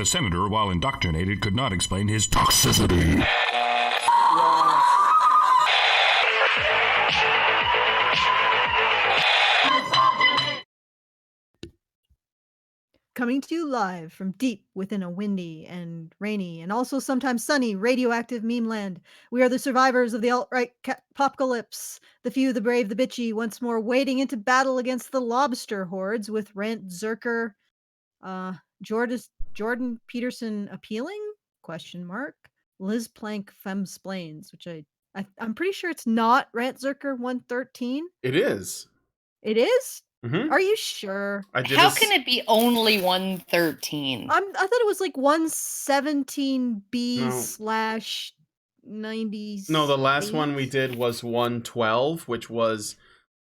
the senator, while indoctrinated, could not explain his toxicity. Coming to you live from deep within a windy and rainy and also sometimes sunny radioactive meme land. We are the survivors of the alt-right popcalypse, the few, the brave, the bitchy, once more wading into battle against the lobster hordes with Rantzerker, Jordan Peterson appealing? Question mark. Liz Plank Femsplains, which I'm pretty sure it's not Rantzerker 113. It is. It is? Mm-hmm. Are you sure? How can it be only 113? I thought it was like 117B slash 90. No, the last one we did was 112, which was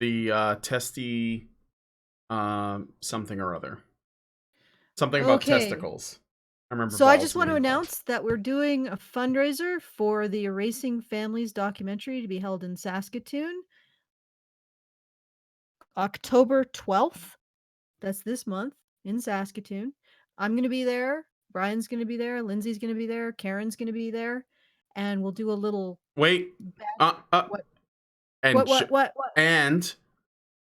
the testy something or other. Something about testicles. I remember. So I just want to announce that we're doing a fundraiser for the Erasing Families documentary to be held in Saskatoon, October 12th. That's this month in Saskatoon. I'm going to be there. Brian's going to be there. Lindsay's going to be there. Karen's going to be there. And we'll do a little... Wait. What? And what? And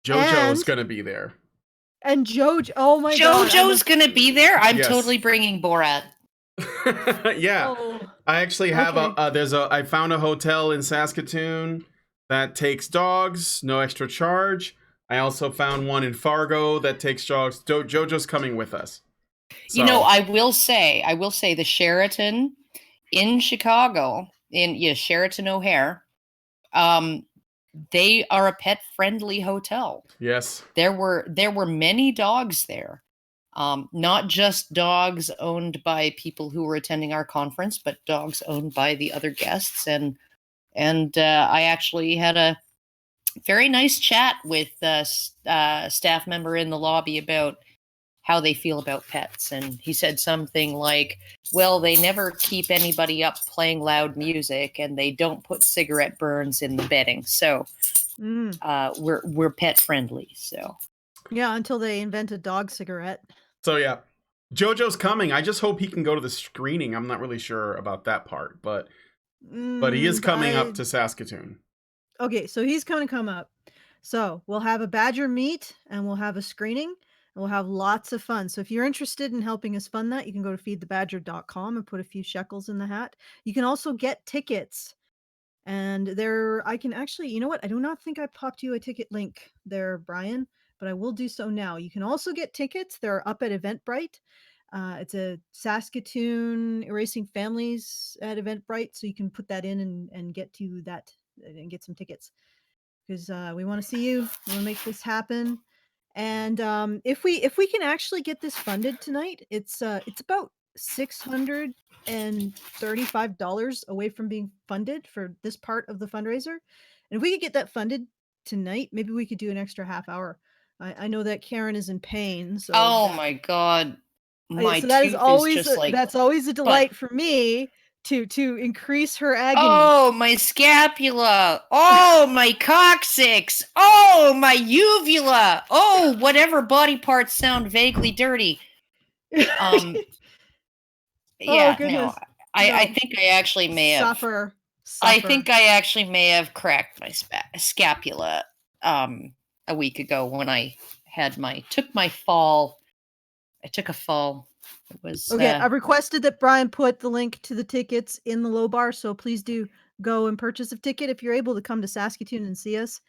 JoJo's going to be there. And JoJo... Oh my God. JoJo's going to be there? I'm totally bringing Borat. Yeah. Oh. I actually have I found a hotel in Saskatoon that takes dogs, no extra charge. I also found one in Fargo that takes dogs. JoJo's coming with us. So. You know, I will say the Sheraton in Chicago, Sheraton O'Hare, they are a pet-friendly hotel. Yes. There were many dogs there. Not just dogs owned by people who were attending our conference, but dogs owned by the other guests. And I actually had a very nice chat with a staff member in the lobby about how they feel about pets. And he said something like, well, they never keep anybody up playing loud music and they don't put cigarette burns in the bedding. So we're pet friendly. So yeah, until they invent a dog cigarette. So yeah, JoJo's coming. I just hope he can go to the screening. I'm not really sure about that part, but he is coming up to Saskatoon. Okay, so he's going to come up. So we'll have a Badger meet and we'll have a screening and we'll have lots of fun. So if you're interested in helping us fund that, you can go to feedthebadger.com and put a few shekels in the hat. You can also get tickets. And I can actually, you know what? I do not think I popped you a ticket link there, Brian, but I will do so now. You can also get tickets. They're up at Eventbrite. It's a Saskatoon Erasing Families at Eventbrite. So you can put that in and get to that and get some tickets because we want to see you. We want to make this happen. And if we can actually get this funded tonight, it's about $635 away from being funded for this part of the fundraiser. And if we could get that funded tonight, maybe we could do an extra half hour. I know that Karen is in pain. So my God. So that is always that's always a delight for me to increase her agony. Oh, my scapula. Oh, my coccyx. Oh, my uvula. Oh, whatever body parts sound vaguely dirty. I think I actually may have. Suffer. I think I actually may have cracked my scapula a week ago when I took a fall. It was okay. I requested that Brian put the link to the tickets in the low bar, so please do go and purchase a ticket if you're able to come to Saskatoon and see us.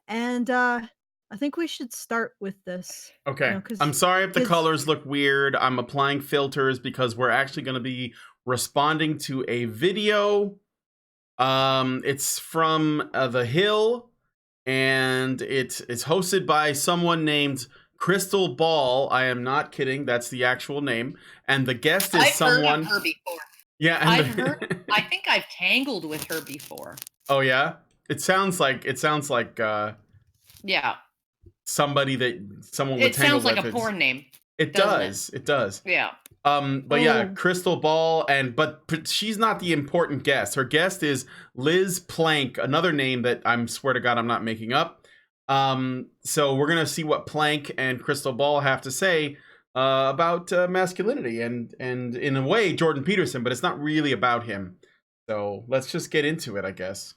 And I think we should start with this. Okay. I'm sorry if the colors look weird. I'm applying filters because we're actually going to be responding to a video. It's from The Hill, and it's hosted by someone named Krystal Ball. I am not kidding. That's the actual name. And the guest is someone. I've heard of her before. Yeah. I think I've tangled with her before. Oh yeah. It sounds like yeah. Somebody that someone would It tangle sounds like with. a porn name. It does. It does. Yeah. But yeah, Krystal Ball, but she's not the important guest. Her guest is Liz Plank, another name that I swear to God I'm not making up. So we're gonna see what Plank and Krystal Ball have to say. about masculinity and in a way Jordan Peterson, but it's not really about him. So let's just get into it, I guess.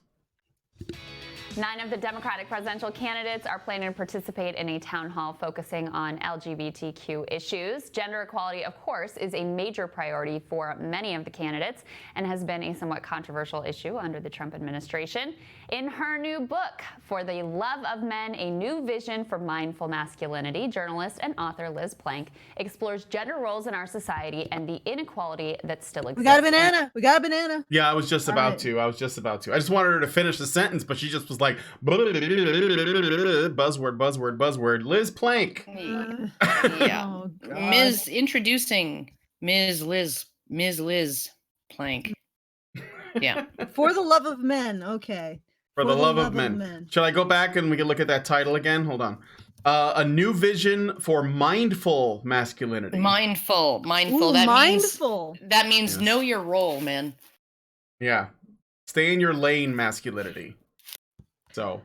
9 of the Democratic presidential candidates are planning to participate in a town hall focusing on LGBTQ issues. Gender equality, of course, is a major priority for many of the candidates and has been a somewhat controversial issue under the Trump administration. In her new book, For the Love of Men, A New Vision for Mindful Masculinity, journalist and author Liz Plank explores gender roles in our society and the inequality that still exists. We got a banana. We got a banana. Yeah, I was just about to. I just wanted her to finish the sentence, but she just was like, buzzword. Liz Plank. Yeah. Oh, God. Ms. Liz Plank. Yeah. For the Love of Men. Okay. For the love of men. Should I go back and we can look at that title again? Hold on. A new vision for mindful masculinity. Mindful. Ooh, mindful. That means know your role, man. Yeah. Stay in your lane, masculinity. So.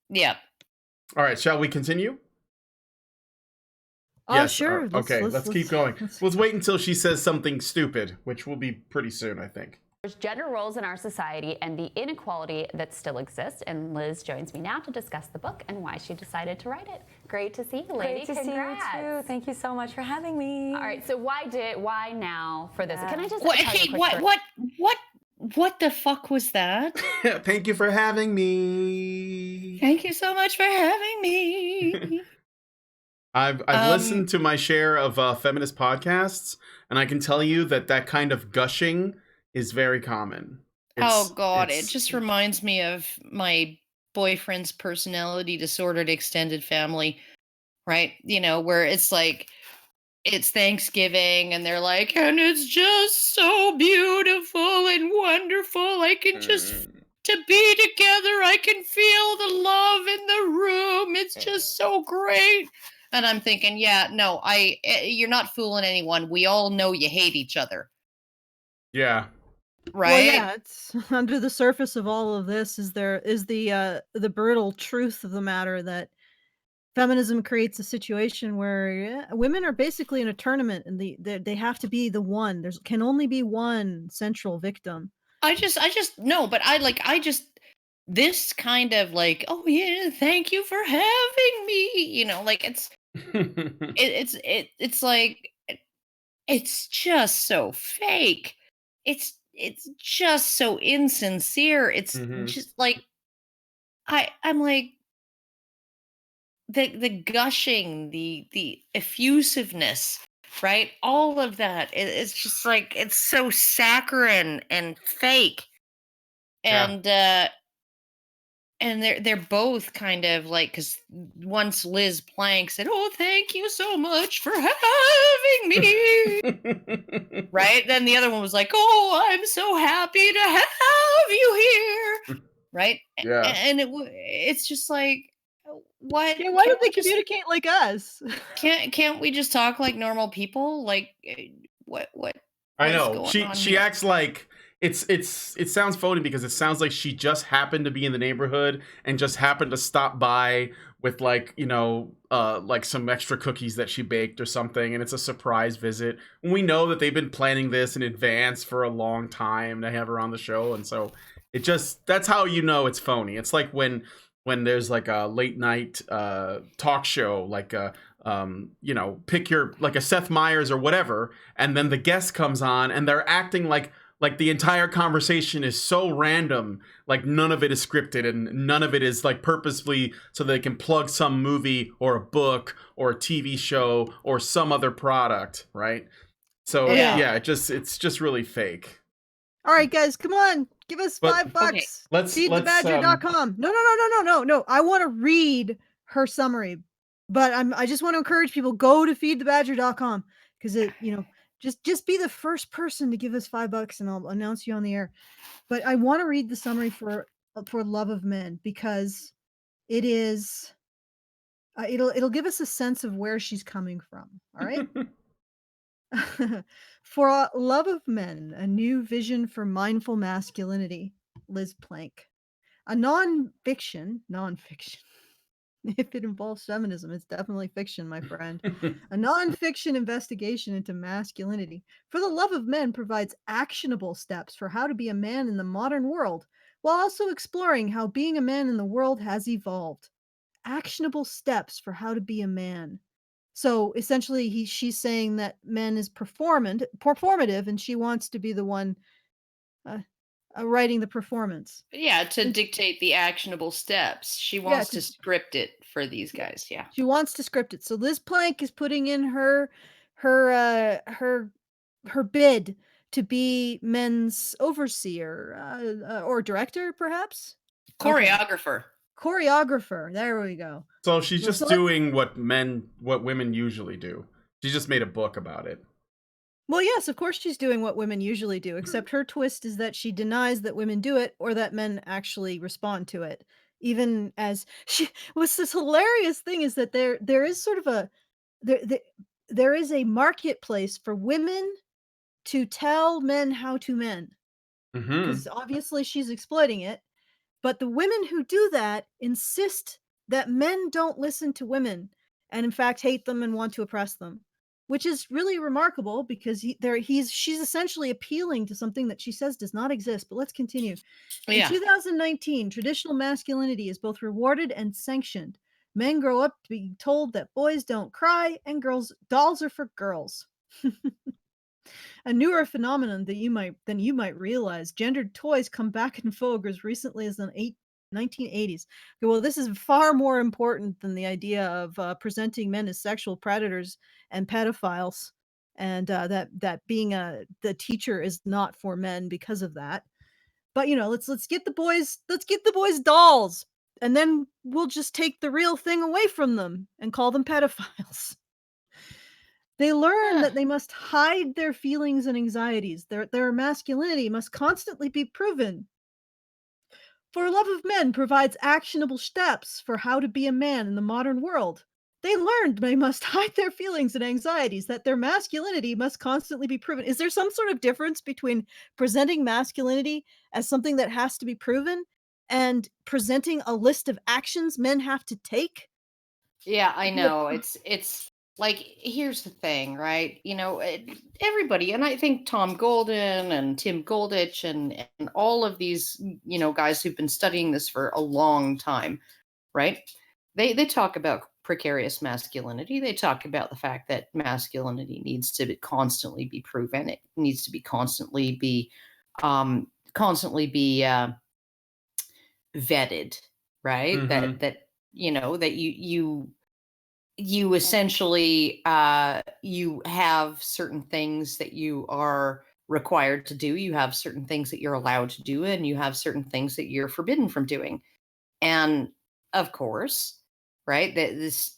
Yeah. All right. Shall we continue? Oh, yes. Sure. Okay. Let's keep going. Let's wait until she says something stupid, which will be pretty soon, I think. There's gender roles in our society and the inequality that still exists. And Liz joins me now to discuss the book and why she decided to write it. Great to see you, lady. Great to see you too. Thank you so much for having me. All right. So why now for this? Can I just what the fuck was that? Thank you for having me. Thank you so much for having me. I've listened to my share of feminist podcasts, and I can tell you that kind of gushing is very common. It just reminds me of my boyfriend's personality disordered extended family, right? You know, where it's like, it's Thanksgiving and they're like, and it's just so beautiful and wonderful. I can just, to be together, I can feel the love in the room. It's just so great. And I'm thinking, yeah, no, you're not fooling anyone. We all know you hate each other. Yeah. Right? Well, yeah, it's under the surface of all of this is the brutal truth of the matter that feminism creates a situation where women are basically in a tournament and they have to be the one. There can only be one central victim. This kind of like, oh yeah, thank you for having me. You know, like it's like, it's just so fake. It's just so insincere. It's just like, I'm like, the gushing, the effusiveness, right? All of that. It's just like, it's so saccharine and fake. And they're both kind of like, because once Liz Plank said, "Oh, thank you so much for having me," right? Then the other one was like, "Oh, I'm so happy to have you here," right? Yeah. And it's just like, what? Yeah, why don't they communicate like us? Can't we just talk like normal people? Like, what? I know she acts like. It sounds phony because it sounds like she just happened to be in the neighborhood and just happened to stop by with like, you know, like some extra cookies that she baked or something, and it's a surprise visit. And we know that they've been planning this in advance for a long time to have her on the show, and so that's how you know it's phony. It's like when there's like a late night talk show, like you know, pick your, like a Seth Meyers or whatever, and then the guest comes on and they're acting like the entire conversation is so random, like none of it is scripted and none of it is like purposefully so they can plug some movie or a book or a TV show or some other product, right? So yeah, it's just really fake. All right, guys, come on, give us $5. Okay. Let's feedthebadger.com. No. I want to read her summary, but I just want to encourage people, go to feedthebadger.com because it, you know, just be the first person to give us $5 and I'll announce you on the air. But I want to read the summary for Love of Men because it is it'll give us a sense of where she's coming from. All right. For Love of Men, a new vision for mindful masculinity, Liz Plank. A nonfiction If it involves feminism, it's definitely fiction, my friend. A non-fiction investigation into masculinity, For the Love of Men, provides actionable steps for how to be a man in the modern world, while also exploring how being a man in the world has evolved. Actionable steps for how to be a man. So essentially, she's saying that men is performative, and she wants to be the one uh, writing the performance. Yeah, to And dictate the actionable steps. She yeah, wants to script it for these yeah, guys. Yeah. she wants to script it. So Liz Plank is putting in her bid to be men's overseer, or director, perhaps. Okay, Choreographer. choreographer. There we go. So she's Well, just so let's- doing what women usually do. She just made a book about it. Well, yes, of course she's doing what women usually do, except her twist is that she denies that women do it or that men actually respond to it. Even as she what's this hilarious thing is that there is sort of a there, there there is a marketplace for women to tell men how to men, Mm-hmm. because obviously she's exploiting it. But the women who do that insist that men don't listen to women and in fact hate them and want to oppress them, which is really remarkable because she's essentially appealing to something that she says does not exist. But let's continue. In Yeah. 2019, traditional masculinity is both rewarded and sanctioned. Men grow up to be told that boys don't cry and dolls are for girls. A newer phenomenon that you might realize, gendered toys come back in vogue as recently as the 1980s. Okay, well, this is far more important than the idea of presenting men as sexual predators and pedophiles, and that being the teacher is not for men because of that. But let's get the boys dolls, and then we'll just take the real thing away from them and call them pedophiles. They learn that they must hide their feelings and anxieties. Their masculinity must constantly be proven. For Love of Men provides actionable steps for how to be a man in the modern world. They learned they must hide their feelings and anxieties, that their masculinity must constantly be proven. Is there some sort of difference between presenting masculinity as something that has to be proven and presenting a list of actions men have to take? Yeah, I Like, know. It's like, here's the thing, right? Everybody, and I think Tom Golden and Tim Goldich and all of these, guys who've been studying this for a long time, right? They talk about precarious masculinity. They talk about the fact that masculinity needs to constantly be proven. It needs to be constantly be vetted, right? Mm-hmm. That you essentially you have certain things that you are required to do, you have certain things that you're allowed to do, and you have certain things that you're forbidden from doing. And of course, right, that this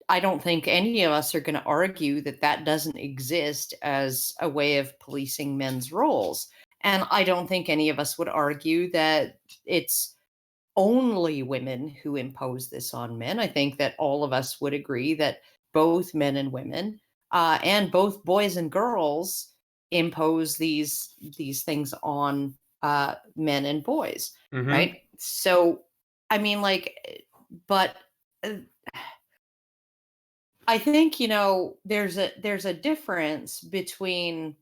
I don't think any of us are going to argue that that doesn't exist as a way of policing men's roles. And I don't think any of us would argue that it's only women who impose this on men. I think that all of us would agree that both men and women, and both boys and girls, impose these things on men and boys, Mm-hmm. right? So, I mean, but I think there's a difference between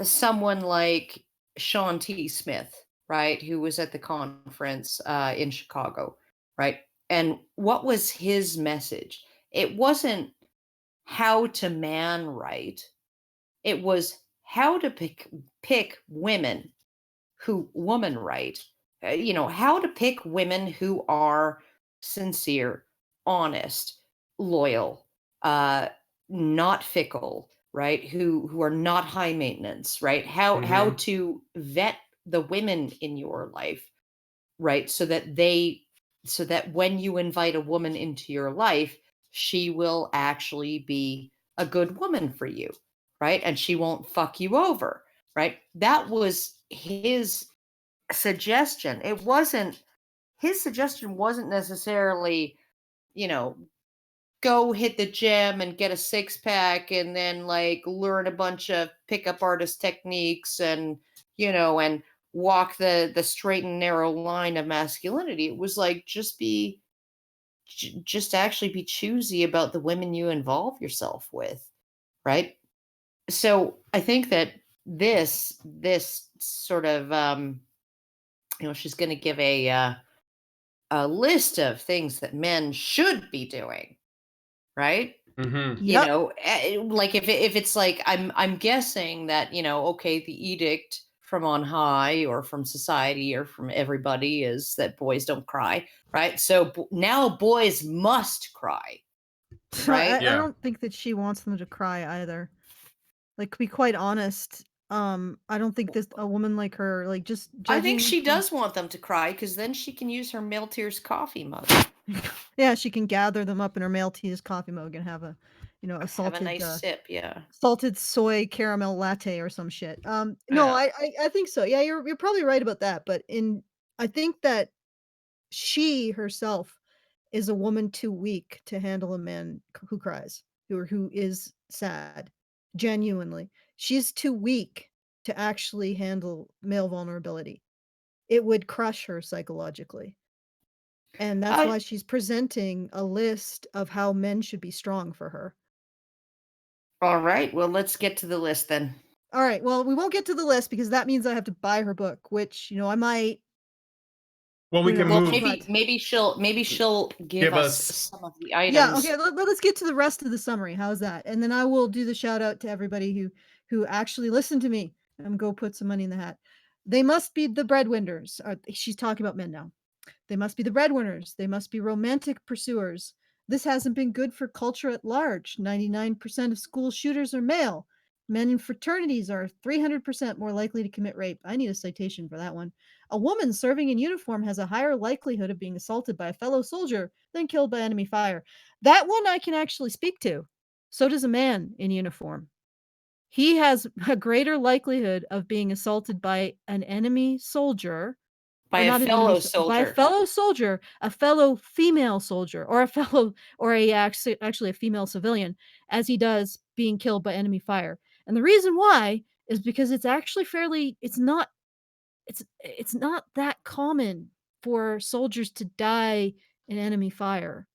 someone like Sean T. Smith, right, who was at the conference in Chicago, right? And what was his message? It wasn't how to man right. It was how to pick women who woman right. How to pick women who are sincere, honest, loyal, not fickle, right? Who are not high maintenance, right? How Mm-hmm. to vet the women in your life, right? So that when you invite a woman into your life, she will actually be a good woman for you, right? And she won't fuck you over, right? That was his suggestion. His suggestion wasn't necessarily, you know, go hit the gym and get a six pack and then learn a bunch of pickup artist techniques and and walk the straight and narrow line of masculinity. It was just be just actually be choosy about the women you involve yourself with, right? So I think that this sort of she's going to give a list of things that men should be doing, right? Mm-hmm. You know, like if it's like I'm guessing that, okay, the edict from on high or from society or from everybody is that boys don't cry, right? So now boys must cry, right? I don't think that she wants them to cry either. Like, to be quite honest, I don't think a woman like her, like, just I think judging she from- does want them to cry because then she can use her Male Tears coffee mug. Yeah, she can gather them up in her Male Tears coffee mug and have a Have a salted nice sip, yeah. salted soy caramel latte or some shit. No, Yeah. I think so. Yeah, you're probably right about that. But I think that she herself is a woman too weak to handle a man who cries, who is sad, genuinely. She's too weak to actually handle male vulnerability. It would crush her psychologically. And that's why she's presenting a list of how men should be strong for her. All right. Well, let's get to the list then. All right. Well, we won't get to the list because that means I have to buy her book, which, I might. Well, we can Well, move. maybe she'll give us some of the items. Yeah, okay, let's get to the rest of the summary. How's that? And then I will do the shout out to everybody who actually listened to me and go put some money in the hat. They must be the breadwinners. She's talking about men now. They must be the breadwinners. They must be romantic pursuers. This hasn't been good for culture at large. 99% of school shooters are male. Men in fraternities are 300% more likely to commit rape. I need a citation for that one. A woman serving in uniform has a higher likelihood of being assaulted by a fellow soldier than killed by enemy fire. That one I can actually speak to. So does a man in uniform. He has a greater likelihood of being assaulted by an enemy soldier, by a fellow soldier, a fellow female soldier, or actually a female civilian, as he does being killed by enemy fire. And the reason why is because it's actually it's not that common for soldiers to die in enemy fire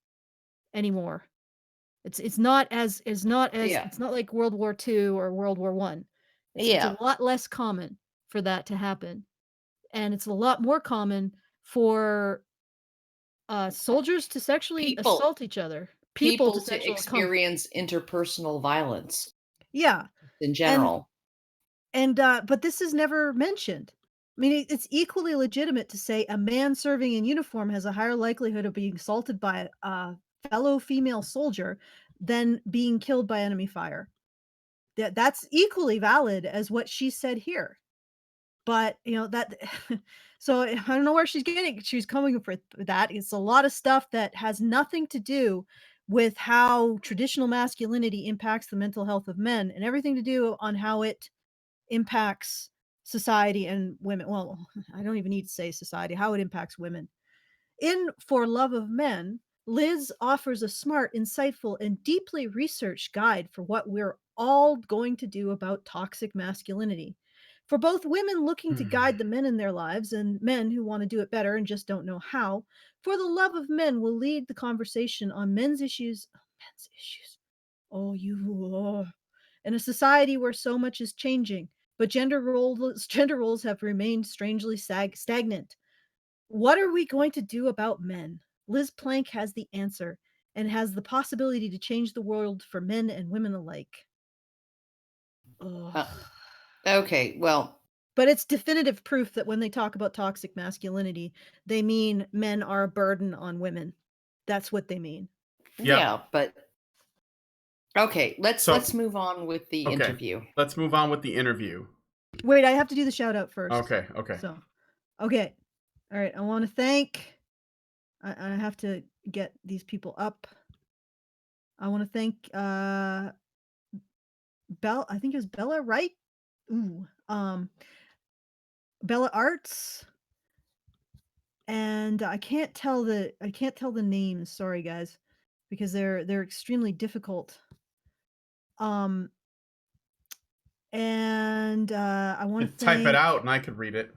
anymore. It's not like World War II or World War I. It's a lot less common for that to happen. And it's a lot more common for soldiers to sexually assault each other. People to experience interpersonal violence. Yeah. In general. And but this is never mentioned. I mean, it's equally legitimate to say a man serving in uniform has a higher likelihood of being assaulted by a fellow female soldier than being killed by enemy fire. That's equally valid as what she said here. But, that so I don't know where she's coming for that. It's a lot of stuff that has nothing to do with how traditional masculinity impacts the mental health of men and everything to do on how it impacts society and women. Well, I don't even need to say society, how it impacts women. In For Love of Men, Liz offers a smart, insightful, and deeply researched guide for what we're all going to do about toxic masculinity. For both women looking to guide the men in their lives and men who want to do it better and just don't know how, For the Love of Men will lead the conversation on men's issues. In a society where so much is changing, but gender roles have remained strangely stagnant. What are we going to do about men? Liz Plank has the answer and has the possibility to change the world for men and women alike. Okay, well. But it's definitive proof that when they talk about toxic masculinity, they mean men are a burden on women. That's what they mean. Yeah, but okay, let's move on with the interview. Let's move on with the interview. Wait, I have to do the shout out first. Okay. So, okay. All right, I want to thank I have to get these people up. I want to thank I think it was Bella, right? Bella Arts. And I can't tell the names, sorry guys, because they're extremely difficult. And I want to type it out and I could read it.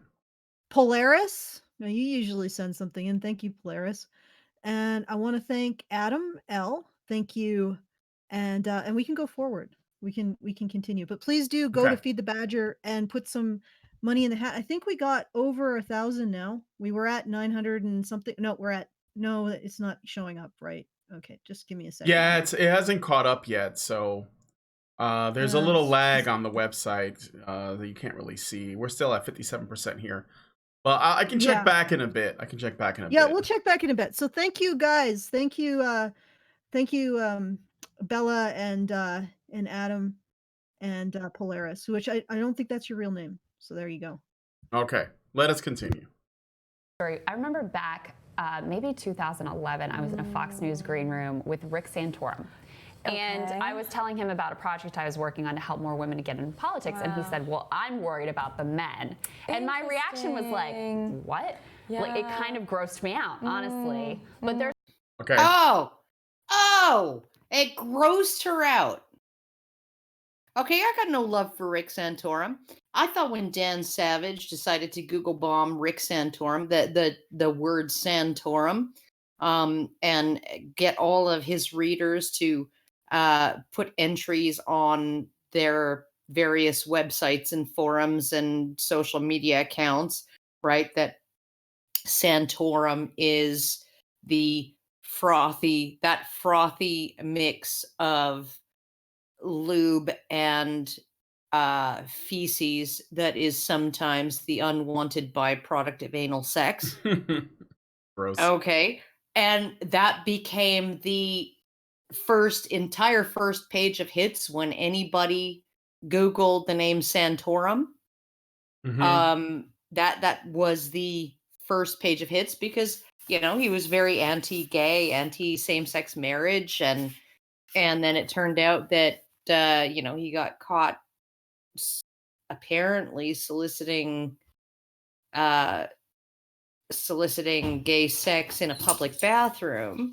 Polaris. No, you usually send something in. Thank you, Polaris. And I want to thank Adam L. Thank you. And we can go forward. We can continue. But please do go to Okay. Feed the Badger and put some money in the hat. I think we got over 1,000 now. We were at 900 and something. No, it's not showing up right. Okay, just give me a second. Yeah, here. it hasn't caught up yet, so there's a little lag on the website that you can't really see. We're still at 57% here. But I can check back in a bit. Yeah, we'll check back in a bit. So thank you guys. Thank you Bella and Adam and Polaris, which I don't think that's your real name. So there you go. Okay, let us continue. I remember back maybe 2011, I was in a Fox News green room with Rick Santorum. Okay. And I was telling him about a project I was working on to help more women to get into politics. Wow. And he said, well, I'm worried about the men. And my reaction was like, what? Yeah. Like, it kind of grossed me out, honestly. But there's... Okay. Oh, it grossed her out. Okay, I got no love for Rick Santorum. I thought when Dan Savage decided to Google bomb Rick Santorum, the word Santorum, and get all of his readers to put entries on their various websites and forums and social media accounts, right? That Santorum is the frothy mix of lube and feces that is sometimes the unwanted byproduct of anal sex. Gross. Okay. And that became the entire first page of hits when anybody Googled the name Santorum. Mm-hmm. That was the first page of hits because, he was very anti-gay, anti-same-sex marriage. And then it turned out that, he got caught apparently soliciting gay sex in a public bathroom.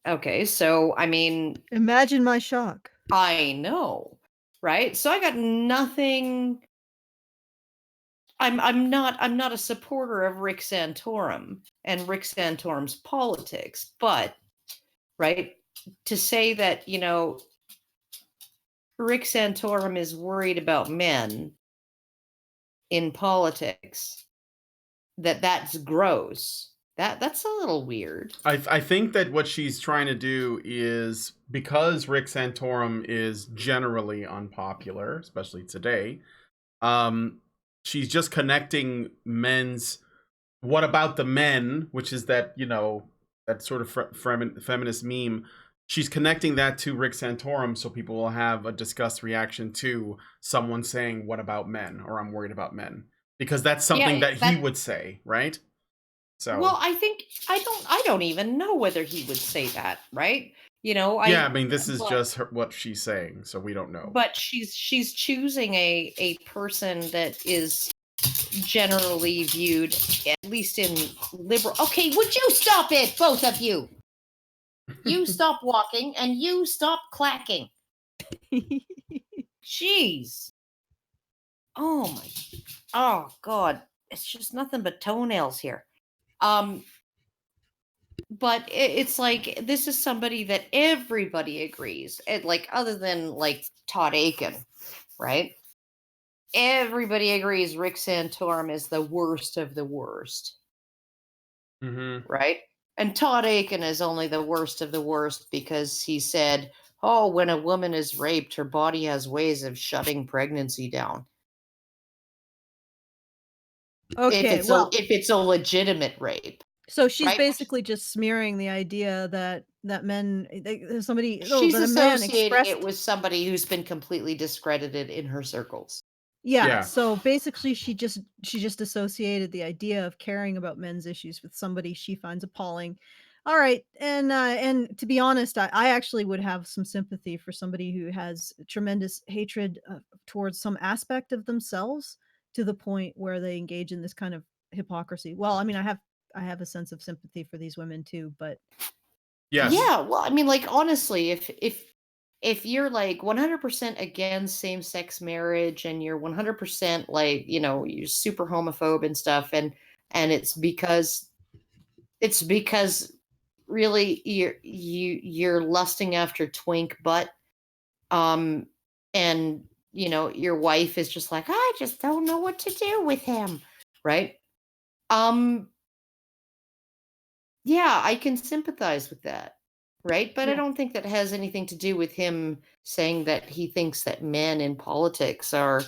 Okay, so I mean, imagine my shock. I know, right? So I got nothing. I'm not a supporter of Rick Santorum and Rick Santorum's politics, but right, to say that, Rick Santorum is worried about men in politics, that's gross. That's a little weird. I think that what she's trying to do is, because Rick Santorum is generally unpopular, especially today, she's just connecting men's "what about the men," which is that, that sort of feminist meme. She's connecting that to Rick Santorum so people will have a disgust reaction to someone saying, "What about men?" or "I'm worried about men." Because that's something that he would say, right? So, well, I think I don't even know whether he would say that, right? I mean, this is just what she's saying, so we don't know. But she's choosing a person that is generally viewed, at least in liberal. Okay, would you stop it, both of you? You stop walking and you stop clacking. Jeez. Oh God, it's just nothing but toenails here. But it's like, this is somebody that everybody agrees, like, other than like Todd Aiken, right? Everybody agrees Rick Santorum is the worst of the worst. Mm-hmm. Right? And Todd Aiken is only the worst of the worst because he said, oh, when a woman is raped, her body has ways of shutting pregnancy down. Okay, if it's a legitimate rape. So she's basically just smearing the idea that men, somebody, she's associating it with somebody who's been completely discredited in her circles. Yeah. So basically, she just associated the idea of caring about men's issues with somebody she finds appalling. All right, and to be honest, I actually would have some sympathy for somebody who has tremendous hatred towards some aspect of themselves to the point where they engage in this kind of hypocrisy. Well, I mean, I have a sense of sympathy for these women too, but yes. Yeah, well, I mean, like, honestly, if you're like 100% against same-sex marriage and you're 100% like, you're super homophobe and stuff, and it's because really you're lusting after twink butt, and your wife is just like, I just don't know what to do with him, right? Yeah, I can sympathize with that, right? But I Yeah. don't think that has anything to do with him saying that he thinks that men in politics are.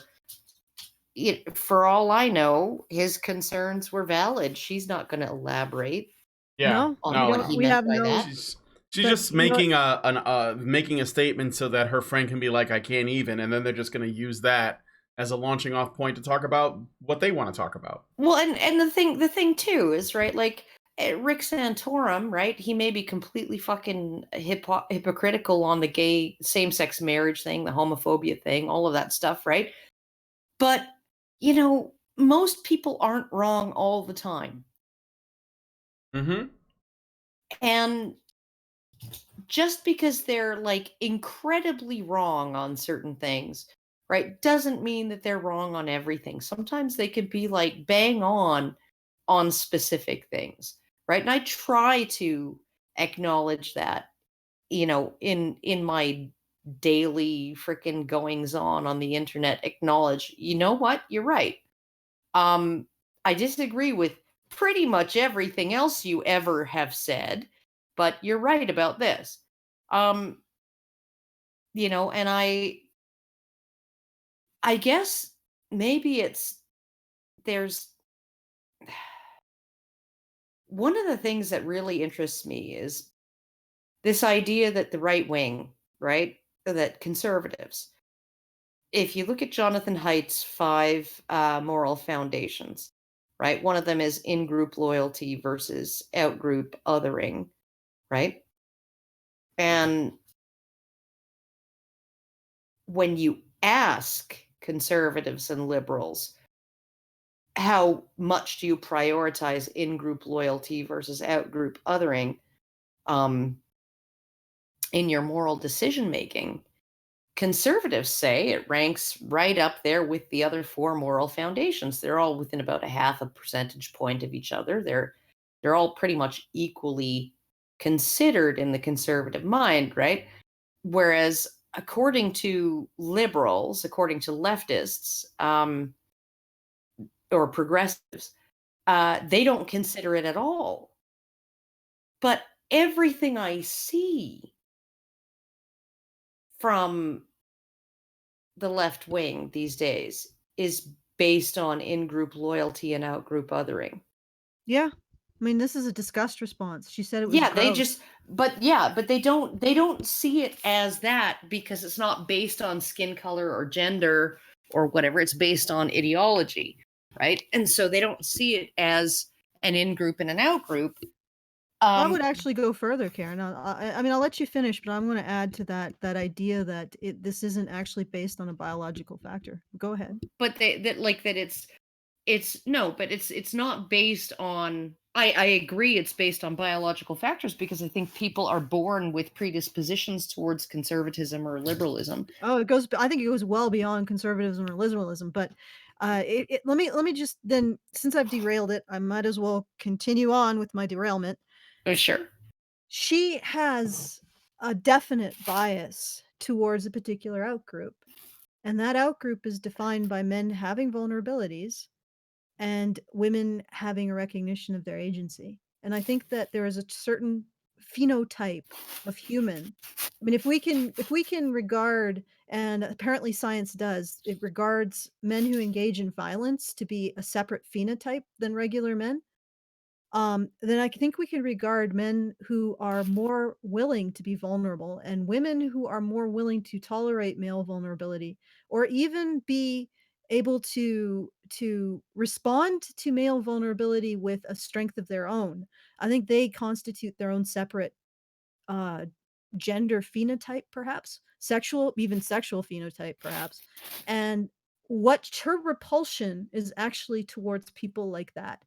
For all I know, his concerns were valid. She's not going to elaborate Yeah, No, on we no, what don't. he no. We meant have by no. that. She's But just you know, making a statement so that her friend can be like, I can't even, and then they're just going to use that as a launching off point to talk about what they want to talk about. Well, and the thing too is, right, like Rick Santorum, right? He may be completely fucking hypocritical on the gay same-sex marriage thing, the homophobia thing, all of that stuff, right? But most people aren't wrong all the time. Mm-hmm. And just because they're like incredibly wrong on certain things, right, doesn't mean that they're wrong on everything. Sometimes they could be like bang on specific things, right? And I try to acknowledge that, in my daily freaking goings on the internet, acknowledge, you know what, you're right. I disagree with pretty much everything else you ever have said, but you're right about this. And I guess maybe there's one of the things that really interests me is this idea that the right wing, right, that conservatives, if you look at Jonathan Haidt's 5 moral foundations, right, one of them is in-group loyalty versus out-group othering, right? And when you ask conservatives and liberals, how much do you prioritize in-group loyalty versus out-group othering in your moral decision making? Conservatives say it ranks right up there with the other 4 moral foundations. They're all within about a half a percentage point of each other. They're all pretty much equally considered in the conservative mind, right? Whereas according to liberals, according to leftists, or progressives, they don't consider it at all. But everything I see from the left wing these days is based on in-group loyalty and out-group othering. yeah. I mean, this is a disgust response. She said it was Yeah, gross. but they don't see it as that because it's not based on skin color or gender or whatever. It's based on ideology, right? And so they don't see it as an in-group and an out-group. I would actually go further, Karen. I mean, I'll let you finish, but I'm going to add to that idea that this isn't actually based on a biological factor. Go ahead. But it's not based on. I agree it's based on biological factors because I think people are born with predispositions towards conservatism or liberalism. Oh, I think it goes well beyond conservatism or liberalism, but let me just then, since I've derailed it, I might as well continue on with my derailment. Oh, sure. She has a definite bias towards a particular outgroup, and that outgroup is defined by men having vulnerabilities and women having a recognition of their agency. And I think that there is a certain phenotype of human. I mean, if we can regard, and apparently science does, it regards men who engage in violence to be a separate phenotype than regular men, then I think we can regard men who are more willing to be vulnerable and women who are more willing to tolerate male vulnerability, or even be able to respond to male vulnerability with a strength of their own. I think they constitute their own separate uh gender phenotype, perhaps even sexual phenotype, perhaps. And what her repulsion is actually towards people like that.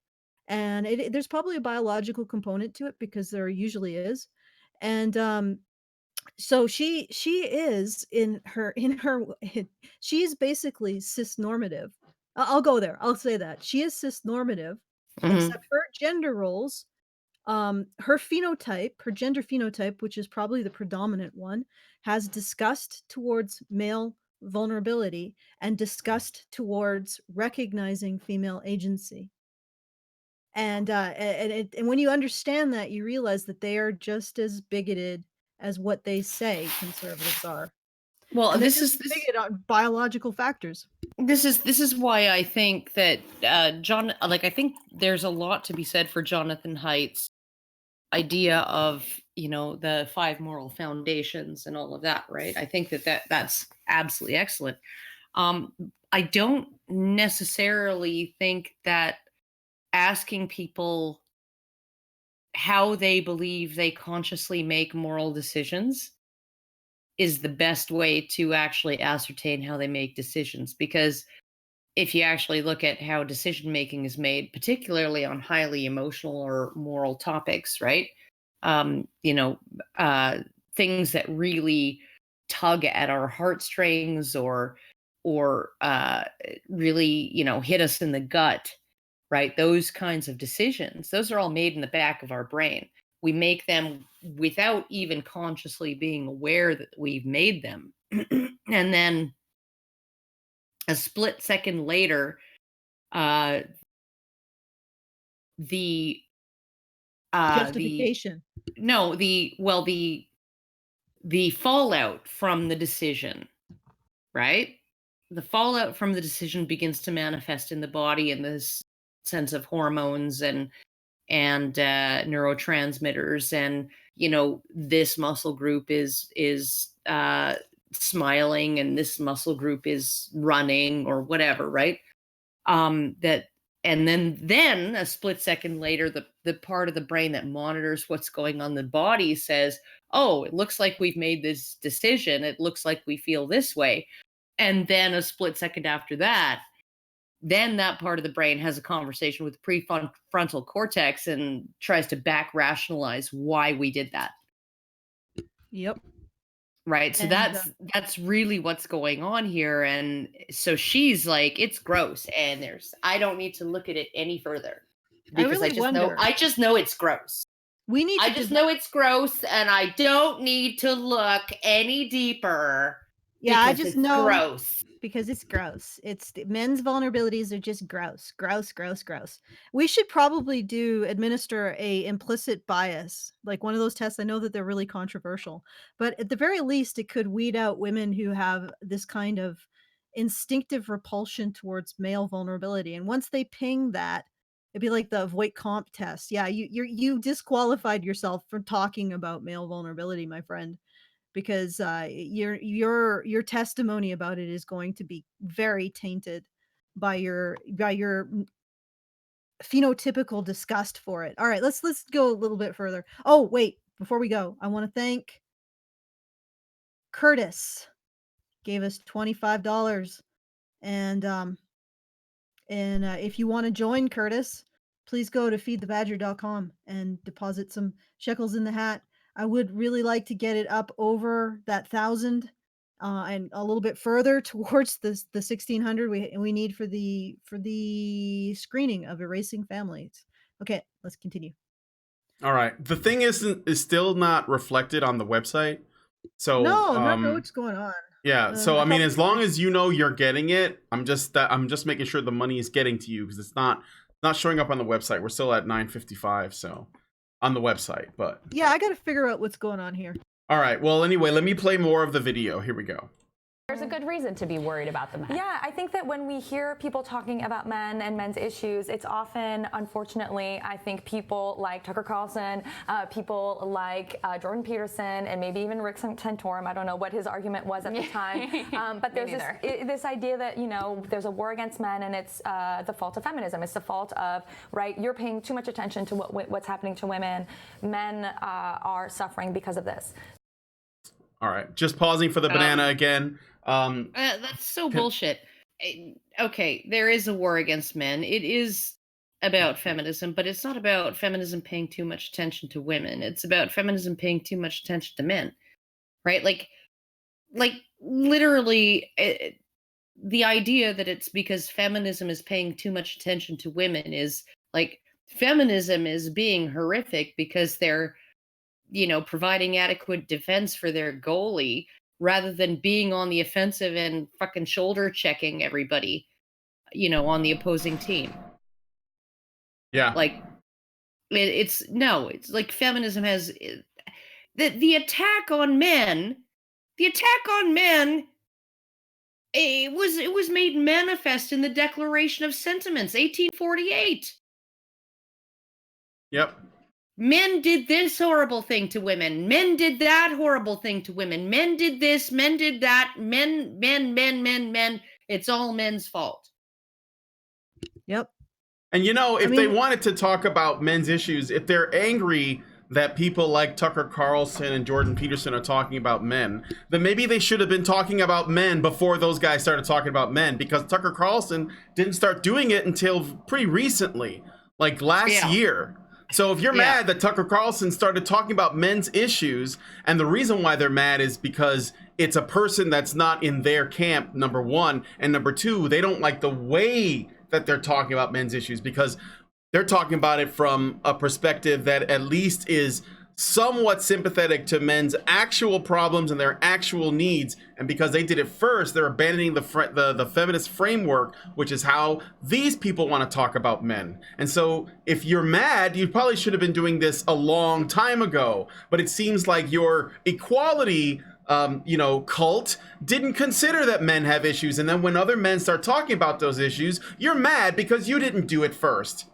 And there's probably a biological component to it, because there usually is. And so she is she is basically cis normative. I'll go there, I'll say that she is cis normative, Mhm. except her gender roles Her phenotype, her gender phenotype, which is probably the predominant one, has disgust towards male vulnerability and disgust towards recognizing female agency. And when you understand that, you realize that they are just as bigoted as what they say conservatives are. Well, And they're this is just bigoted on biological factors. this is why I think that I think there's a lot to be said for Jonathan Haidt's idea of, the 5 moral foundations and all of that, right? I think that's absolutely excellent. I don't necessarily think that asking people how they believe they consciously make moral decisions is the best way to actually ascertain how they make decisions. Because if you actually look at how decision making is made, particularly on highly emotional or moral topics, right? Um, you know, Things that really tug at our heartstrings or really, hit us in the gut, right? Those kinds of decisions, those are all made in the back of our brain. We make them without even consciously being aware that we've made them. And then a split second later, uh, the Justification. the fallout from the decision, right? The fallout from the decision begins to manifest in the body in this sense of hormones and neurotransmitters, and this muscle group is smiling and this muscle group is running or whatever, right? That and then a split second later, the part of the brain that monitors what's going on in the body says, oh, it looks like we've made this decision, it looks like we feel this way. And then a split second after that, then that part of the brain has a conversation with the prefrontal cortex and tries to back rationalize why we did that. Yep. Right. So that's really what's going on here. And so she's like, it's gross. And I don't need to look at it any further because I just know it's gross. I just know it's gross and I don't need to look any deeper. Yeah, I just know gross. Because it's gross. Men's vulnerabilities are just gross. We should probably administer a implicit bias, like one of those tests. I know that they're really controversial, but at the very least, it could weed out women who have this kind of instinctive repulsion towards male vulnerability. And once they ping that, it'd be like the Voight Comp test. Yeah, you disqualified yourself from talking about male vulnerability, my friend, because your testimony about it is going to be very tainted by your phenotypical disgust for it. All right, let's go a little bit further. Oh, wait, before we go, I want to thank Curtis. Gave us $25, and if you want to join Curtis, please go to feedthebadger.com and deposit some shekels in the hat. I would really like to get it up over that 1,000 and a little bit further towards the 1,600 we need for the screening of Erasing Families. Okay, let's continue. All right. The thing is still not reflected on the website. So not know what's going on. Yeah, so I mean, as long as you know you're getting it, I'm just making sure the money is getting to you, because it's not showing up on the website. We're still at 9:55, so on the website, but yeah, I got to figure out what's going on here. All right. Well, anyway, let me play more of the video. Here we go. There's a good reason to be worried about the men. Yeah, I think that when we hear people talking about men and men's issues, it's often, unfortunately, I think people like Tucker Carlson, people like Jordan Peterson, and maybe even Rick Santorum. I don't know what his argument was at the time. But there's this idea that, there's a war against men, and it's the fault of feminism. It's the fault of, right, you're paying too much attention to what's happening to women. Men are suffering because of this. All right. Just pausing for the banana again. That's so bullshit. Okay, there is a war against men. It is about feminism, but it's not about feminism paying too much attention to women. It's about feminism paying too much attention to men, right? Like literally, the idea that it's because feminism is paying too much attention to women is like Feminism is being horrific because they're, providing adequate defense for their goalie rather than being on the offensive and fucking shoulder checking everybody, on the opposing team. Yeah. Like, it's like feminism has the attack on men. The attack on men, it was made manifest in the Declaration of Sentiments, 1848. Yep. Men did this horrible thing to women. Men did that horrible thing to women. Men did this, men did that. Men. It's all men's fault. Yep. And if they wanted to talk about men's issues, if they're angry that people like Tucker Carlson and Jordan Peterson are talking about men, then maybe they should have been talking about men before those guys started talking about men, because Tucker Carlson didn't start doing it until pretty recently, like last year. So if you're mad that Tucker Carlson started talking about men's issues, and the reason why they're mad is because it's a person that's not in their camp, number one, and number two, they don't like the way that they're talking about men's issues, because they're talking about it from a perspective that at least is somewhat sympathetic to men's actual problems and their actual needs. And because they did it first, they're abandoning the feminist framework, which is how these people want to talk about men. And so if you're mad, you probably should have been doing this a long time ago. But it seems like your equality cult didn't consider that men have issues. And then when other men start talking about those issues, you're mad because you didn't do it first.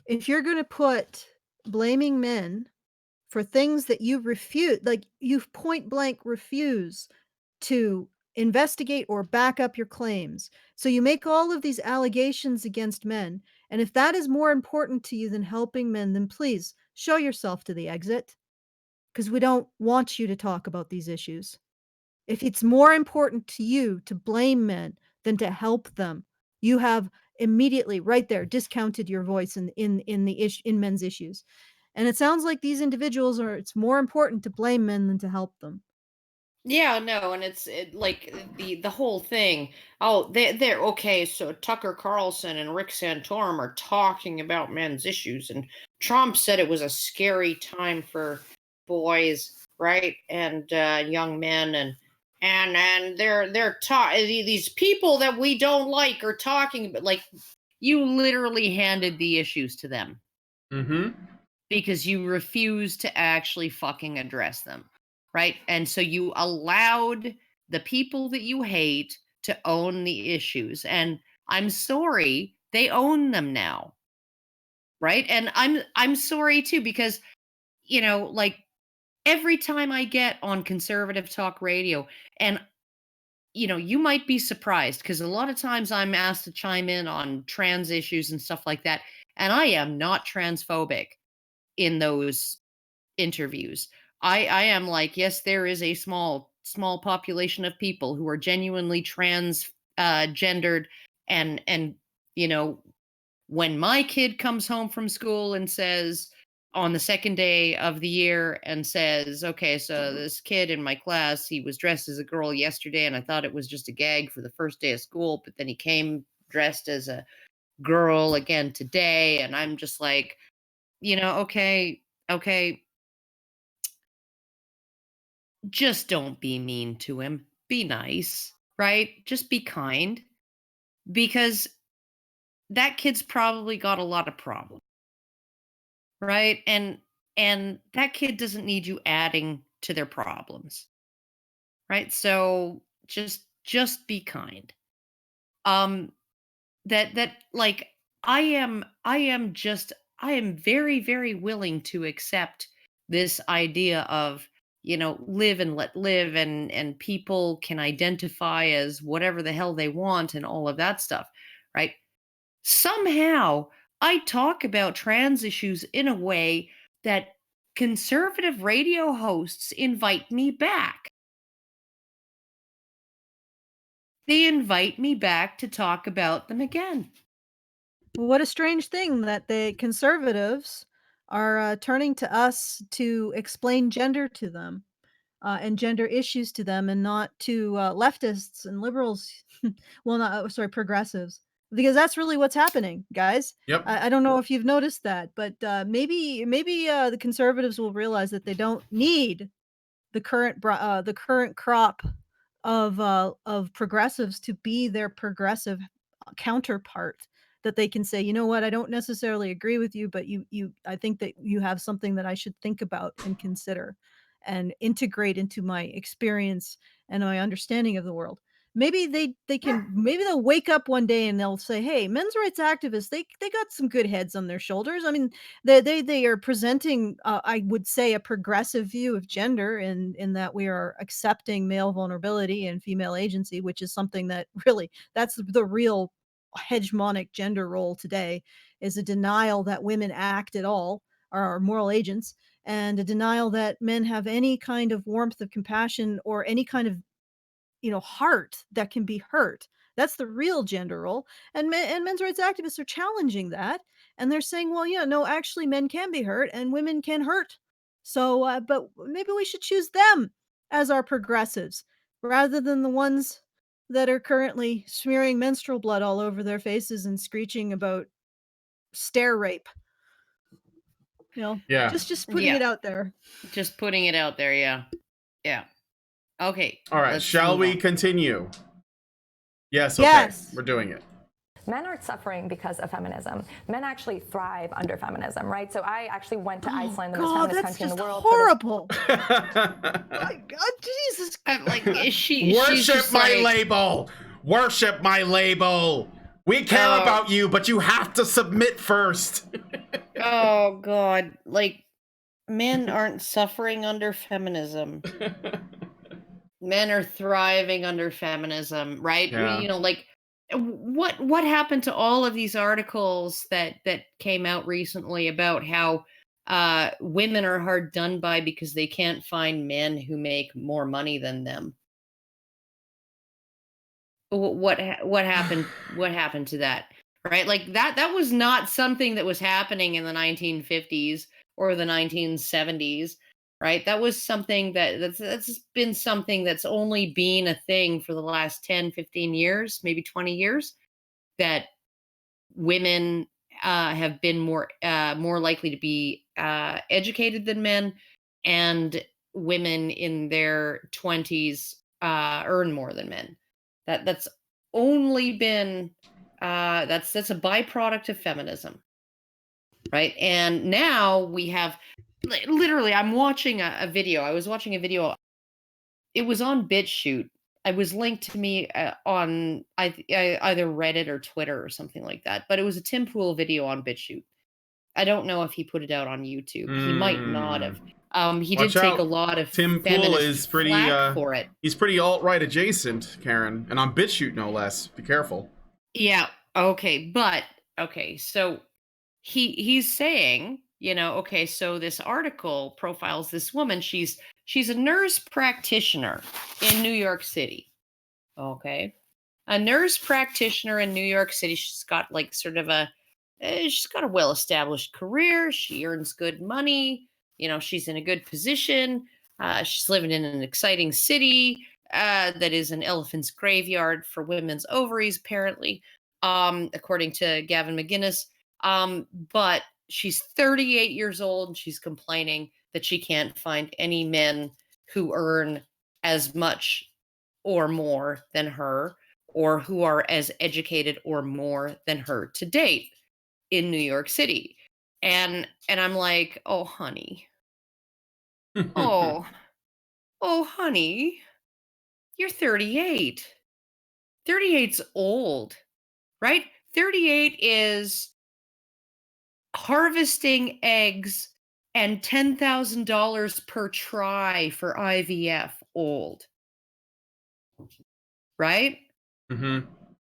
If you're going to put blaming men for things that you refuse, like you point blank refuse to investigate or back up your claims. So you make all of these allegations against men. And if that is more important to you than helping men, then please show yourself to the exit, because we don't want you to talk about these issues. If it's more important to you to blame men than to help them, you have immediately right there discounted your voice in men's issues. And it sounds like these individuals it's more important to blame men than to help them. Yeah, no, and like the whole thing. Oh, they're okay. So Tucker Carlson and Rick Santorum are talking about men's issues, and Trump said it was a scary time for boys, right, and young men, and they're these people that we don't like are talking about, like, you literally handed the issues to them. Mm-hmm. Because you refuse to actually fucking address them, right? And so you allowed the people that you hate to own the issues. And I'm sorry, they own them now, right? And I'm sorry too, because like every time I get on conservative talk radio, and you might be surprised, because a lot of times I'm asked to chime in on trans issues and stuff like that, and I am not transphobic in those interviews. I am like, yes, there is a small population of people who are genuinely trans gendered, and when my kid comes home from school and says on the second day of the year and says, okay, so this kid in my class, he was dressed as a girl yesterday and I thought it was just a gag for the first day of school, but then he came dressed as a girl again today, and I'm just like, okay, just don't be mean to him. Be nice, right? Just be kind, because that kid's probably got a lot of problems, right? And that kid doesn't need you adding to their problems, right? So just be kind. That like I am very, very willing to accept this idea of, live and let live, and people can identify as whatever the hell they want and all of that stuff, right? Somehow I talk about trans issues in a way that conservative radio hosts invite me back. They invite me back to talk about them again. Well, what a strange thing that the conservatives are turning to us to explain gender to them, and gender issues to them, and not to leftists and liberals. Well, not sorry, progressives because that's really what's happening, guys. Yep. I don't know if you've noticed that, but maybe the conservatives will realize that they don't need the current crop of progressives to be their progressive counterpart, that they can say, you know what, I don't necessarily agree with you, but I think that you have something that I should think about and consider and integrate into my experience and my understanding of the world. Maybe maybe they'll wake up one day and they'll say, hey, men's rights activists, they got some good heads on their shoulders. I mean, they are presenting, I would say, a progressive view of gender in that we are accepting male vulnerability and female agency, which is something that really, that's the real hegemonic gender role today, is a denial that women act at all, are moral agents, and a denial that men have any kind of warmth of compassion or any kind of heart that can be hurt. That's the real gender role. And men's rights activists are challenging that. And they're saying, well, yeah, no, actually men can be hurt and women can hurt. So, but maybe we should choose them as our progressives rather than the ones that are currently smearing menstrual blood all over their faces and screeching about stair rape. Yeah. Just putting it out there. Just putting it out there. Yeah. Yeah. Okay. All right. Shall we continue? Yes. Okay. Yes. We're doing it. Men aren't suffering because of feminism. Men actually thrive under feminism, right? So I actually went to Iceland, the most feminist country in the world. Horrible. My God, Jesus. I'm like, is she worship my label? Worship my label. We care about you, but you have to submit first. Oh God, like men aren't suffering under feminism. Men are thriving under feminism, right? Yeah. You know, like what happened to all of these articles that came out recently about how women are hard done by because they can't find men who make more money than them? What happened? What happened to that? Right? Like that was not something that was happening in the 1950s or the 1970s, right? That was something that's been something that's only been a thing for the last 10, 15 years, maybe 20 years, that women have been more likely to be educated than men, and women in their 20s earn more than men. That's only been that's a byproduct of feminism, right? And now we have literally, I'm watching a video. I was watching a video. It was on BitChute. It was linked to me on either Reddit or Twitter or something like that. But it was a Tim Pool video on BitChute. I don't know if he put it out on YouTube. He might not have. He did take a lot of Tim Pool is pretty for it. He's pretty alt-right adjacent, Karen, and on BitChute no less. Be careful. Yeah. Okay. But okay. So he's saying, okay, so this article profiles this woman. She's a nurse practitioner in New York City. Okay. A nurse practitioner in New York City. She's got like sort of she's got a well-established career. She earns good money. She's in a good position. She's living in an exciting city that is an elephant's graveyard for women's ovaries, apparently, according to Gavin McGinnis. But she's 38 years old and she's complaining that she can't find any men who earn as much or more than her, or who are as educated or more than her to date in New York City. And I'm like, oh, honey. oh, honey, you're 38. 38's old, right? 38 is harvesting eggs and $10,000 per try for IVF old. Right? Mm-hmm.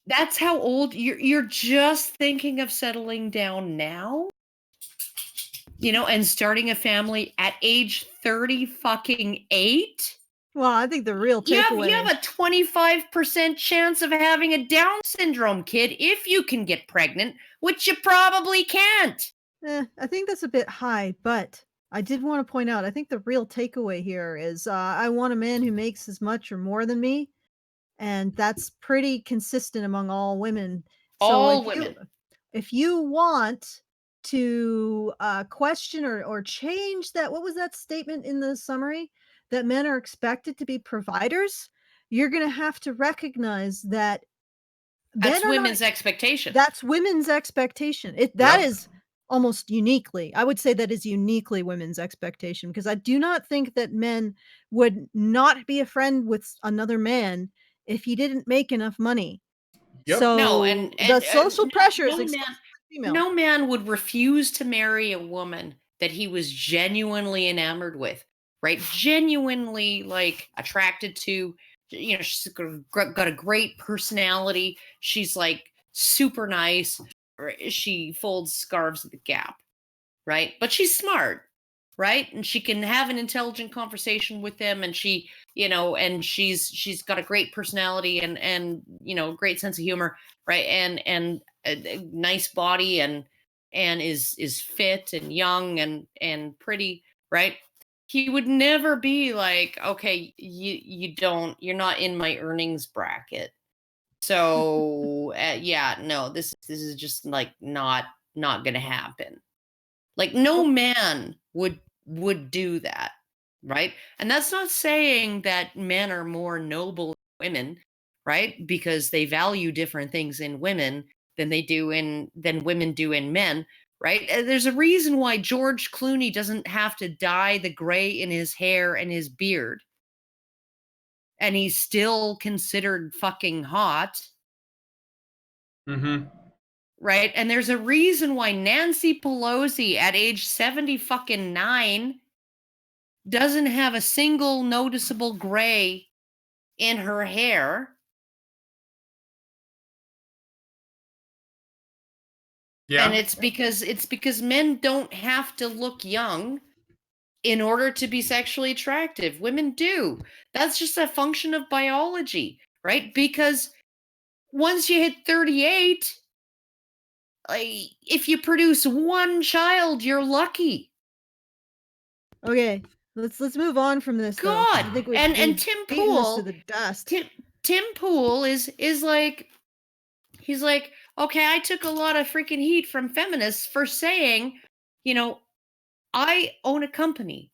That's how old you're just thinking of settling down now, and starting a family at age 30 fucking 8. Well, I think the real takeaway, you have a 25% chance of having a Down syndrome kid if you can get pregnant, which you probably can't. I think that's a bit high, but I did want to point out, I think the real takeaway here is I want a man who makes as much or more than me. And that's pretty consistent among all women. All if women. if you want to question or change that, what was that statement in the summary? That men are expected to be providers. You're going to have to recognize that That's men are women's not, expectation. that's women's expectation. That is almost uniquely, I would say that is uniquely women's expectation, because I do not think that men would not be a friend with another man if he didn't make enough money. Yep. So No, and the social pressure is no exclusively female. no man would refuse to marry a woman that he was genuinely enamored with, right? Genuinely like attracted to. You know, she's got a great personality. She's like super nice. She folds scarves at the Gap, right? But she's smart, right? And she can have an intelligent conversation with them, and she, you know, and she's got a great personality and you know, great sense of humor, right? And a nice body and is fit and young and pretty, right? He would never be like, okay, you're not in my earnings bracket. So yeah, no, this is just like not gonna happen. Like no man would do that, right? And that's not saying that men are more noble than women, right? Because they value different things in women than women do in men, right? There's a reason why George Clooney doesn't have to dye the gray in his hair and his beard. And he's still considered fucking hot. Mm-hmm. Right? And there's a reason why Nancy Pelosi at age 79 doesn't have a single noticeable gray in her hair. Yeah. And it's because men don't have to look young in order to be sexually attractive. Women do. That's just a function of biology, right? Because once you hit 38, if you produce one child, you're lucky. Okay, let's move on from this. God, though. I think and we've Tim beaten this Pool to the dust. Tim Pool is like, he's like, okay, I took a lot of freaking heat from feminists for saying, you know, I own a company.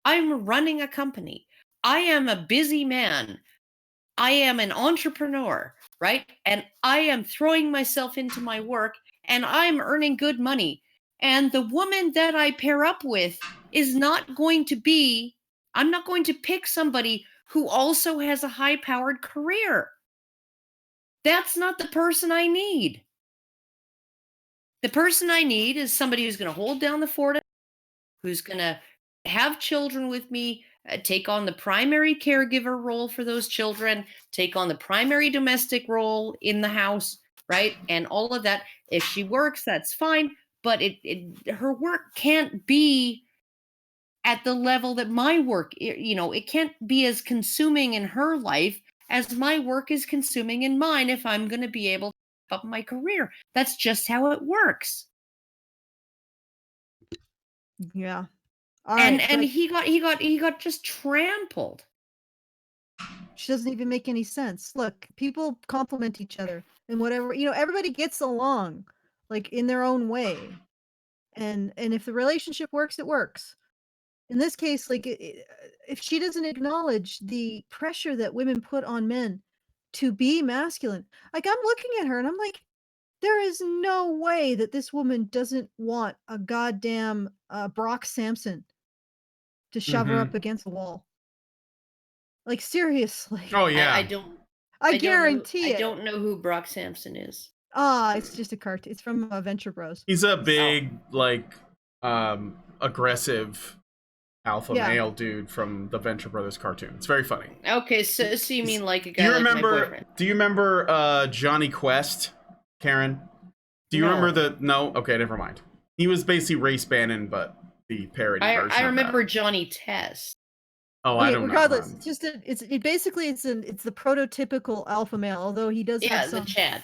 I'm running a company. I am a busy man. I am an entrepreneur, right? And I am throwing myself into my work and I'm earning good money. And the woman that I pair up with is not going to be, I'm not going to pick somebody who also has a high powered career. That's not the person I need. The person I need is somebody who's going to hold down the fort, who's going to have children with me, take on the primary caregiver role for those children, take on the primary domestic role in the house, right? And all of that. If she works, that's fine. But her work can't be at the level that my work, you know, it can't be as consuming in her life as my work is consuming in mine if I'm going to be able to keep up my career. That's just how it works. Yeah. And he got just trampled. She doesn't even make any sense. Look, people compliment each other and whatever, you know, everybody gets along like in their own way. And if the relationship works, it works. In this case, like if she doesn't acknowledge the pressure that women put on men to be masculine, like I'm looking at her and I'm like, there is no way that this woman doesn't want a goddamn Brock Sampson to shove her up against the wall. Like seriously. Oh yeah. I guarantee it. I don't know who Brock Sampson is. It's just a cartoon. It's from Venture Bros. He's a big, like, aggressive alpha male dude from the Venture Brothers cartoon. It's very funny. Okay, so you mean like a guy do you like remember, my boyfriend? Do you remember Johnny Quest, Karen? Do you remember No? Okay, never mind. He was basically Race Bannon, but the parody version. I remember Johnny Test. Oh, okay, I don't regardless, know. it's just it's the prototypical alpha male, although he does have some the Chad.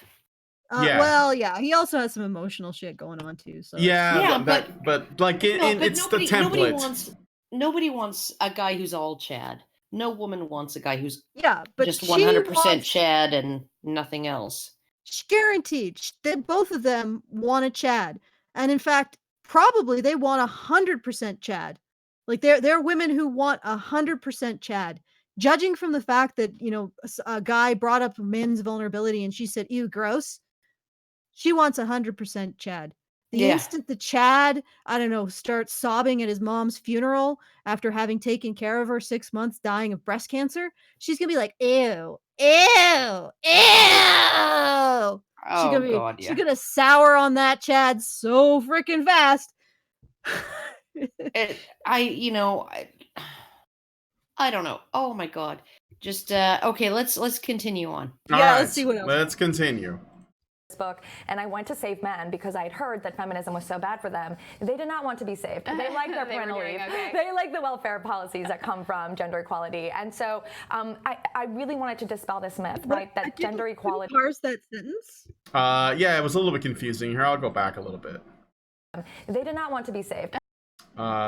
Well, yeah, he also has some emotional shit going on too. So but like it's the template. Nobody wants a guy who's all Chad. No woman wants a guy who's but just 100% Chad and nothing else. Guaranteed. Both of them want a Chad. And in fact, probably they want 100% Chad. Like there are women who want 100% Chad. Judging from the fact that, a guy brought up men's vulnerability and she said, ew, gross. She wants 100% Chad. The instant the Chad, I don't know, starts sobbing at his mom's funeral after having taken care of her 6 months dying of breast cancer, she's gonna be like, ew, ew, ew. She's gonna sour on that Chad so freaking fast. I don't know. Oh my God. Just okay, let's continue on. All right, let's see what else. Let's continue. Book, and I went to save men because I'd heard that feminism was so bad for them. They did not want to be saved. They like their parental leave. Okay. They like the welfare policies that come from gender equality. And so I really wanted to dispel this myth, right? That gender equality. Parse that sentence? Yeah, it was a little bit confusing. Here, I'll go back a little bit. They did not want to be saved.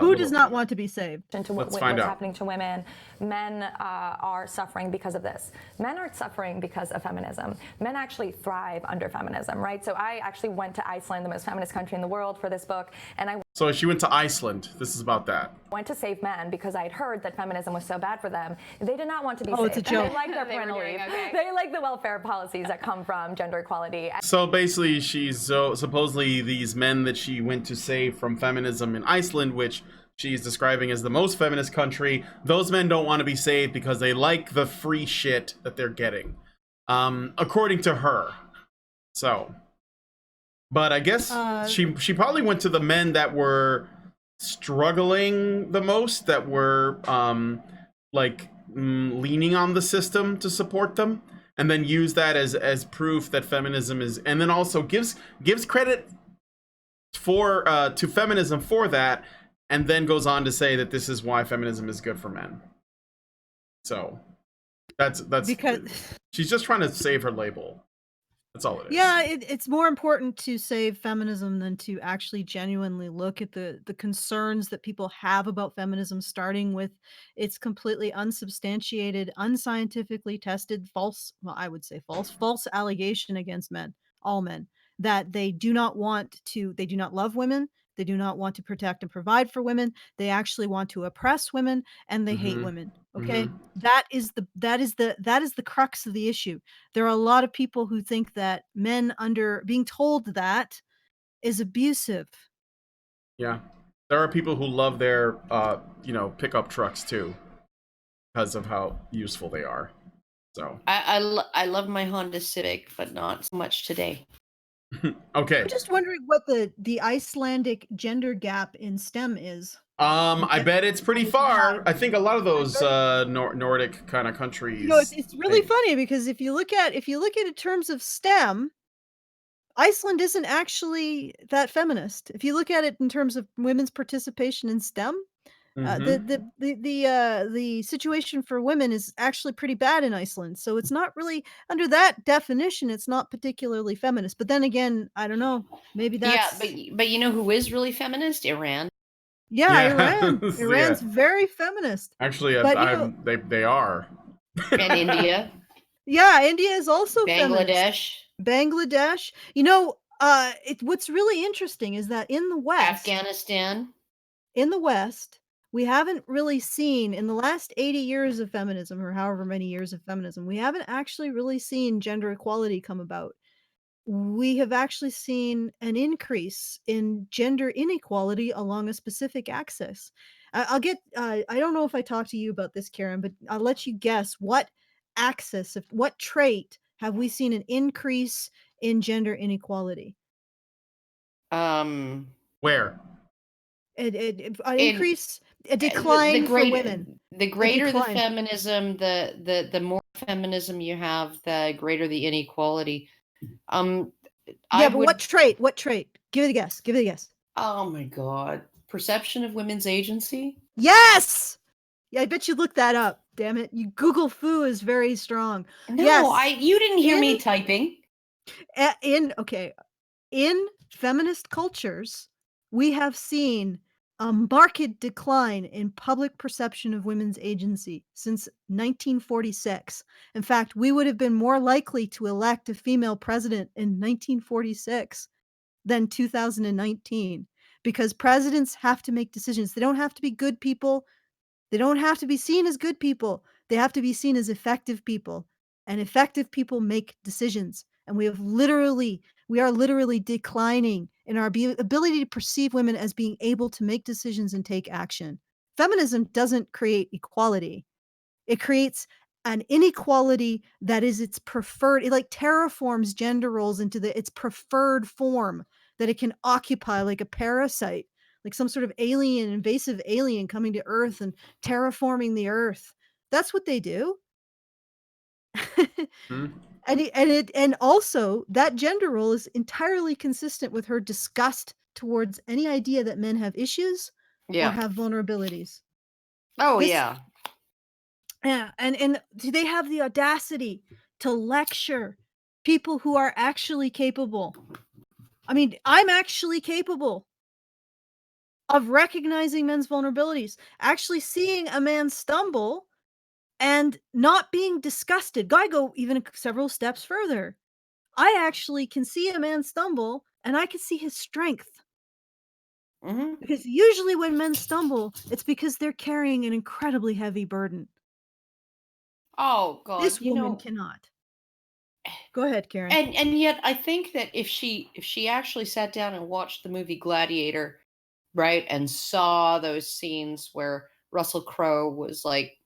Who does not want to be saved? Into what's happening to women. Men are suffering because of this. Men aren't suffering because of feminism. Men actually thrive under feminism, right? So I actually went to Iceland, the most feminist country in the world, for this book, and So she went to Iceland. This is about that. Went to save men because I'd heard that feminism was so bad for them. They did not want to be saved. It's a joke. They like their parental leave. Okay. They like the welfare policies that come from gender equality. So basically, she's supposedly these men that she went to save from feminism in Iceland, which she's describing as the most feminist country. Those men don't want to be saved because they like the free shit that they're getting, according to her. So, but I guess she probably went to the men that were struggling the most, that were leaning on the system to support them, and then use that as proof that feminism is, and then also gives credit for to feminism for that, and then goes on to say that this is why feminism is good for men. So that's because she's just trying to save her label. That's all it is. Yeah, it's more important to save feminism than to actually genuinely look at the concerns that people have about feminism, starting with its completely unsubstantiated, unscientifically tested, false allegation against men, all men, that they do not love women. They do not want to protect and provide for women. They actually want to oppress women, and they hate women. Okay, that is the crux of the issue. There are a lot of people who think that men under being told that is abusive. Yeah, there are people who love their pickup trucks too, because of how useful they are. So I love my Honda Civic, but not so much today. Okay. I'm just wondering what the Icelandic gender gap in STEM is. I bet it's pretty far. I think a lot of those Nordic kind of countries. It's really funny because if you look at it in terms of STEM, Iceland isn't actually that feminist. If you look at it in terms of women's participation in STEM, the situation for women is actually pretty bad in Iceland. So it's not really, under that definition, it's not particularly feminist. But then again, I don't know. Maybe that's but you know who is really feminist? Iran. Yeah. Iran. Iran's very feminist. Actually, they are. And India. Yeah, India is also Bangladesh. Bangladesh. What's really interesting is that in the West, Afghanistan. In the West, we haven't really seen, in the last 80 years of feminism, or however many years of feminism, we haven't actually really seen gender equality come about. We have actually seen an increase in gender inequality along a specific axis. I don't know if I talked to you about this, Karen, but I'll let you guess what axis, what trait have we seen an increase in gender inequality? Where? A decline for women. The greater the feminism, the more feminism you have, the greater the inequality. What trait? What trait? Give it a guess. Oh my God. Perception of women's agency? Yes! Yeah, I bet you looked that up. Damn it. Google foo is very strong. No, yes. You didn't hear me typing. In feminist cultures, we have seen a marked decline in public perception of women's agency since 1946. In fact, we would have been more likely to elect a female president in 1946 than 2019 because presidents have to make decisions. They don't have to be good people. They don't have to be seen as good people. They have to be seen as effective people. And effective people make decisions. And we are literally declining in our ability to perceive women as being able to make decisions and take action. Feminism doesn't create equality. It creates an inequality that is its preferred. It like terraforms gender roles into its preferred form that it can occupy like a parasite, like some sort of invasive alien coming to Earth and terraforming the Earth. That's what they do. Hmm? And also that gender role is entirely consistent with her disgust towards any idea that men have issues or Yeah. have vulnerabilities. Oh, This- yeah. Yeah, and they have the audacity to lecture people who are actually capable. I mean, I'm actually capable of recognizing men's vulnerabilities, actually seeing a man stumble and not being disgusted. I go even several steps further. I actually can see a man stumble and I can see his strength. Hmm. Because usually when men stumble, it's because they're carrying an incredibly heavy burden. Oh, God. This woman cannot. Go ahead, Karen. And yet I think that if she actually sat down and watched the movie Gladiator, right, and saw those scenes where Russell Crowe was like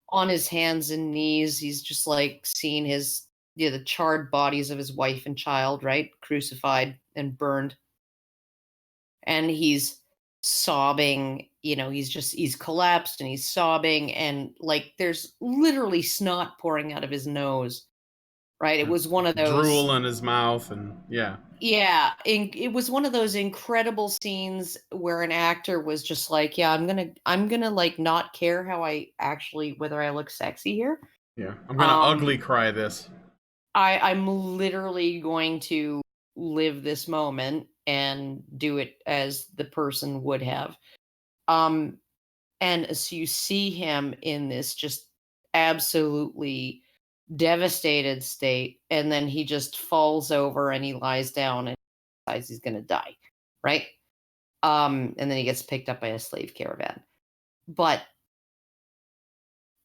on his hands and knees, he's just like seeing the charred bodies of his wife and child, right, crucified and burned, and he's sobbing, he's collapsed and he's sobbing, and like there's literally snot pouring out of his nose. Right, it was one of those drool in his mouth, and yeah. Yeah, it was one of those incredible scenes where an actor was just like, "Yeah, I'm gonna like not care whether I look sexy here. Yeah, I'm gonna ugly cry this. I'm literally going to live this moment and do it as the person would have." And as you see him in this just absolutely devastated state, and then he just falls over and he lies down and decides he's going to die, right? And then he gets picked up by a slave caravan. But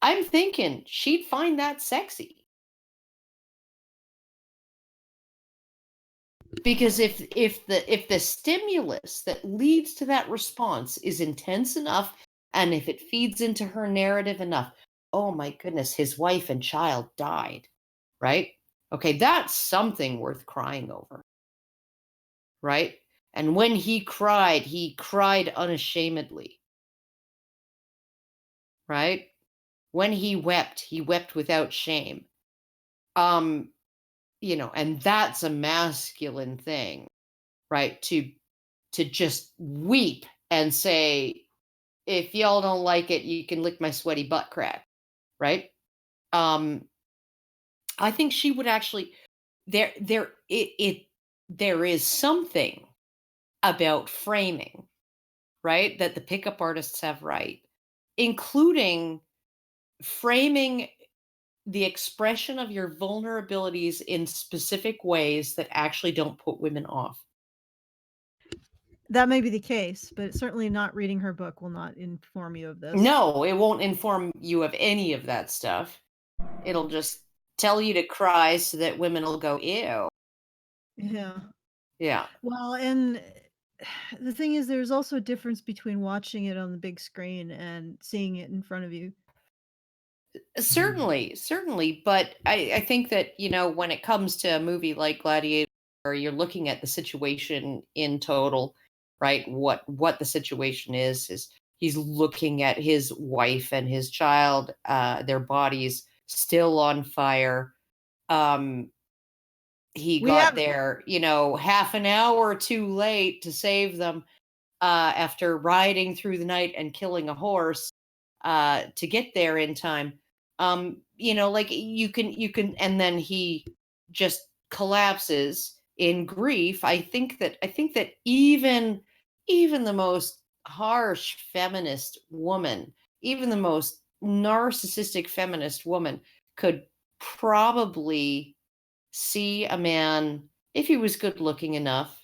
I'm thinking she'd find that sexy, because if the stimulus that leads to that response is intense enough, and if it feeds into her narrative enough, oh my goodness, his wife and child died, right? Okay, that's something worth crying over, right? And when he cried unashamedly, right? When he wept without shame. And that's a masculine thing, right? To just weep and say, if y'all don't like it, you can lick my sweaty butt crack, right? I think she would actually there is something about framing, right, that the pickup artists have right, including framing the expression of your vulnerabilities in specific ways that actually don't put women off. That may be the case, but certainly not reading her book will not inform you of this. No, it won't inform you of any of that stuff. It'll just tell you to cry so that women will go, ew. Yeah. Yeah. Well, and the thing is, there's also a difference between watching it on the big screen and seeing it in front of you. Certainly. But I think that, when it comes to a movie like Gladiator, where you're looking at the situation in total, right? What the situation is he's looking at his wife and his child, their bodies still on fire. He got there, half an hour too late to save them, after riding through the night and killing a horse, to get there in time. Like you can, and then he just collapses in grief. I think that even the most harsh feminist woman, even the most narcissistic feminist woman, could probably see a man, if he was good looking enough,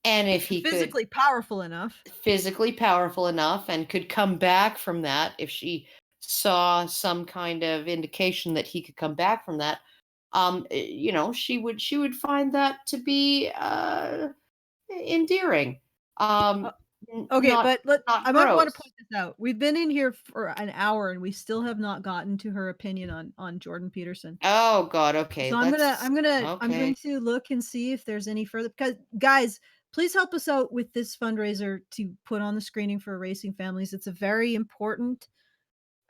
and if he physically powerful enough, physically powerful enough, and could come back from that, if she saw some kind of indication that he could come back from that, she would find that to be endearing. okay, Not but not I might want to gross. point this out. We've been in here for an hour and we still have not gotten to her opinion on Jordan Peterson. Oh God, okay. So I'm going Okay. to look and see if there's any further, because guys, please help us out with this fundraiser to put on the screening for Erasing Families. It's a very important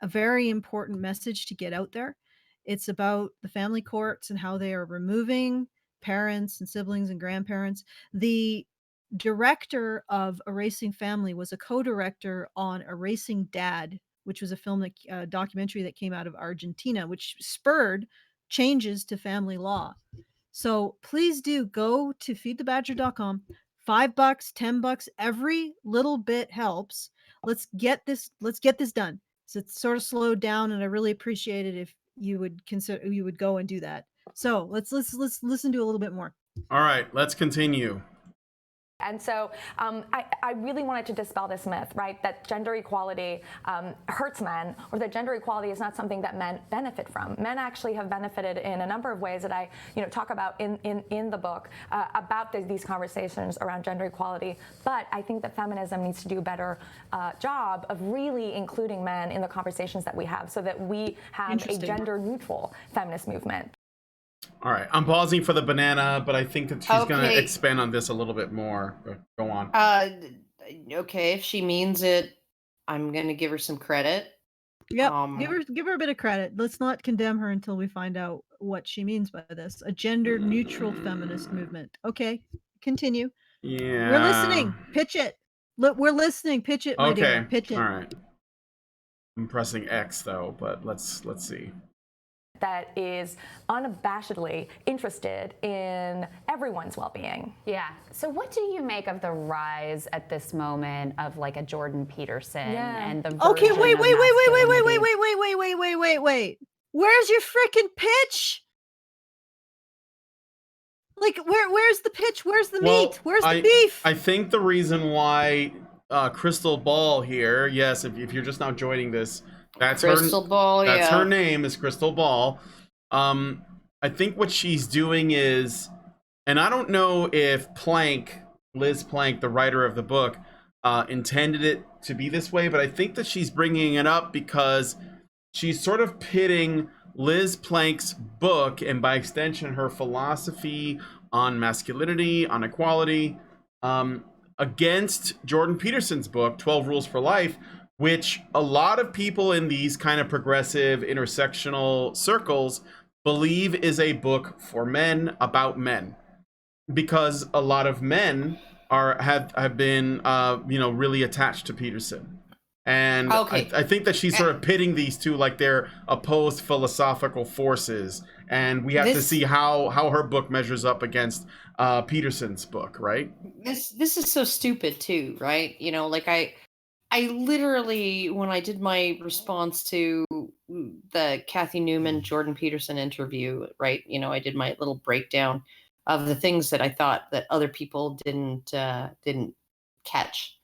message to get out there. It's about the family courts and how they are removing parents and siblings and grandparents. The director of Erasing Family was a co-director on Erasing Dad, which was a film documentary that came out of Argentina, which spurred changes to family law. So please do go to feedthebadger.com. $5, $10, every little bit helps. Let's get this done. So it's sort of slowed down, and I really appreciate it if you would go and do that. So let's listen to a little bit more. All right, let's continue. And so I really wanted to dispel this myth, right, that gender equality hurts men, or that gender equality is not something that men benefit from. Men actually have benefited in a number of ways that I talk about in the book about these conversations around gender equality. But I think that feminism needs to do a better job of really including men in the conversations that we have, so that we have a gender-neutral feminist movement. All right, I'm pausing for the banana, but I think that she's going to expand on this a little bit more. Go on. Okay, if she means it, I'm going to give her some credit. Yep, give her a bit of credit. Let's not condemn her until we find out what she means by this. A gender-neutral feminist movement. Okay, continue. Yeah. We're listening. Pitch it. Look, we're listening. Pitch it, my dear. Pitch it. All right. I'm pressing X though, but let's see. That is unabashedly interested in everyone's well-being. Yeah. So what do you make of the rise at this moment of like a Jordan Peterson and the Okay, version wait. of masculinity? Wait. Where's your freaking pitch? Like, where's the pitch? Where's the meat? Where's the beef? I think the reason why Krystal Ball here, yes, if you're just now joining this, that's Krystal Ball, that's her name, is Krystal Ball. I think what she's doing is, and I don't know if Liz Plank, the writer of the book, intended it to be this way, but I think that she's bringing it up because she's sort of pitting Liz Plank's book, and by extension her philosophy on masculinity, on equality, against Jordan Peterson's book, 12 Rules for Life, which a lot of people in these kind of progressive intersectional circles believe is a book for men, about men, because a lot of men have been really attached to Peterson. And I think that she's sort of pitting these two like they're opposed philosophical forces, and we have to see how her book measures up against Peterson's book, right? This is so stupid too, right? I literally, when I did my response to the Kathy Newman Jordan Peterson interview, right, I did my little breakdown of the things that I thought that other people didn't catch.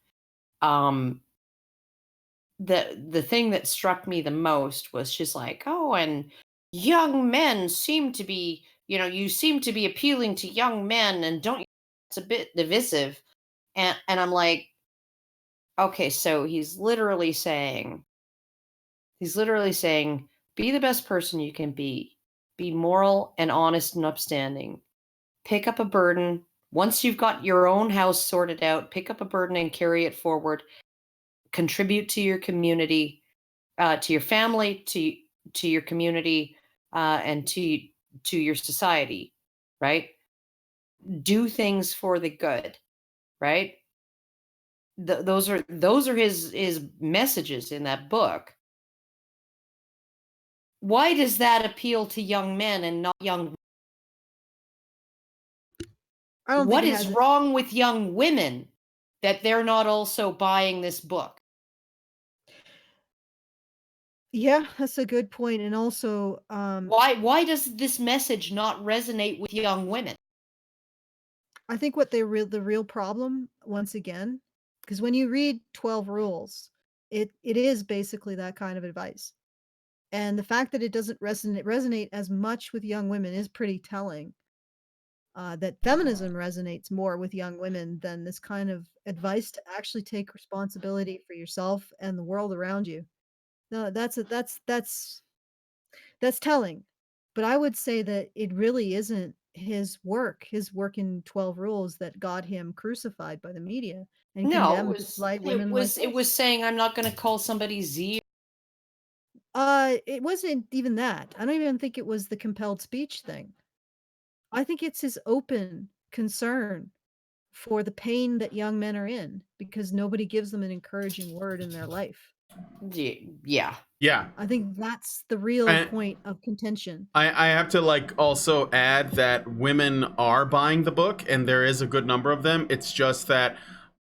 The thing that struck me the most was she's like, oh, and young men seem to be, you seem to be appealing to young men, and don't you? It's a bit divisive, and I'm like, okay, so he's literally saying, be the best person you can be moral and honest and upstanding, pick up a burden. Once you've got your own house sorted out, pick up a burden and carry it forward, contribute to your community, to your family, to your community, and to your society, right? Do things for the good, right? Those are his messages in that book. Why does that appeal to young men and not young? What is wrong with young women that they're not also buying this book? Yeah, that's a good point. And also, Why does this message not resonate with young women? I think what the real problem, once again, because when you read 12 Rules, it is basically that kind of advice. And the fact that it doesn't resonate as much with young women is pretty telling. That feminism resonates more with young women than this kind of advice to actually take responsibility for yourself and the world around you. No, that's telling. But I would say that it really isn't his work in 12 Rules that got him crucified by the media and No, it condemned was like it women like was it this. was saying I'm not going to call somebody Z. It wasn't even that. I don't even think it was the compelled speech thing. I think it's his open concern for the pain that young men are in because nobody gives them an encouraging word in their life. Yeah. Yeah. I think that's the real And- point of contention. I have to like also add that women are buying the book, and there is a good number of them. It's just that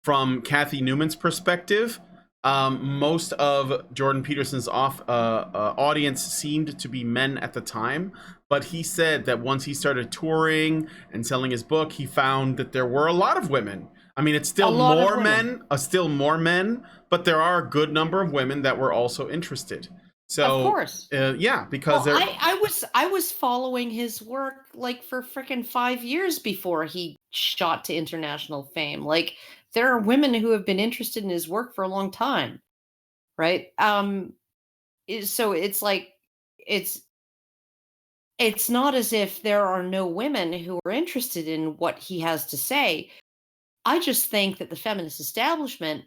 from Kathy Newman's perspective, most of Jordan Peterson's audience seemed to be men at the time. But he said that once he started touring and selling his book, he found that there were a lot of women. I mean, it's still more men, but there are a good number of women that were also interested. So, of course. Yeah, because I was following his work like for freaking 5 years before he shot to international fame. Like there are women who have been interested in his work for a long time, right? So it's like it's not as if there are no women who are interested in what he has to say. I just think that the feminist establishment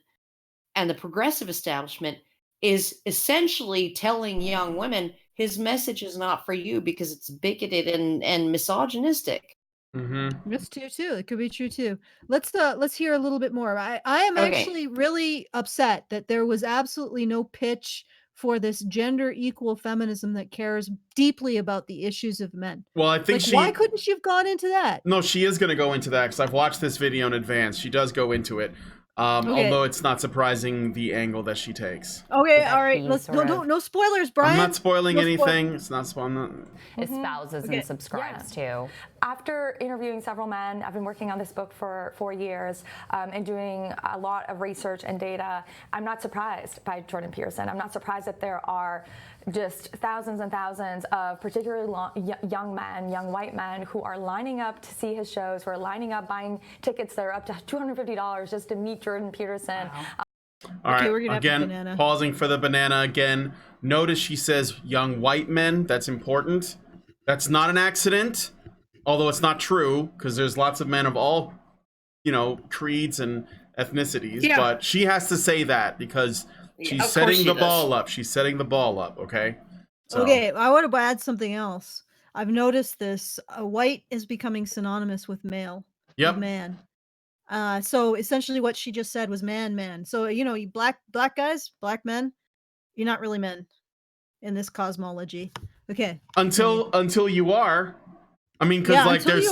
and the progressive establishment is essentially telling young women his message is not for you because it's bigoted and misogynistic. Mm-hmm. That's true too. It could be true too. Let's hear a little bit more. I am actually really upset that there was absolutely no pitch for this gender equal feminism that cares deeply about the issues of men. Well, I think why couldn't she have gone into that? No, she is going to go into that because I've watched this video in advance. She does go into it. Although it's not surprising the angle that she takes. Okay, all right. Let's no spoilers, Brian. I'm not spoiling anything. It's not spoiling. Espouses and subscribes to. After interviewing several men, I've been working on this book for 4 years and doing a lot of research and data. I'm not surprised by Jordan Peterson. I'm not surprised that there are just thousands and thousands of particularly young men, young white men who are lining up to see his shows, who are lining up buying tickets that are up to $250 just to meet Jordan Peterson. Wow. All right, we're gonna again, have banana. Pausing for the banana again. Notice she says young white men. That's important. That's not an accident, although it's not true because there's lots of men of all, creeds and ethnicities. Yeah. But she has to say that because she's setting the ball up. She's setting the ball up, okay? So. Okay, I want to add something else. I've noticed this. White is becoming synonymous with male. Yep. With man. So essentially what she just said was man. So, you black guys, black men, you're not really men in this cosmology. Okay. Until you are. I mean, because there's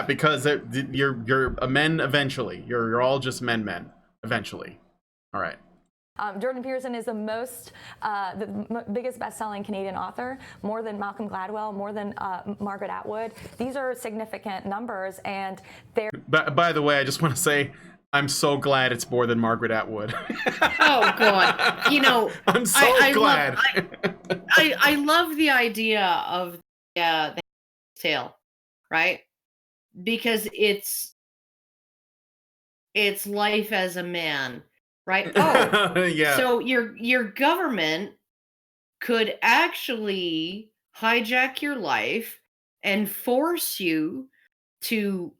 because you're a men eventually. You're all just men eventually. All right. Jordan Peterson is the biggest best-selling Canadian author, more than Malcolm Gladwell, more than Margaret Atwood. These are significant numbers, and they're. By the way, I just want to say I'm so glad it's more than Margaret Atwood. Oh God! I'm so glad. I love the idea of the tale, right? Because it's life as a man. Right. Oh, yeah. So your government could actually hijack your life and force you to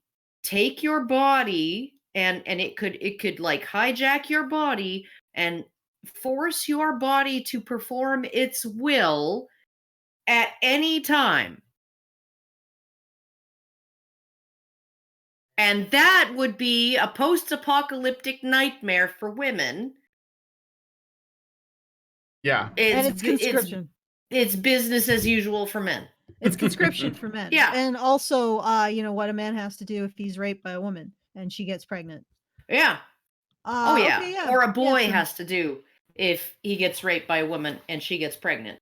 take your body and it could like hijack your body and force your body to perform its will at any time. And that would be a post-apocalyptic nightmare for women. Yeah. And it's conscription. It's business as usual for men. It's conscription for men. Yeah. And also, what a man has to do if he's raped by a woman and she gets pregnant. Yeah. Oh yeah. Okay, yeah. Or a boy Yes, has to do if he gets raped by a woman and she gets pregnant.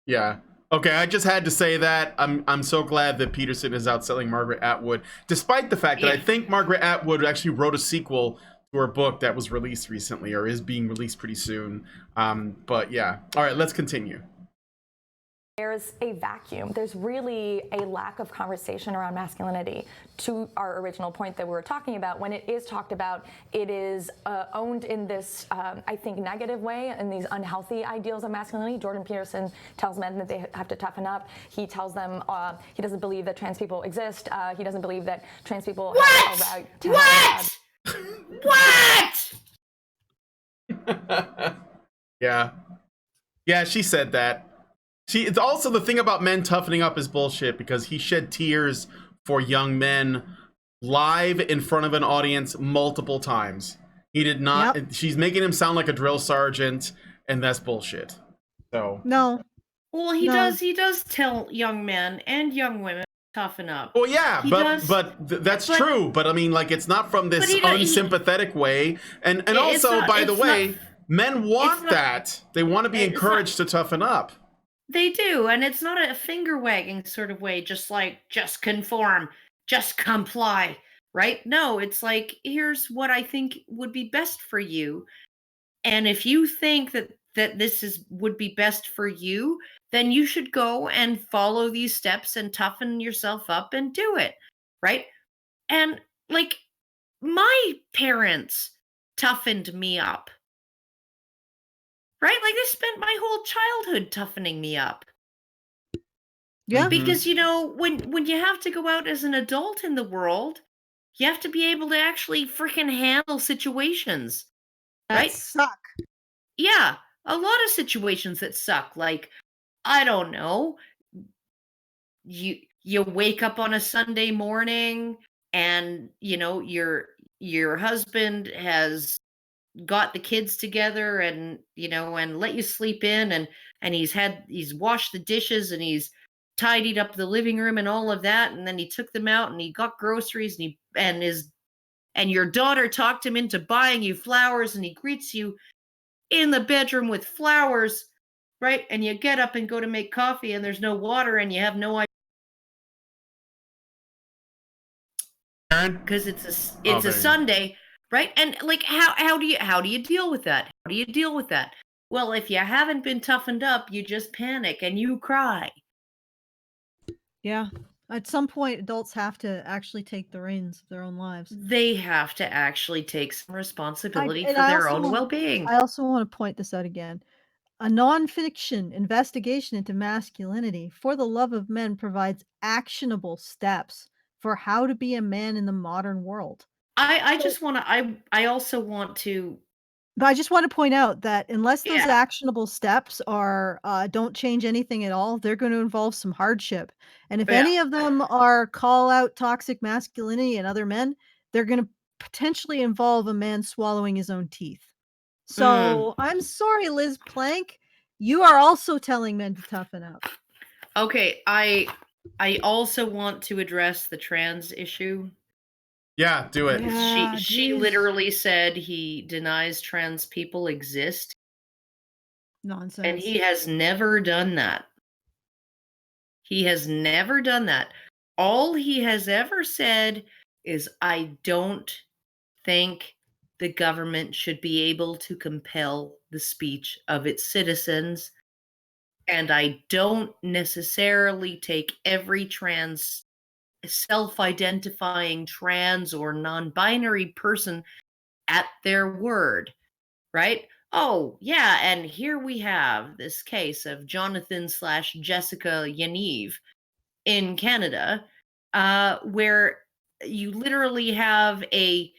Yeah. Okay, I just had to say that. I'm so glad that Peterson is outselling Margaret Atwood, despite the fact that I Yeah. think Margaret Atwood actually wrote a sequel to her book that was released recently or is being released pretty soon. But yeah. All right, let's continue. There's a vacuum. There's really a lack of conversation around masculinity. To our original point that we were talking about, when it is talked about, it is owned in this, I think, negative way, in these unhealthy ideals of masculinity. Jordan Peterson tells men that they have to toughen up. He tells them he doesn't believe that trans people exist. He doesn't believe that trans people have a right to What? Yeah. Yeah, she said that. It's also the thing about men toughening up is bullshit because he shed tears for young men live in front of an audience multiple times. He did not. Yep. She's making him sound like a drill sergeant, and that's bullshit. So No. Well, he No. does tell young men and young women to toughen up. well, yeah, He but does- that's true. But I mean, like, it's not from this But he- unsympathetic way. And It's also, not- by the it's way, not- men want not- that. They want to be it's encouraged to toughen up. They do, and it's not a finger wagging sort of way, just like, just conform, just comply, right? No, it's like, here's what I think would be best for you. And if you think that this would be best for you, then you should go and follow these steps and toughen yourself up and do it, right? And like, my parents toughened me up. Right? Like, they spent my whole childhood toughening me up. Yeah. Because, you know, when you have to go out as an adult in the world, you have to be able to actually freaking handle situations. That Right? suck. Yeah, a lot of situations that suck. Like, I don't know, you wake up on a Sunday morning and, you know, your husband has got the kids together and, you know, and let you sleep in, and he's washed the dishes and he's tidied up the living room and all of that, and then he took them out and he got groceries and your daughter talked him into buying you flowers, and he greets you in the bedroom with flowers, right? And you get up and go to make coffee and there's no water and you have no idea because it's a Sunday, right? And like, how do you deal with that? How do you deal with that? Well, if you haven't been toughened up, you just panic and you cry. Yeah. At some point, adults have to actually take the reins of their own lives. They have to actually take some responsibility and for I their also own want- well-being. I also want to point this out again. A nonfiction investigation into masculinity, For the Love of Men, provides actionable steps for how to be a man in the modern world. I just want to I also want to But I just want to point out that unless those Yeah. actionable steps are don't change anything at all, they're going to involve some hardship. And if Yeah. any of them are call out toxic masculinity in other men, they're going to potentially involve a man swallowing his own teeth. So I'm sorry, Liz Plank, you are also telling men to toughen up. Okay, I also want to address the trans issue. Yeah, do it. Yeah. She geez. literally said he denies trans people exist, Nonsense. and he has never done that. He has never done that. All he has ever said is, I don't think the government should be able to compel the speech of its citizens, and I don't necessarily take every self-identifying trans or non-binary person at their word, right? Oh, yeah, and here we have this case of Jonathan/Jessica Yaniv in Canada, where you literally have a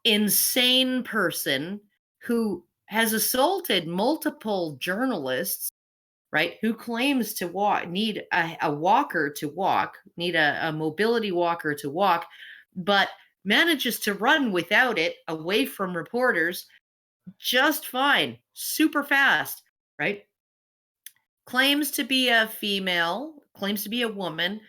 insane person who has assaulted multiple journalists, right? Who claims to need a walker to walk, need a mobility walker to walk, but manages to run without it away from reporters just fine, super fast, right? Claims to be a female, claims to be a woman,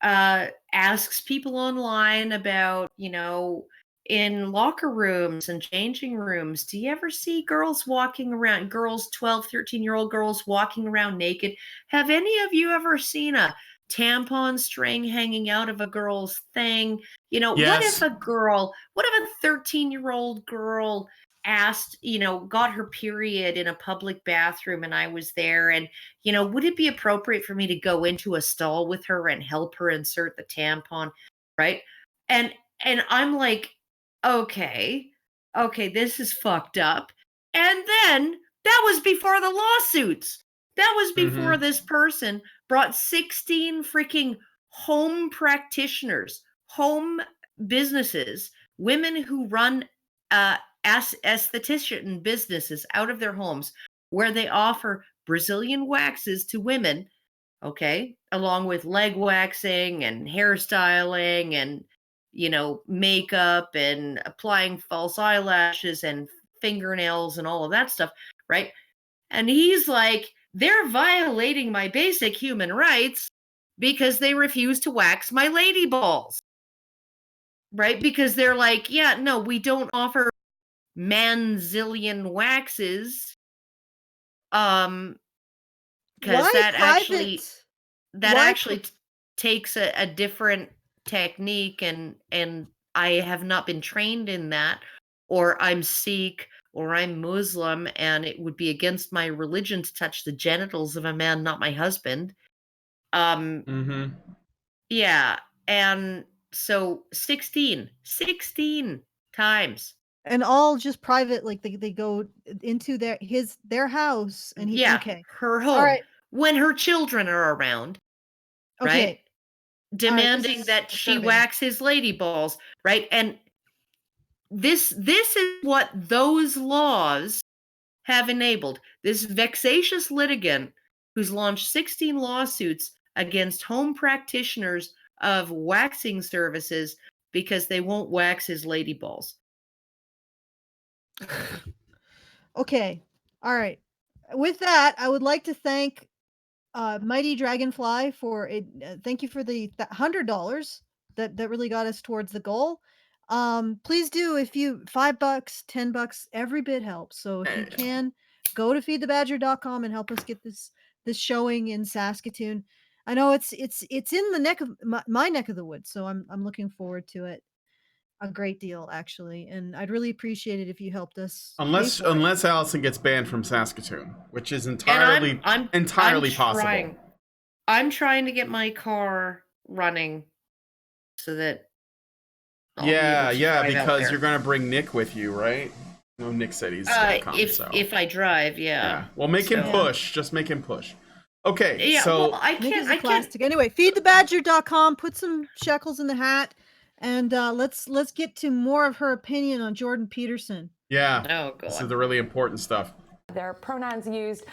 asks people online about, you know, in locker rooms and changing rooms, do you ever see girls walking around, girls, 12, 13-year-old girls walking around naked? Have any of you ever seen a tampon string hanging out of a girl's thing? You know, what if Yes. a 13-year-old girl asked, got her period in a public bathroom and I was there, and, would it be appropriate for me to go into a stall with her and help her insert the tampon? Right. And I'm like, okay, this is fucked up. And then that was before the lawsuits. That was before this person brought 16 freaking home practitioners, home businesses, women who run esthetician businesses out of their homes where they offer Brazilian waxes to women, okay, along with leg waxing and hairstyling and makeup and applying false eyelashes and fingernails and all of that stuff, right? And he's like, they're violating my basic human rights because they refuse to wax my lady balls, right? Because they're like, yeah, no, we don't offer manzillion waxes, because that actually takes a different technique, and I have not been trained in that, or I'm Sikh, or I'm Muslim, and it would be against my religion to touch the genitals of a man, not my husband. Yeah, and so 16 times. And all just private, like they go into their house, and her home. All right. When her children are around, okay. Right? Demanding that she wax his lady balls, right? And this is what those laws have enabled. This vexatious litigant who's launched 16 lawsuits against home practitioners of waxing services because they won't wax his lady balls. Okay. All right. With that, I would like to thank Mighty Dragonfly for it. Thank you for the $100 that really got us towards the goal. Please do, if you $5, $10, every bit helps. So if you can, go to feedthebadger.com and help us get this showing in Saskatoon. I know it's in the neck of my neck of the woods, so I'm looking forward to it a great deal, actually, and I'd really appreciate it if you helped us. Unless Alison gets banned from Saskatoon, which is entirely possible. I'm trying to get my car running so that because you're gonna bring Nick with you, right? No, Nick said he's gonna come. If I drive, yeah. Well, make him push. Just make him push. Okay. Yeah. So well, I can't. Anyway, feedthebadger.com. Put some shekels in the hat. And let's get to more of her opinion on Jordan Peterson. Yeah. Oh, God. This is the really important stuff. Their pronouns used.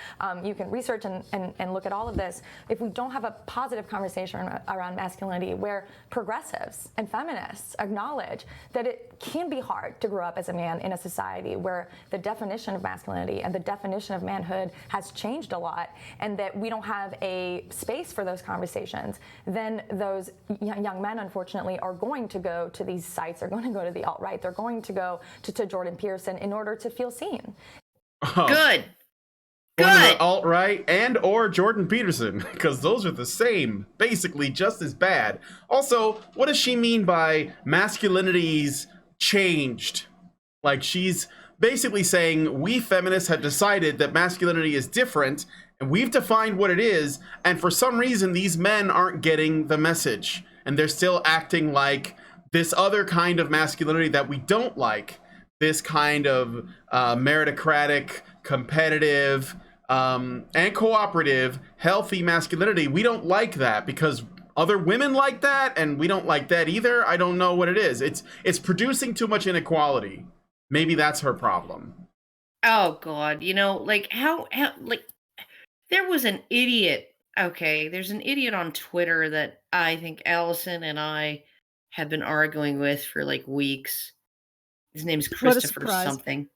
You can research and look at all of this. If we don't have a positive conversation around masculinity where progressives and feminists acknowledge that it can be hard to grow up as a man in a society where the definition of masculinity and the definition of manhood has changed a lot, and that we don't have a space for those conversations, then those young men, unfortunately, are going to go to these sites, are going to go to the alt-right, they're going to go to Jordan Peterson in order to feel seen. Oh. Good. Alt-right and or Jordan Peterson, because those are the same, basically just as bad. Also, what does she mean by masculinity's changed? Like, she's basically saying we feminists have decided that masculinity is different, and we've defined what it is, and for some reason these men aren't getting the message, and they're still acting like this other kind of masculinity that we don't like. This kind of meritocratic, competitive, and cooperative, healthy masculinity. We don't like that because other women like that, and we don't like that either. I don't know what it is. It's producing too much inequality. Maybe that's her problem. Oh God, how there was an idiot. Okay, there's an idiot on Twitter that I think Alison and I have been arguing with for like weeks. His name's Christopher something.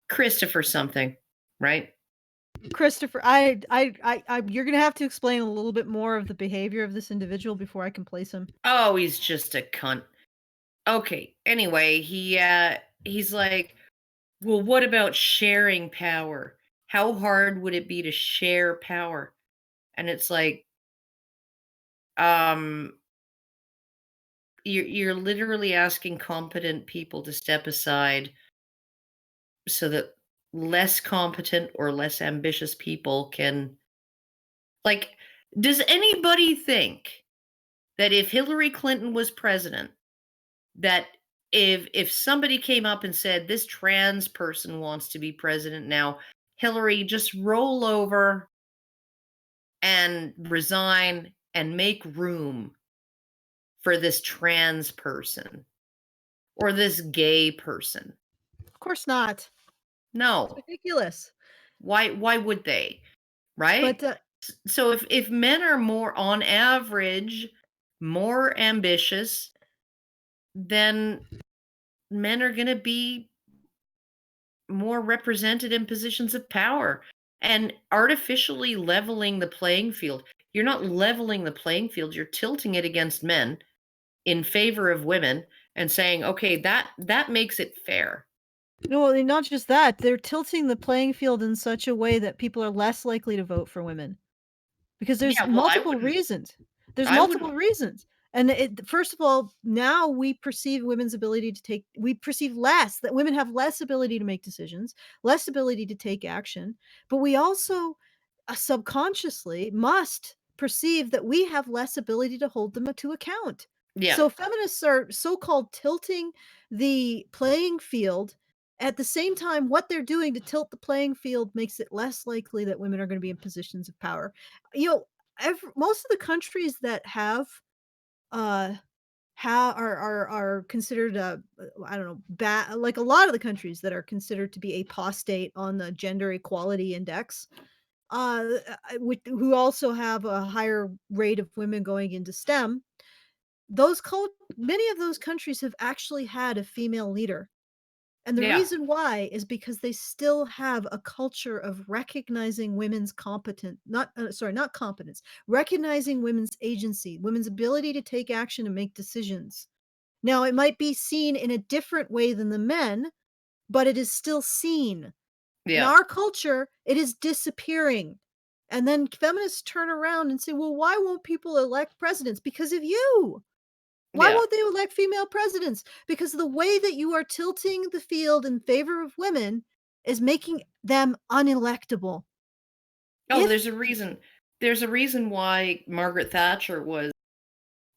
Christopher something, right? Christopher, you're gonna have to explain a little bit more of the behavior of this individual before I can place him. Oh, he's just a cunt. Okay. Anyway, he's like, well, what about sharing power? How hard would it be to share power? And it's like, um, you're literally asking competent people to step aside so that less competent or less ambitious people can, like, does anybody think that if Hillary Clinton was president, that if somebody came up and said this trans person wants to be president now, Hillary, just roll over and resign and make room for this trans person or this gay person? Of course not. No. Ridiculous. Why would they? Right? But So if men are more on average more ambitious, then men are going to be more represented in positions of power and artificially leveling the playing field. You're not leveling the playing field, you're tilting it against men in favor of women and saying, okay, that makes it fair. no, and not just that, they're tilting the playing field in such a way that people are less likely to vote for women. Because there's Yeah, well, multiple reasons. There's I multiple wouldn't. reasons. And first of all, now we perceive women's ability to take, we perceive that women have less ability to make decisions, less ability to take action, but we also subconsciously must perceive that we have less ability to hold them to account. Yeah, So feminists are so-called tilting the playing field. At the same time, what they're doing to tilt the playing field makes it less likely that women are going to be in positions of power. You know, most of the countries that have uh are considered I don't know, bad, like a lot of the countries that are considered to be apostate on the gender equality index, who also have a higher rate of women going into STEM. Many of those countries have actually had a female leader. And the yeah, reason why is because they still have a culture of recognizing women's not competence, recognizing women's agency, women's ability to take action and make decisions. Now, it might be seen in a different way than the men, but it is still seen. In yeah, our culture, it is disappearing. And then feminists turn around and say, well, why won't people elect presidents? Because of you. Why yeah. won't they elect female presidents? Because the way that you are tilting the field in favor of women is making them unelectable. Oh, If there's a reason. There's a reason why Margaret Thatcher was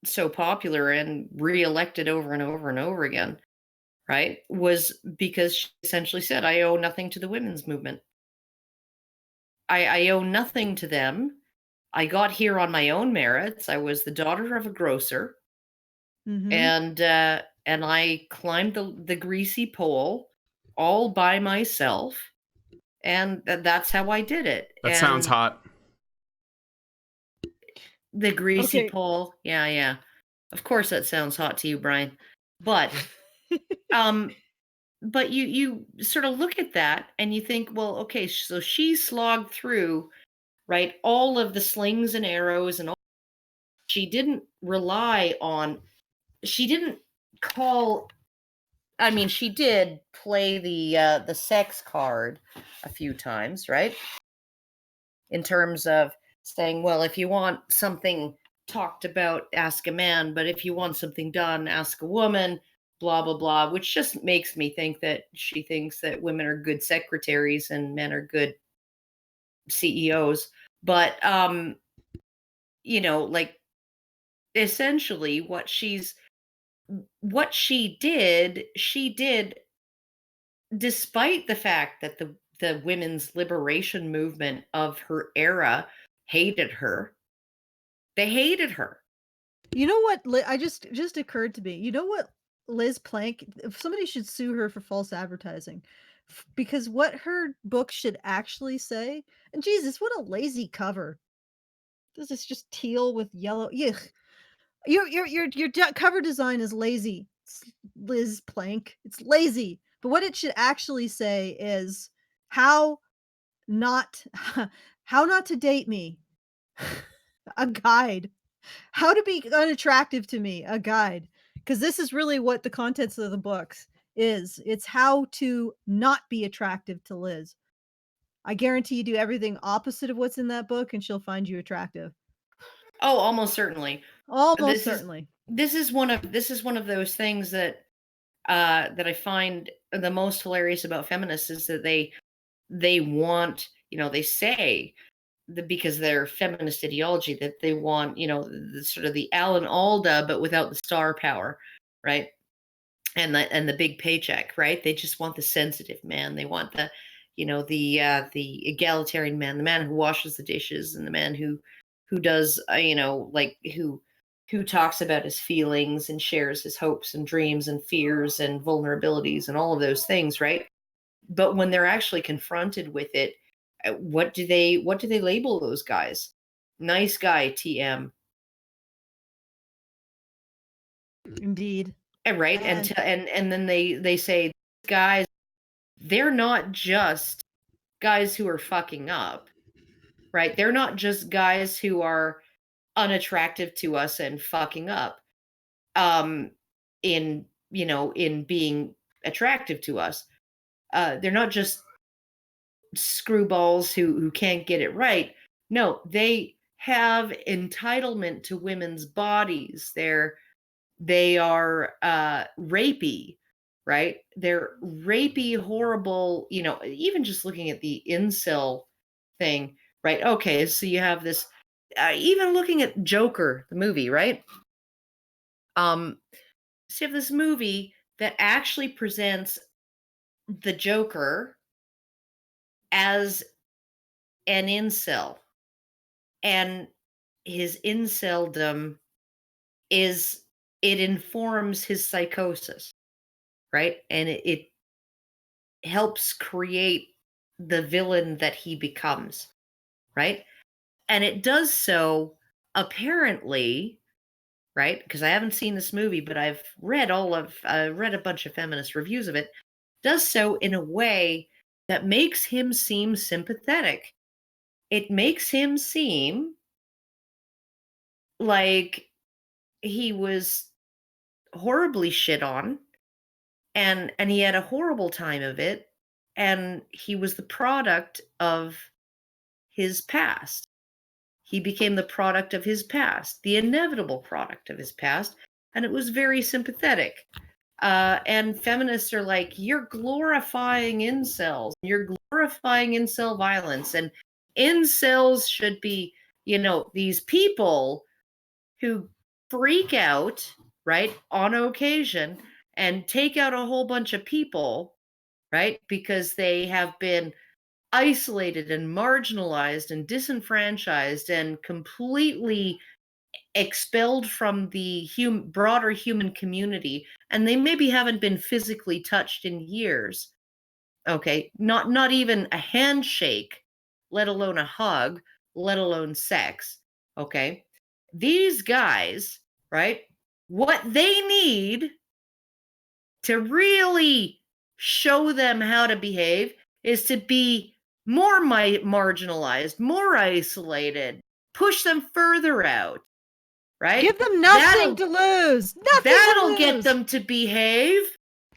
so popular and reelected over and over and over again, right? Was because she essentially said, I owe nothing to the women's movement. I owe nothing to them. I got here on my own merits. I was the daughter of a grocer, Mhm. and I climbed the greasy pole all by myself, and that's how I did it. That sounds And hot. the greasy Okay. pole, yeah, yeah. Of course, that sounds hot to you, Brian. But um, but you sort of look at that and you think, well, okay, so she slogged through, right, all of the slings and arrows and all. She didn't rely on. She didn't call. I mean, she did play the sex card a few times, right? In terms of saying, well, if you want something talked about, ask a man, but if you want something done, ask a woman, blah, blah, blah, which just makes me think that she thinks that women are good secretaries and men are good CEOs. But, like essentially what she did despite the fact that the women's liberation movement of her era hated her. They hated her. You know what? I just occurred to me. You know what? Liz Plank, if somebody should sue her for false advertising, because what her book should actually say. And Jesus, what a lazy cover! This is just teal with yellow. Yuck. Your cover design is lazy, Liz Plank. It's lazy. But what it should actually say is how not how not to date me. A guide. How to be unattractive to me, a guide. because this is really what the contents of the books is. It's how to not be attractive to Liz. I guarantee you do everything opposite of what's in that book and she'll find you attractive. Oh, almost certainly. Almost certainly. This is one of those things that that I find the most hilarious about feminists is that they want, they say that because their feminist ideology that they want, the sort of the Alan Alda but without the star power, right? And the big paycheck, right? They just want the sensitive man. They want the the egalitarian man, the man who washes the dishes, and the man who does who talks about his feelings and shares his hopes and dreams and fears and vulnerabilities and all of those things, right? But when they're actually confronted with it, what do they label those guys? Nice guy, TM. Indeed. Right. And then they say, guys, they're not just guys who are fucking up, right? They're not just guys who are unattractive to us and fucking up in being attractive to us. They're not just screwballs who can't get it right. No, they have entitlement to women's bodies. They are rapey, right? They're rapey, horrible, even just looking at the incel thing, right? Okay, so you have this, even looking at Joker, the movie, right? So you have this movie that actually presents the Joker as an incel, and his inceldom it informs his psychosis, right? And it helps create the villain that he becomes, right? And it does so apparently, right? Because I haven't seen this movie, but I've read read a bunch of feminist reviews of it. Does so in a way that makes him seem sympathetic. It makes him seem like he was horribly shit on, and he had a horrible time of it, and he was the product of his past. He became the product of his past, the inevitable product of his past, and it was very sympathetic. And feminists are like, you're glorifying incels, you're glorifying incel violence, and incels should be, these people who freak out, right, on occasion and take out a whole bunch of people, right, because they have been isolated and marginalized and disenfranchised and completely expelled from the broader human community, and they maybe haven't been physically touched in years. Okay, not even a handshake, let alone a hug, let alone sex. Okay, these guys, right, what they need to really show them how to behave is to be more marginalized, more isolated, push them further out, right? Give them nothing to lose. That'll get them to behave.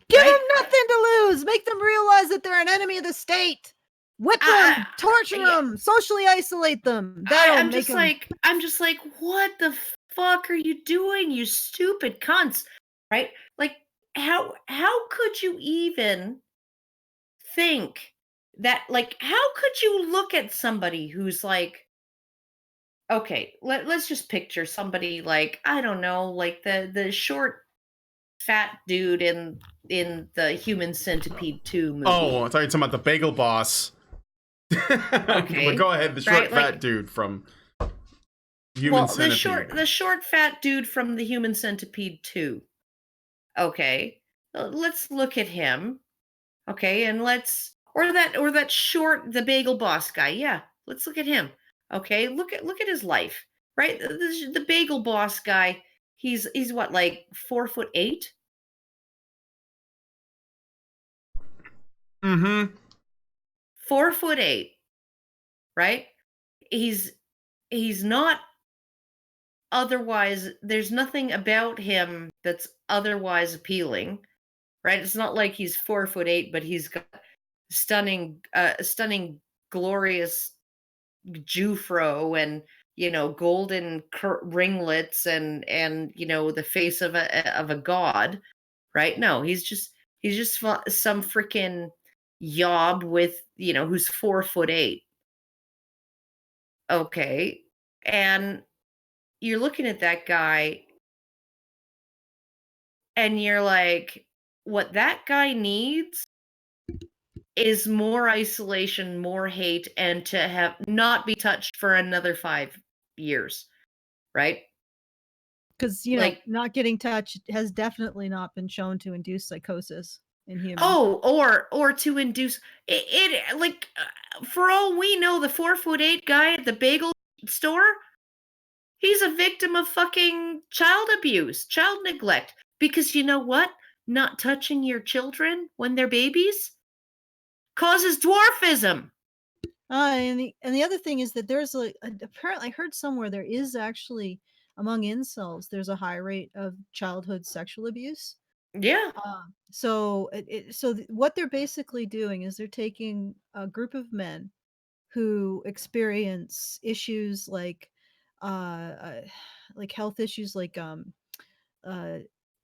Give them nothing to lose. Make them realize that they're an enemy of the state. Whip them, torture them, socially isolate them. I'm just like, what the fuck are you doing, you stupid cunts, right? Like, how could you even think that? Like, how could you look at somebody who's like, okay, let's just picture somebody like, I don't know, like the short fat dude in the Human Centipede 2 movie. Oh, I thought you were talking about the Bagel Boss. Okay. But go ahead, the short fat dude from Human Centipede. The short fat dude from the Human Centipede 2. Okay. Let's look at him. Okay, and or that short, the Bagel Boss guy. Yeah, let's look at him. Okay, look at his life. Right? The Bagel Boss guy, he's what, like 4'8"? Mm-hmm. 4'8", right? He's not there's nothing about him that's otherwise appealing, right? It's not like he's 4'8", but he's got stunning, glorious Jufro and golden ringlets and the face of a god, right? No, he's just some freaking yob with who's 4'8". Okay, and you're looking at that guy and you're like, what that guy needs is more isolation, more hate, and to have not be touched for another 5 years, right? Because Like, not getting touched has definitely not been shown to induce psychosis in humans. oh, or to induce it like, for all we know, the 4'8" guy at the bagel store, he's a victim of fucking child abuse, child neglect. Because you know what? Not touching your children when they're babies causes dwarfism. And the other thing is that there's apparently I heard somewhere there is actually among incels there's a high rate of childhood sexual abuse. Yeah. So what they're basically doing is they're taking a group of men who experience issues like health issues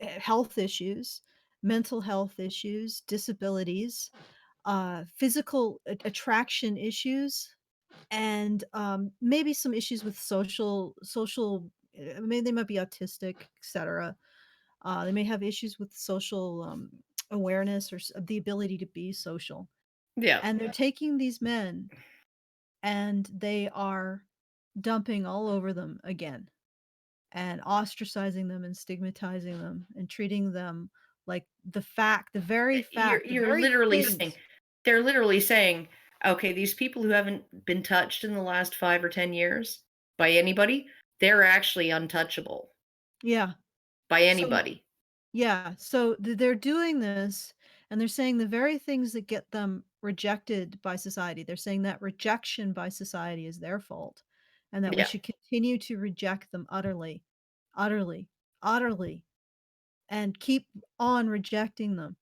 health issues, mental health issues, disabilities, physical attraction issues, and maybe some issues with maybe they might be autistic, etc. They may have issues with social awareness or the ability to be social. Yeah. And they're taking these men and they are dumping all over them again and ostracizing them and stigmatizing them and treating them like the very fact, the You're very literally things. saying, they're literally saying, okay, these people who haven't been touched in the last 5 or 10 years by anybody, they're actually untouchable Yeah. by anybody. Yeah, so they're doing this and they're saying the very things that get them rejected by society. They're saying that rejection by society is their fault and that we Yeah. should continue to reject them utterly, utterly, utterly, and keep on rejecting them.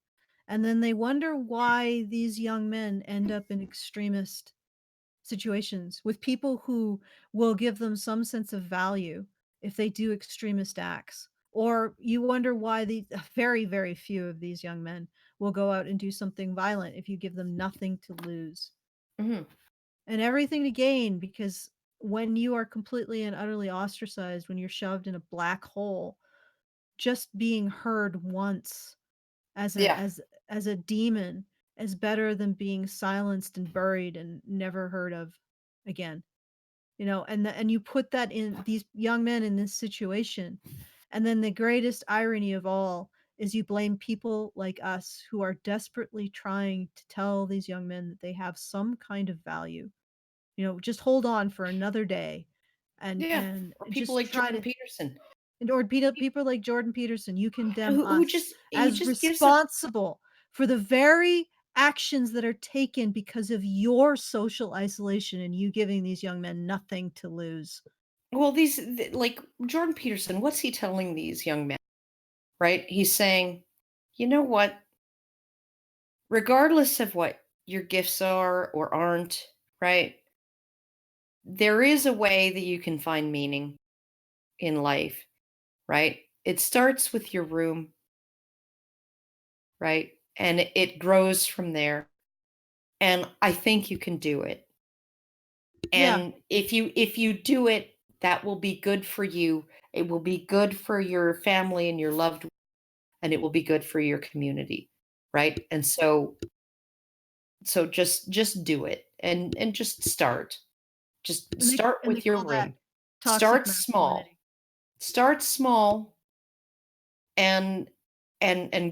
And then they wonder why these young men end up in extremist situations with people who will give them some sense of value if they do extremist acts. Or you wonder why the very, very few of these young men will go out and do something violent if you give them nothing to lose Mhm. and everything to gain. Because when you are completely and utterly ostracized, when you're shoved in a black hole, just being heard once as Yeah. as a demon is better than being silenced and buried and never heard of again. And you put that in these young men in this situation, and then the greatest irony of all is you blame people like us who are desperately trying to tell these young men that they have some kind of value. Just hold on for another day, and Yeah. Or people just like try Jordan to Peterson, or people like Jordan Peterson. You condemn who us just as gives a, responsible for the very actions that are taken because of your social isolation and you giving these young men nothing to lose. well, like Jordan Peterson, what's he telling these young men? Right? He's saying, you know what? Regardless of what your gifts are or aren't, right? There is a way that you can find meaning in life, right? It starts with your room, right? And it grows from there. And I think you can do it. And if you do it, that will be good for you. It will be good for your family and your loved ones, and it will be good for your community, right? And so just do it and just start. Just And start they with your call that room. toxic Start small. masculinity. Start small and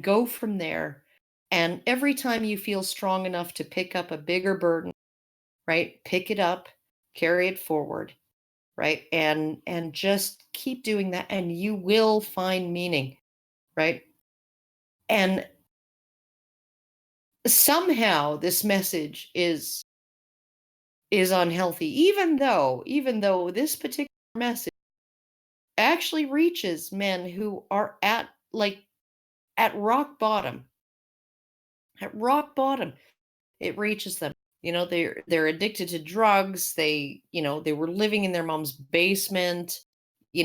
go from there. And every time you feel strong enough to pick up a bigger burden, right? Pick it up, carry it forward, right? And just keep doing that and you will find meaning, right? And somehow this message is unhealthy, even though this particular message actually reaches men who are at rock bottom. At rock bottom, it reaches them. They're addicted to drugs. They were living in their mom's basement. They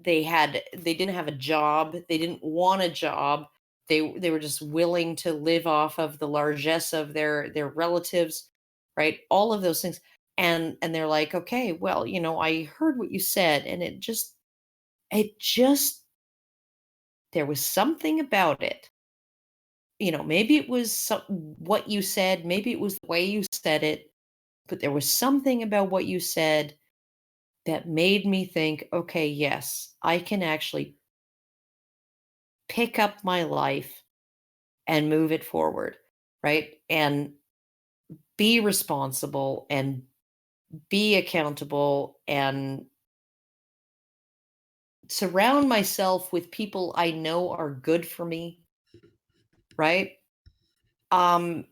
didn't have a job. They didn't want a job. They were just willing to live off of the largesse of their relatives, right? All of those things. And they're like, okay, well, I heard what you said, and it just there was something about it. Maybe it was what you said, maybe it was the way you said it, but there was something about what you said that made me think, okay, yes, I can actually pick up my life and move it forward, right? And be responsible and be accountable and surround myself with people I know are good for me, right? And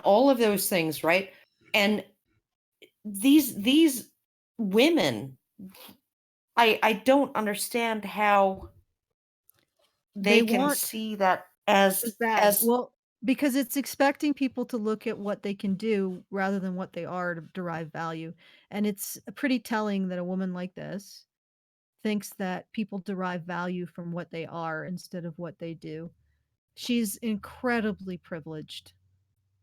all of those things, right? And these women, I don't understand how they can want see that as bad. as Well, because it's expecting people to look at what they can do rather than what they are to derive value. And it's pretty telling that a woman like this thinks that people derive value from what they are instead of what they do. She's incredibly privileged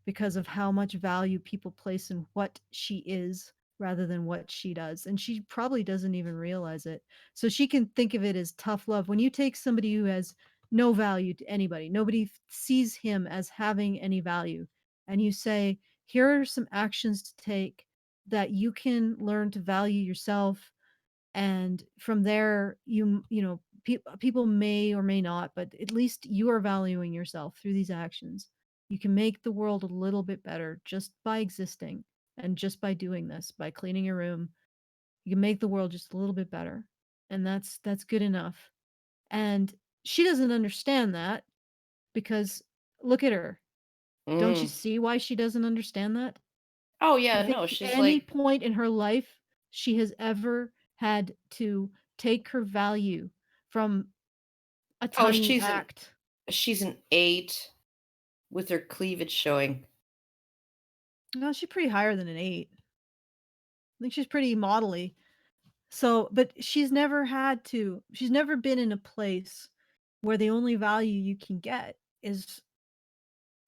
because of how much value people place in what she is rather than what she does. And she probably doesn't even realize it. So she can think of it as tough love. When you take somebody who has no value to anybody, nobody sees him as having any value, and you say, here are some actions to take that you can learn to value yourself, and from there people may or may not, but at least you are valuing yourself through these actions. You can make the world a little bit better just by existing, and just by doing this, by cleaning your room. You can make the world just a little bit better, and that's good enough. And she doesn't understand that, because look at her. Don't you Mm. see why she doesn't understand that? Oh You yeah, think no, she's any like, point in her life she has ever had to take her value from a oh, tiny act? she's an 8 with her cleavage showing. No, she's pretty higher than an 8. I think she's pretty modelly. So, but she's never been in a place where the only value you can get is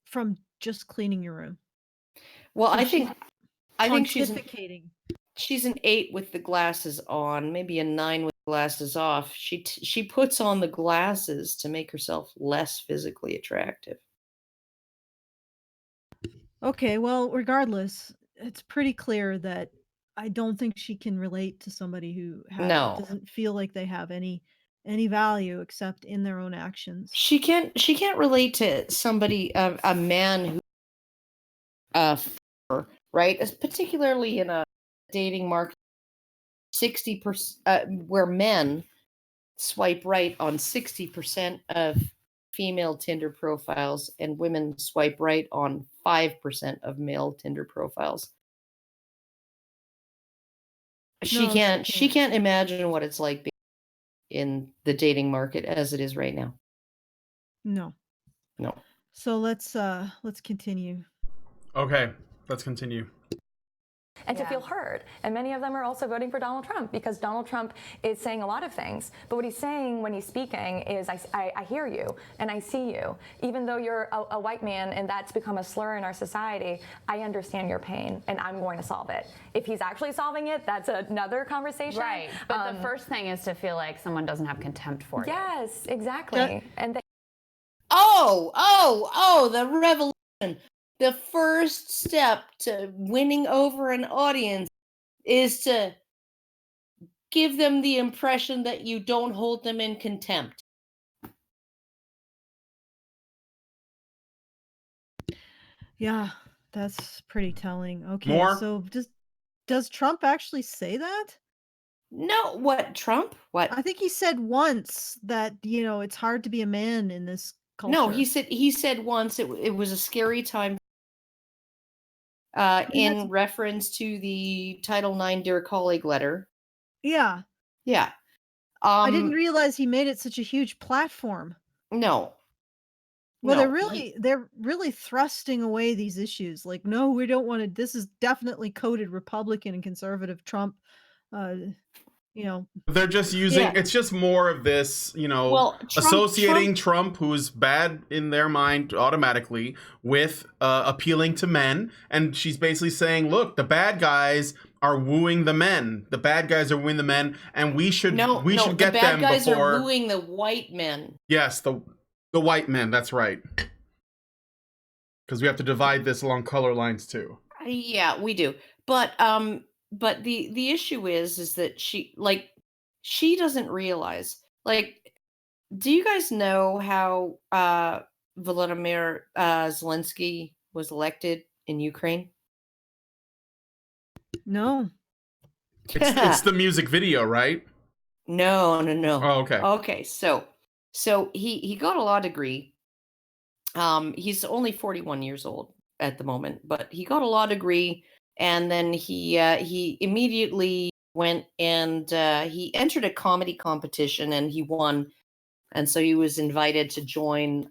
from just cleaning your room. Well, So I she's think she's pontificating. she's an 8 with the glasses on, maybe a 9 with the glasses off. She puts on the glasses to make herself less physically attractive. Okay, well, regardless, it's pretty clear that I don't think she can relate to somebody who No. doesn't feel like they have any value except in their own actions. She can't relate to somebody, a man who right, as particularly in a dating market 60%, where men swipe right on 60% of female Tinder profiles and women swipe right on 5% of male Tinder profiles. She can't imagine what it's like being in the dating market as it is right now. No. No. So let's continue. Okay, let's continue. And to feel heard. And many of them are also voting for Donald Trump because Donald Trump is saying a lot of things. But what he's saying when he's speaking is, I hear you and I see you. Even though you're a white man and that's become a slur in our society, I understand your pain and I'm going to solve it. If he's actually solving it, that's another conversation. Right. But the first thing is to feel like someone doesn't have contempt for you. Yes, exactly. And the revolution. The first step to winning over an audience is to give them the impression that you don't hold them in contempt. Yeah, that's pretty telling. Okay, More? so does Trump actually say that? No, what, Trump? What? I think he said once that, it's hard to be a man in this culture. No, he said once it was a scary time. In reference to the Title IX Dear Colleague letter. Yeah. Yeah. I didn't realize he made it such a huge platform. No. Well, No. they're really thrusting away these issues. Like, no, we don't want to. This is definitely coded Republican and conservative Trump. Uh, you know, They're just using, Yeah. it's just more of this, Well, associating Trump, who's bad in their mind automatically, with appealing to men. And she's basically saying, look, the bad guys are wooing the men. The bad guys are wooing the men, and we should No, get the bad them guys before. are wooing the white men. Yes, the white men. That's right. Because we have to divide this along color lines too. Yeah, we do. But the issue is that she doesn't realize. Like, do you guys know how Volodymyr Zelensky was elected in Ukraine? no. It's the music video, right? No. Oh, okay. Okay, so he got a law degree. He's only 41 years old at the moment, but he got a law degree, and then he immediately went and he entered a comedy competition and he won, and so he was invited to join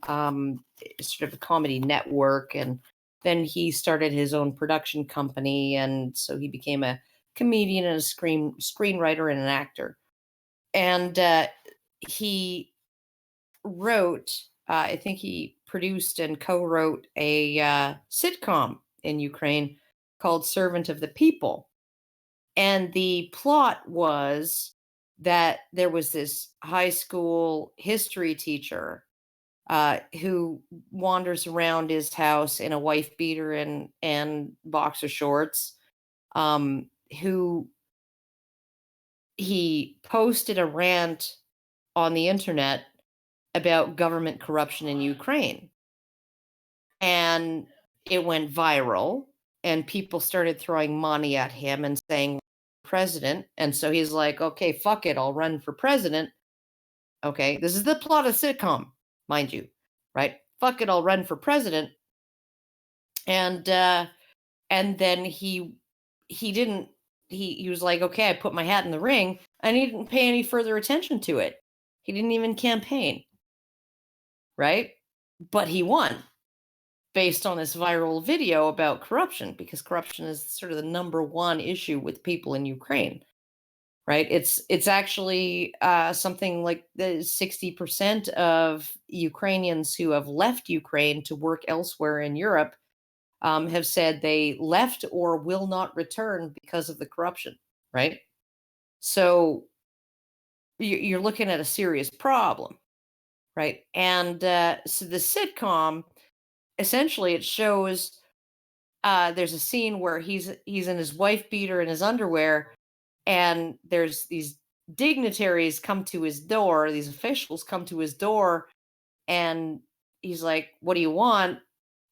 sort of a comedy network, and then he started his own production company, and so he became a comedian and a screenwriter and an actor, and he wrote, I think he produced and co-wrote a sitcom in Ukraine called Servant of the People. And the plot was that there was this high school history teacher who wanders around his house in a wife beater and boxer shorts, who he posted a rant on the internet about government corruption in Ukraine. And it went viral, and people started throwing money at him and saying, president. And so he's like, okay, fuck it, I'll run for president. Okay, this is the plot of sitcom, mind you, right? Fuck it, I'll run for president. And then he didn't, he was like, okay, I put my hat in the ring, and he didn't pay any further attention to it. He didn't even campaign, right? But he won based on this viral video about corruption, because corruption is sort of the number one issue with people in Ukraine, right? It's actually something like the 60% of Ukrainians who have left Ukraine to work elsewhere in Europe have said they left or will not return because of the corruption, right? So you're looking at a serious problem, right? And so the sitcom, essentially, it shows there's a scene where he's in his wife beater and his underwear, and there's these dignitaries come to his door, these officials come to his door, and he's like, what do you want?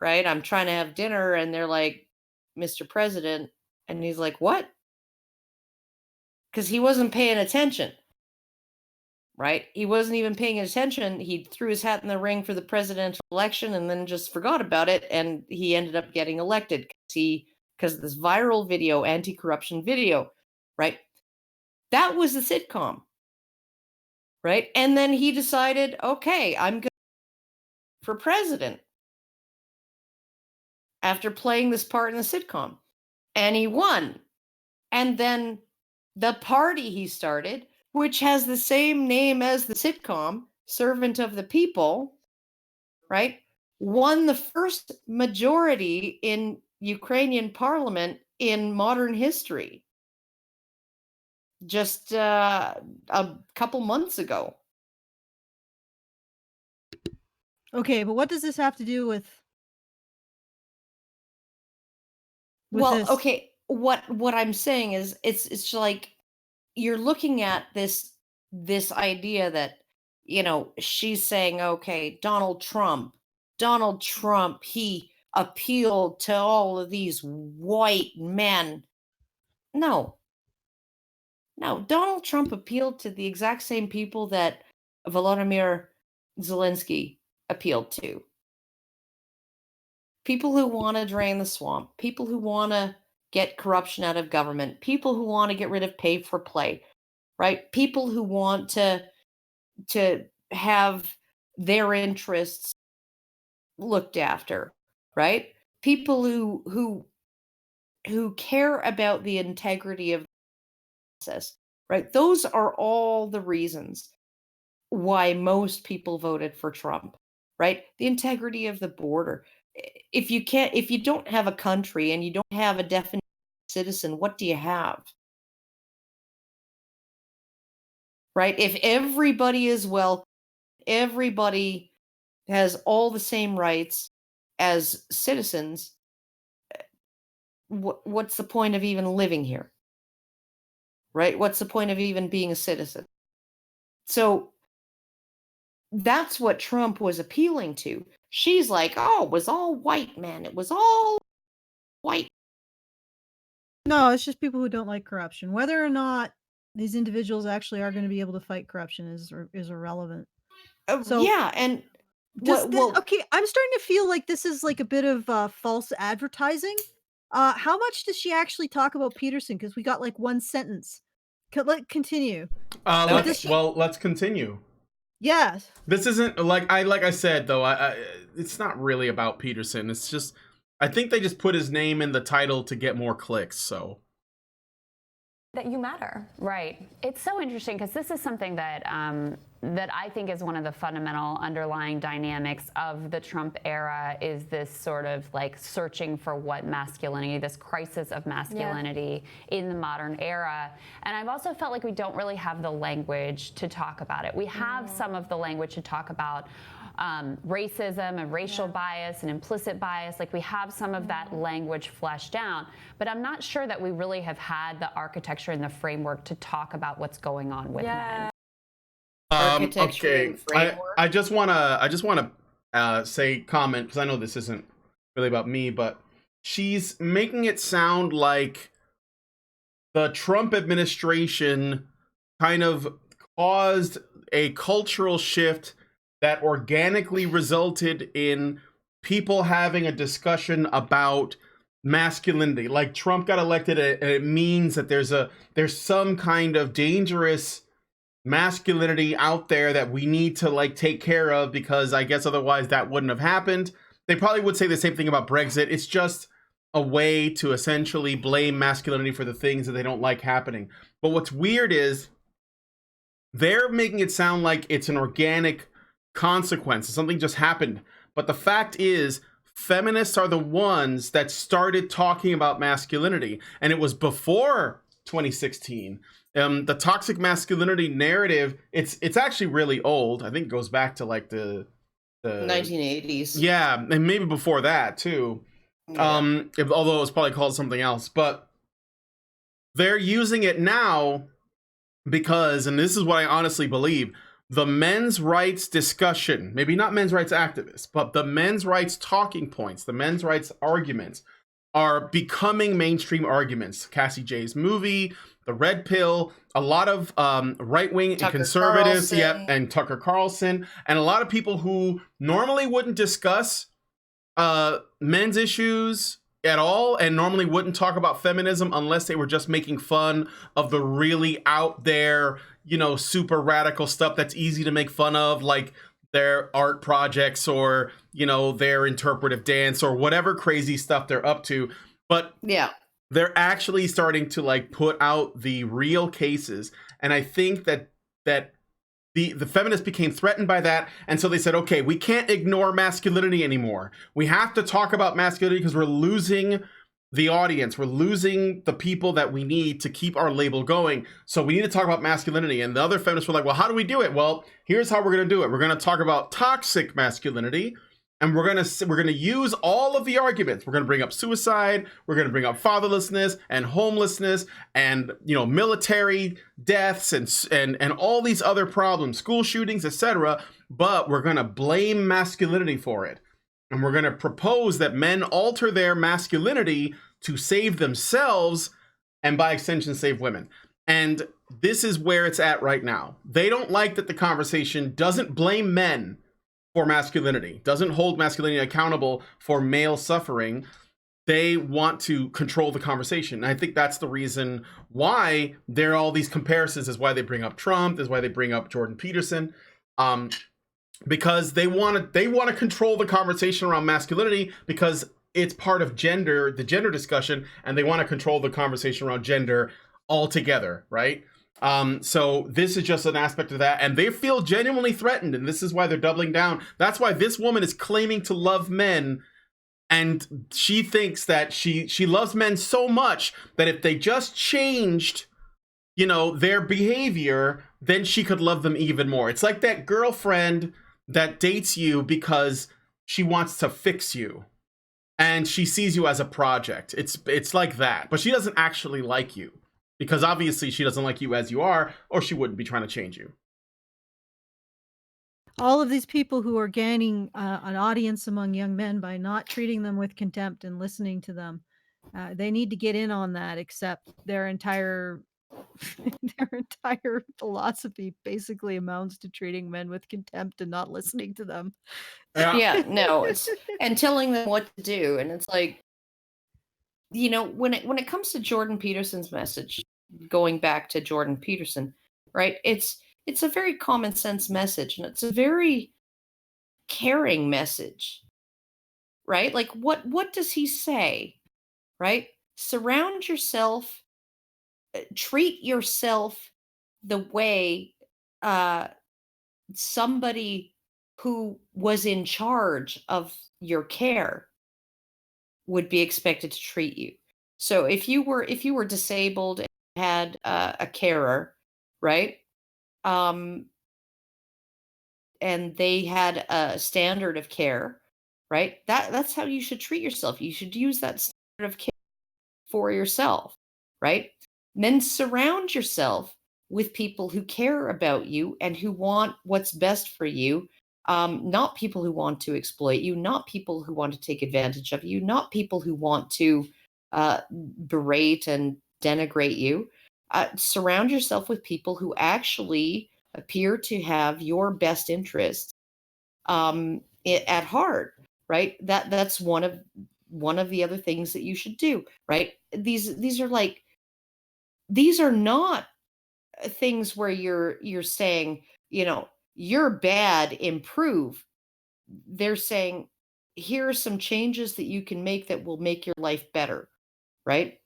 Right? I'm trying to have dinner. And they're like, Mr. President. And he's like, what? Because he wasn't paying attention. Right? He wasn't even paying attention. He threw his hat in the ring for the presidential election and then just forgot about it. And he ended up getting elected because of this viral video, anti-corruption video, right? That was the sitcom, right? And then he decided, okay, I'm good for president after playing this part in the sitcom. And he won. And then the party he started, which has the same name as the sitcom, Servant of the People, right, won the first majority in Ukrainian parliament in modern history just a couple months ago. Okay, but what does this have to do with Well, this? okay, what I'm saying is it's like you're looking at this idea that, she's saying, okay, Donald Trump, he appealed to all of these white men. No, Donald Trump appealed to the exact same people that Volodymyr Zelensky appealed to. People who want to drain the swamp, people who want to get corruption out of government, people who want to get rid of pay for play, right? People who want to have their interests looked after, right? People who care about the integrity of the process, right? Those are all the reasons why most people voted for Trump, right? The integrity of the border. If you don't have a country and you don't have a definite citizen, what do you have? Right? If everybody is everybody has all the same rights as citizens, what's the point of even living here? Right? What's the point of even being a citizen? So that's what Trump was appealing to. She's like, oh, it was all white men. It was all white. No, it's just people who don't like corruption. Whether or not these individuals actually are going to be able to fight corruption is irrelevant. So yeah, and okay, I'm starting to feel like this is like a bit of false advertising. How much does she actually talk about Peterson? Because we got like one sentence. Continue. Let's continue. Yes. This isn't like I said though. It's not really about Peterson. It's just I think they just put his name in the title to get more clicks. So that you matter. Right. It's so interesting because this is something that that I think is one of the fundamental underlying dynamics of the Trump era is this sort of like searching for what masculinity, this crisis of masculinity in the modern era. And I've also felt like we don't really have the language to talk about it. We have some of the language to talk about racism and racial bias and implicit bias. Like we have some of that language fleshed out, but I'm not sure that we really have had the architecture and the framework to talk about what's going on with men. Okay, I just wanna comment because I know this isn't really about me, but she's making it sound like the Trump administration kind of caused a cultural shift that organically resulted in people having a discussion about masculinity. Like Trump got elected and it means that there's some kind of dangerous masculinity out there that we need to like take care of because I guess otherwise that wouldn't have happened. They probably would say the same thing about Brexit. It's just a way to essentially blame masculinity for the things that they don't like happening. But what's weird is they're making it sound like it's an organic consequence. Something just happened. But the fact is, feminists are the ones that started talking about masculinity. And it was before 2016. The toxic masculinity narrative, it's actually really old. I think it goes back to like the 1980s. Yeah, and maybe before that too. Yeah. Although it was probably called something else. But they're using it now because, and this is what I honestly believe, the men's rights discussion, maybe not men's rights activists, but the men's rights talking points, the men's rights arguments are becoming mainstream arguments. Cassie J's movie, The Red Pill, a lot of right-wing and conservatives, and Tucker Carlson, and a lot of people who normally wouldn't discuss men's issues at all and normally wouldn't talk about feminism unless they were just making fun of the really out there, you know, super radical stuff that's easy to make fun of, like their art projects or, you know, their interpretive dance or whatever crazy stuff they're up to. But yeah, they're actually starting to like put out the real cases. And I think that the feminists became threatened by that. And so they said, okay, we can't ignore masculinity anymore. We have to talk about masculinity because we're losing the audience. We're losing the people that we need to keep our label going. So we need to talk about masculinity. And the other feminists were like, well, how do we do it? Well, here's how we're going to do it. We're going to talk about toxic masculinity. And we're going to use all of the arguments. We're going to bring up suicide. We're going to bring up fatherlessness and homelessness and, you know, military deaths and all these other problems, school shootings, etc. But we're going to blame masculinity for it. And we're going to propose that men alter their masculinity to save themselves and by extension save women. And this is where it's at right now. They don't like that the conversation doesn't blame men for masculinity, doesn't hold masculinity accountable for male suffering. they want to control the conversation. And I think that's the reason why there are all these comparisons, is why they bring up Trump, is why they bring up Jordan Peterson. Because they want to control the conversation around masculinity, because it's part of the gender discussion, and they want to control the conversation around gender altogether, right? So this is just an aspect of that, and they feel genuinely threatened, and this is why they're doubling down. That's why this woman is claiming to love men, and she thinks that she loves men so much that if they just changed, their behavior, then she could love them even more. It's like that girlfriend that dates you because she wants to fix you, and she sees you as a project. It's like that, but she doesn't actually like you, because obviously she doesn't like you as you are, or she wouldn't be trying to change you. All of these people who are gaining an audience among young men by not treating them with contempt and listening to them, they need to get in on that, except their entire philosophy basically amounts to treating men with contempt and not listening to them. Yeah, no, and telling them what to do. And it's like, when it comes to Jordan Peterson's message, going back to Jordan Peterson, right? It's a very common sense message, and it's a very caring message, right? Like, what does he say, right? Surround yourself, treat yourself the way somebody who was in charge of your care would be expected to treat you. So if you were disabled and had a carer, right? And they had a standard of care, right? That's how you should treat yourself. You should use that standard of care for yourself, right? And then surround yourself with people who care about you and who want what's best for you. Not people who want to exploit you, not people who want to take advantage of you, not people who want to berate and denigrate you. Surround yourself with people who actually appear to have your best interest at heart, right? That's one of the other things that you should do, right? These are not things where you're saying, you're bad, improve. They're saying, here are some changes that you can make that will make your life better, right?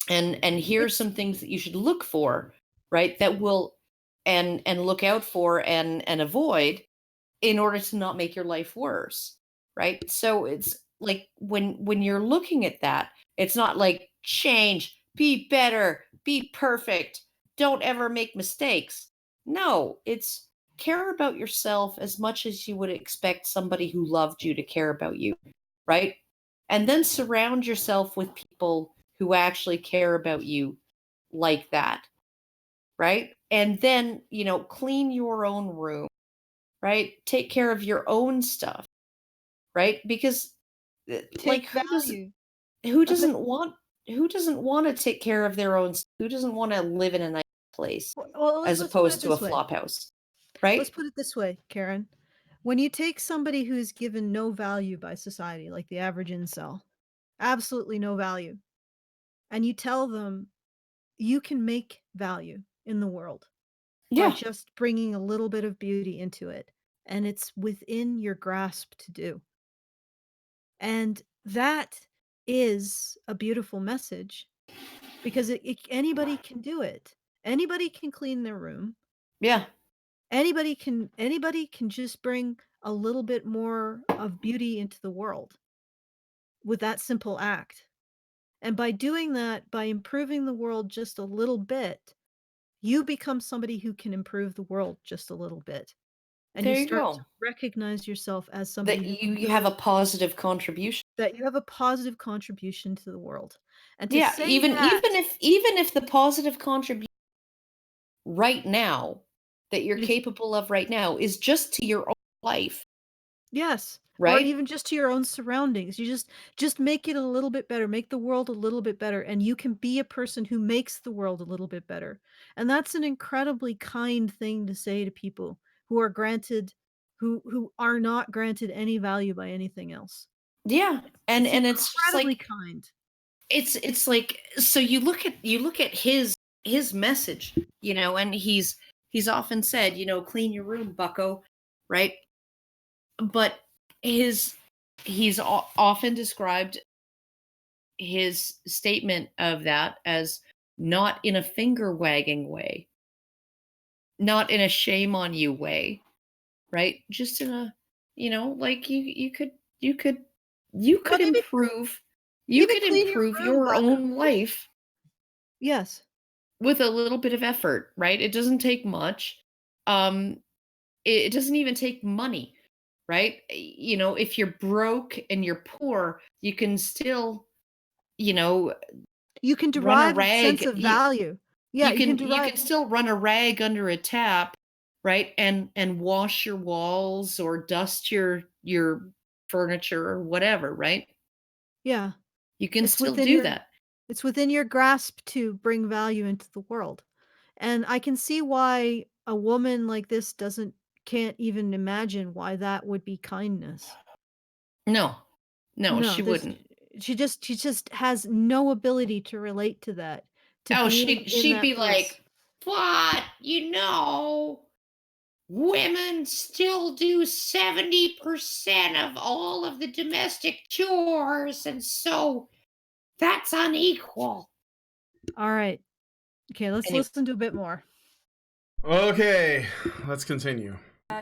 And here are some things that you should look for, right? That will and look out for and avoid in order to not make your life worse, right? So it's like when you're looking at that, it's not like change, be better, be perfect, don't ever make mistakes. No, it's care about yourself as much as you would expect somebody who loved you to care about you, right? And then surround yourself with people who actually care about you like that, right? And then, clean your own room, right? Take care of your own stuff, right? Because like Take value. who doesn't want to take care of their own who doesn't want to live in a nice place Well, as let's put opposed it to a this way. flop house, right? Let's put it this way, Karen. When you take somebody who's given no value by society, like the average incel, absolutely no value, and you tell them you can make value in the world by Yeah. just bringing a little bit of beauty into it, and it's within your grasp to do. And that is a beautiful message, because anybody can do it. Anybody can clean their room. Yeah. Anybody can just bring a little bit more of beauty into the world with that simple act. And by doing that, by improving the world just a little bit, you become somebody who can improve the world just a little bit. And There you you start to go. recognize yourself as somebody That you have a positive contribution. that you have a positive contribution to the world. And to Yeah, say even that even if the positive contribution right now that you're is capable of right now is just to your own life, yes, or right? even just to your own surroundings. You just make it a little bit better, make the world a little bit better, and you can be a person who makes the world a little bit better. And that's an incredibly kind thing to say to people who are not granted any value by anything else. Yeah, and it's just incredibly like kind. it's like, so you look at his message, and he's often said, clean your room, bucko, right? But he's often described his statement of that as not in a finger wagging way, not in a shame on you way, right? Just in a, like you could Well, improve, even clean your room, your bucko. own life Yes. with a little bit of effort, right? It doesn't take much. It doesn't even take money, right? If you're broke and you're poor, you can still, You can run a derive a sense rag. of value. Yeah, you can you derive. can still run a rag under a tap, right? And wash your walls or dust your furniture or whatever, right? Yeah, You can it's still within do your that. it's within your grasp to bring value into the world. And I can see why a woman like this can't even imagine why that would be kindness. No, No, she there's wouldn't. she just has no ability to relate to that, to Oh, being in she'd that be place. like, but women still do 70% of all of the domestic chores, and so that's unequal. All right. Okay, let's Anyway. listen to a bit more. Okay, let's continue.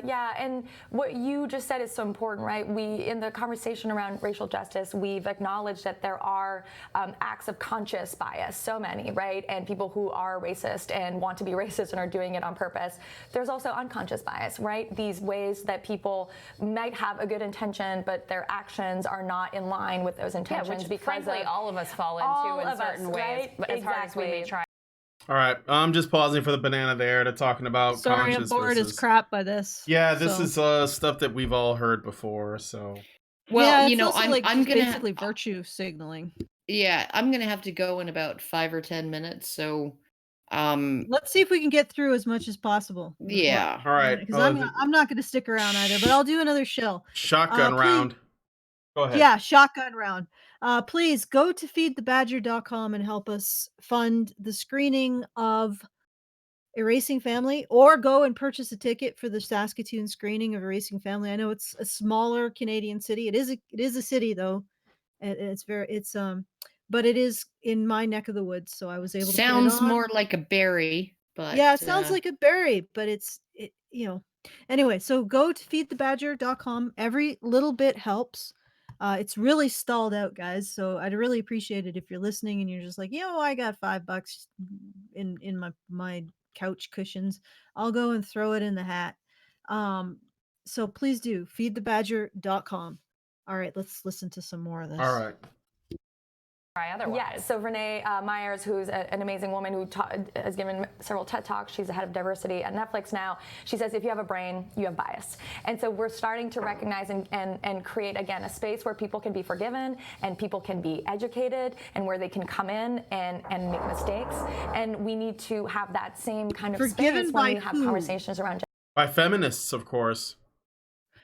Yeah, and what you just said is so important, right? In the conversation around racial justice, we've acknowledged that there are acts of conscious bias, so many, right? And people who are racist and want to be racist and are doing it on purpose. There's also unconscious bias, right? These ways that people might have a good intention, but their actions are not in line with those intentions. Which, because frankly, all of us fall into in certain ways, right? but as hard as we may try. All right, I'm just pausing for the banana there to talking about Sorry, conscious I'm bored as versus... crap by this. Yeah, this is stuff that we've all heard before, so... Well, yeah, it's also I'm gonna basically virtue signaling. Yeah, I'm gonna have to go in about 5 or 10 minutes, so let's see if we can get through as much as possible. Yeah. All right. Because I'm not going to stick around either, but I'll do another show. Shotgun round. Go ahead. Yeah, shotgun round. Please go to feedthebadger.com and help us fund the screening of Erasing Family, or go and purchase a ticket for the Saskatoon screening of Erasing Family. I know it's a smaller Canadian city. It is a city though. But it is in my neck of the woods, so I was able to sounds put it on. more like a berry, but yeah, it sounds like a berry, but anyway, so go to feedthebadger.com. Every little bit helps. It's really stalled out, guys, so I'd really appreciate it if you're listening and you're just like, I got $5 in my couch cushions. I'll go and throw it in the hat. So please do feedthebadger.com. All right, let's listen to some more of this. All right. Otherwise. Yeah, so Renee Myers, who's an amazing woman who has given several TED Talks, she's the head of diversity at Netflix now. She says, if you have a brain, you have bias. And so we're starting to recognize and create, again, a space where people can be forgiven and people can be educated and where they can come in and make mistakes. And we need to have that same kind of Forgiven space by when we have who? conversations around gender. By feminists, of course.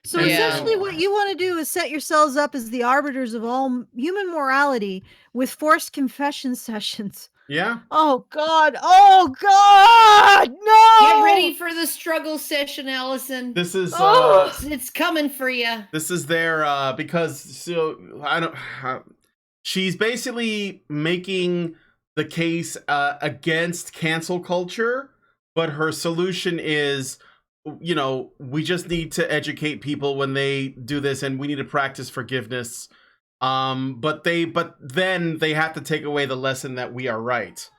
So essentially what you want to do is set yourselves up as the arbiters of all human morality with forced confession sessions. Yeah. Oh God. No. Get ready for the struggle session, Alison. This is it's coming for you. This is their because she's basically making the case against cancel culture, but her solution is, we just need to educate people when they do this, and we need to practice forgiveness. But then they have to take away the lesson that we are right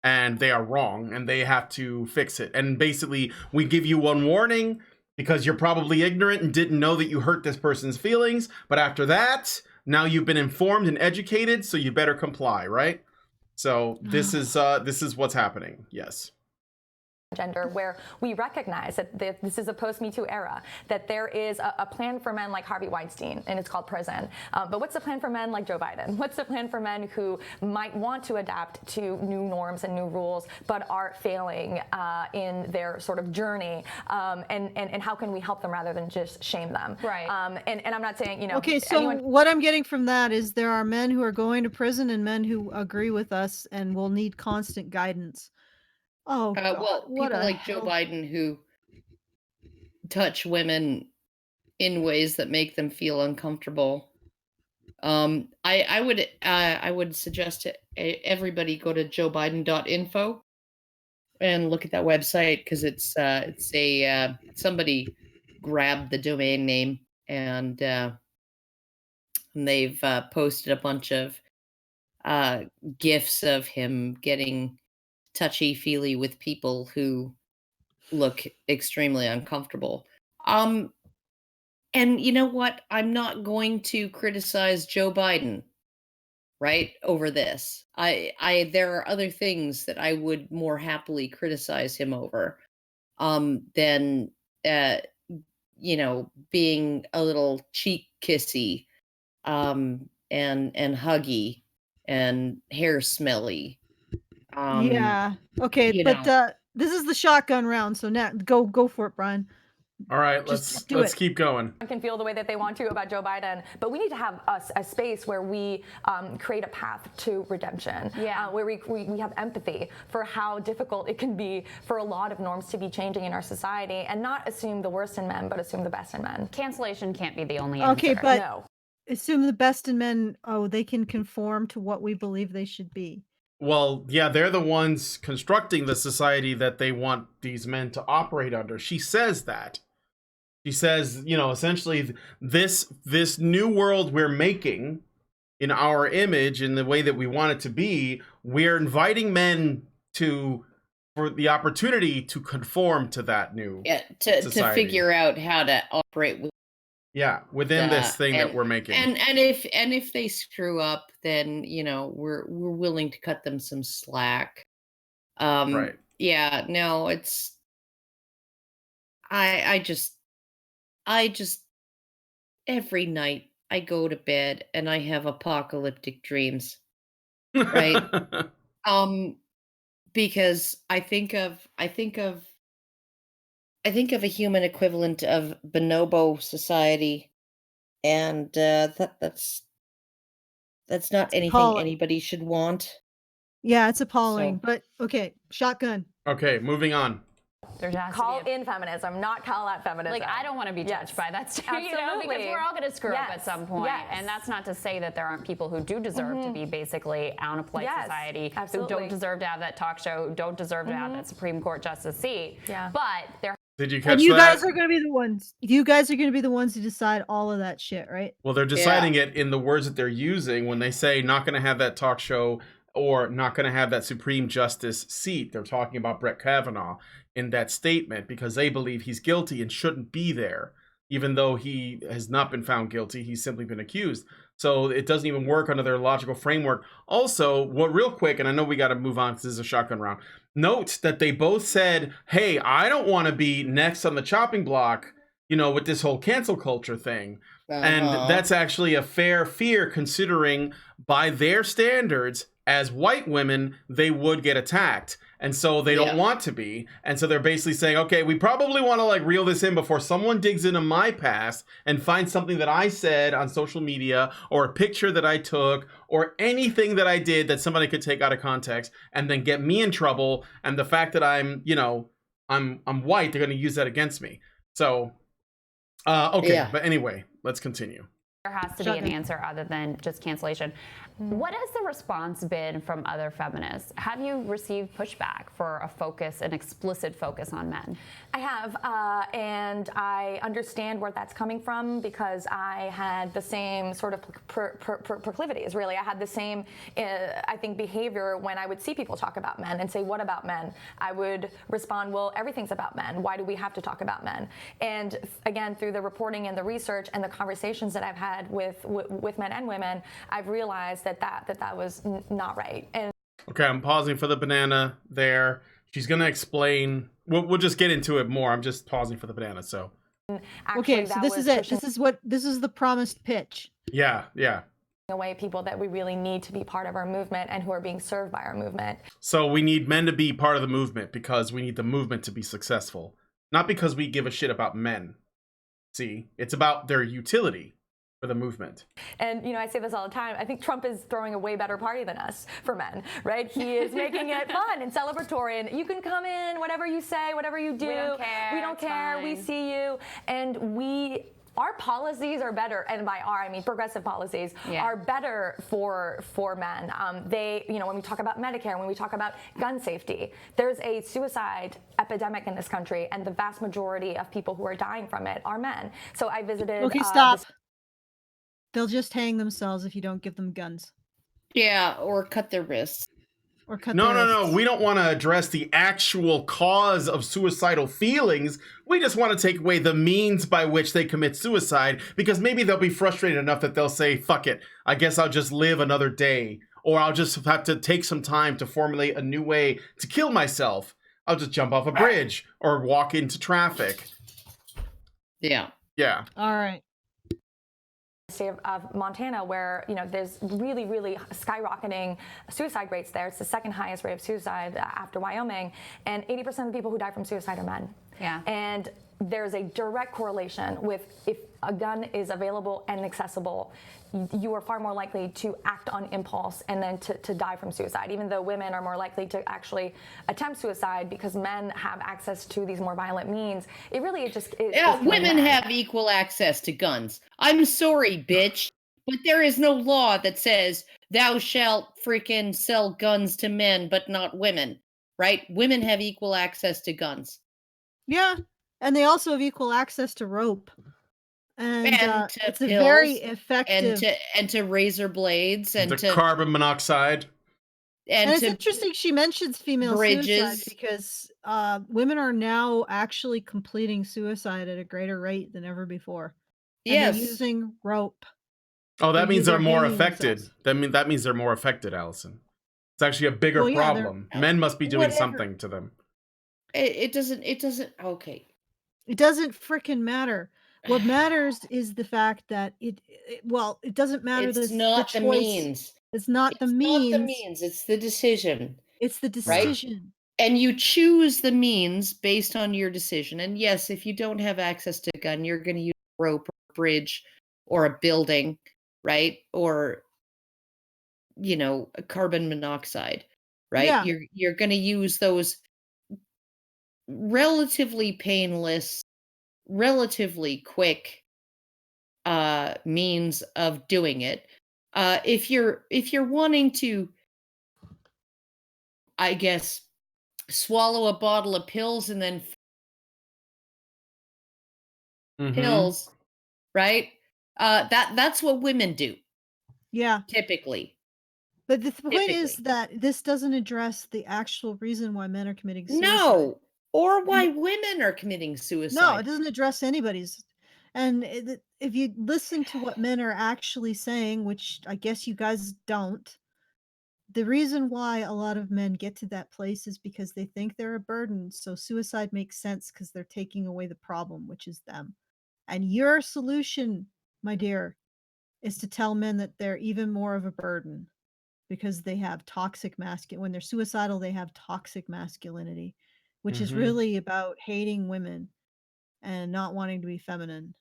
and they are wrong, and they have to fix it. And basically, we give you one warning because you're probably ignorant and didn't know that you hurt this person's feelings. But after that, now you've been informed and educated, so you better comply, right? So this is what's happening. Yes. gender, where we recognize that this is a post-Me Too era, that there is a plan for men like Harvey Weinstein, and it's called prison. But what's the plan for men like Joe Biden? What's the plan for men who might want to adapt to new norms and new rules, but are failing in their sort of journey? And how can we help them rather than just shame them? Right. And I'm not saying, you know, Okay, so what I'm getting from that is there are men who are going to prison and men who agree with us and will need constant guidance. Oh, God, Well, what people a like Joe hell. Biden who touch women in ways that make them feel uncomfortable. I would suggest to everybody go to joebiden.info and look at that website, because it's a somebody grabbed the domain name, and they've posted a bunch of gifs of him getting touchy-feely with people who look extremely uncomfortable. And you know what? I'm not going to criticize Joe Biden, right, over this. There are other things that I would more happily criticize him over, than being a little cheek kissy, and huggy and hair smelly. Yeah. Okay, You but know. this is the shotgun round, so now go for it, Brian. All right, Just do let's it. keep going. Can feel the way that they want to about Joe Biden, but we need to have a space where we create a path to redemption, where we have empathy for how difficult it can be for a lot of norms to be changing in our society, and not assume the worst in men, but assume the best in men. Cancellation can't be the only answer. Okay, but No. assume the best in men, they can conform to what we believe they should be. Well, yeah, they're the ones constructing the society that they want these men to operate under. She says that. She says, you know, essentially this new world we're making in our image, in the way that we want it to be, we're inviting men for the opportunity to conform to that new to society. figure out how to operate within this thing that we're making. And if they screw up, then we're willing to cut them some slack. Right. Yeah, no, it's I just every night I go to bed and I have apocalyptic dreams. Right? Because I think of a human equivalent of bonobo society, and that's not anything appalling. anybody should want. Yeah, it's appalling. So- But okay, shotgun. Okay, moving on. There has Call to be in feminism, not call out feminism. like, I don't want to be judged by that too, Absolutely. you know, because we're all going to screw up at some point. Yes. And that's not to say that there aren't people who do deserve to be basically on a polite society, absolutely. who don't deserve to have that talk show, who don't deserve to have that Supreme Court justice seat. Yeah. But there Did you catch And you that? guys are going to be the ones. You guys are going to be the ones who decide all of that shit, right? Well, they're deciding it in the words that they're using when they say not going to have that talk show or not going to have that Supreme Justice seat. They're talking about Brett Kavanaugh in that statement because they believe he's guilty and shouldn't be there, even though he has not been found guilty. He's simply been accused. So it doesn't even work under their logical framework. Also, real quick, and I know we got to move on because this is a shotgun round. Note that they both said, hey, I don't want to be next on the chopping block, with this whole cancel culture thing. And that's actually a fair fear, considering by their standards, as white women, they would get attacked. And so they don't want to be. And so they're basically saying, okay, we probably want to reel this in before someone digs into my past and finds something that I said on social media or a picture that I took or anything that I did that somebody could take out of context and then get me in trouble. And the fact that I'm white, they're going to use that against me. So, but anyway, let's continue. There has to be an answer other than just cancellation. What has the response been from other feminists? Have you received pushback for an explicit focus on men? I have, and I understand where that's coming from because I had the same sort of proclivities, really. I had the same, I think, behavior when I would see people talk about men and say, what about men? I would respond, well, everything's about men. Why do we have to talk about men? And again, through the reporting and the research and the conversations that I've had with men and women, I've realized that was not right. And okay, I'm pausing for the banana there. She's going to explain we'll just get into it more. I'm just pausing for the banana. So okay, so this is it. This is the promised pitch. yeah. Away people that we really need to be part of our movement and who are being served by our movement. So we need men to be part of the movement because we need the movement to be successful, not because we give a shit about men. See, it's about their utility for the movement. And, I say this all the time. I think Trump is throwing a way better party than us for men, right? He is making it fun and celebratory. And you can come in, whatever you say, whatever you do. We don't care. We don't care. Fine. We see you. And our policies are better, and by our, I mean progressive policies, are better for men. When we talk about Medicare, when we talk about gun safety, there's a suicide epidemic in this country, and the vast majority of people who are dying from it are men. So I visited... Okay, stop. They'll just hang themselves if you don't give them guns. Yeah, or cut their wrists. No. We don't want to address the actual cause of suicidal feelings. We just want to take away the means by which they commit suicide, because maybe they'll be frustrated enough that they'll say, fuck it, I guess I'll just live another day. Or I'll just have to take some time to formulate a new way to kill myself. I'll just jump off a bridge or walk into traffic. Yeah. All right. State of Montana, where there's really, really skyrocketing suicide rates there. It's the second highest rate of suicide after Wyoming, and 80% of the people who die from suicide are men. Yeah. And there's a direct correlation with if a gun is available and accessible, you are far more likely to act on impulse and then to die from suicide, even though women are more likely to actually attempt suicide because men have access to these more violent means. It really is women have equal access to guns. I'm sorry, bitch, but there is no law that says thou shalt freaking sell guns to men but not women, right? Women have equal access to guns. Yeah, and they also have equal access to rope. And to it's pills, a very effective... And to razor blades. And to carbon monoxide. And it's interesting she mentions female bridges. suicide because women are now actually completing suicide at a greater rate than ever before. Yes. And they're using rope. Oh, that means they're more affected. That means they're more affected, Allison. It's actually a bigger problem. Men must be doing something to them. It doesn't, okay. It doesn't frickin' matter. What matters is the fact that it doesn't matter. It's not the means. It's not the means. It's the decision. It's the decision. Right? And you choose the means based on your decision. And yes, if you don't have access to a gun, you're going to use a rope or a bridge or a building, right? Or, a carbon monoxide, right? Yeah. You're going to use those relatively painless, relatively quick means of doing it. If you're wanting to, I guess, swallow a bottle of pills and then pills, right? That's what women do. Yeah. Typically. But the point is that this doesn't address the actual reason why men are committing suicide. No. Or why women are committing suicide. No, it doesn't address anybody's. And if you listen to what men are actually saying, which I guess you guys don't, the reason why a lot of men get to that place is because they think they're a burden. So suicide makes sense because they're taking away the problem, which is them. And your solution, my dear, is to tell men that they're even more of a burden because they have toxic masculinity. When they're suicidal, they have toxic masculinity, which is really about hating women and not wanting to be feminine.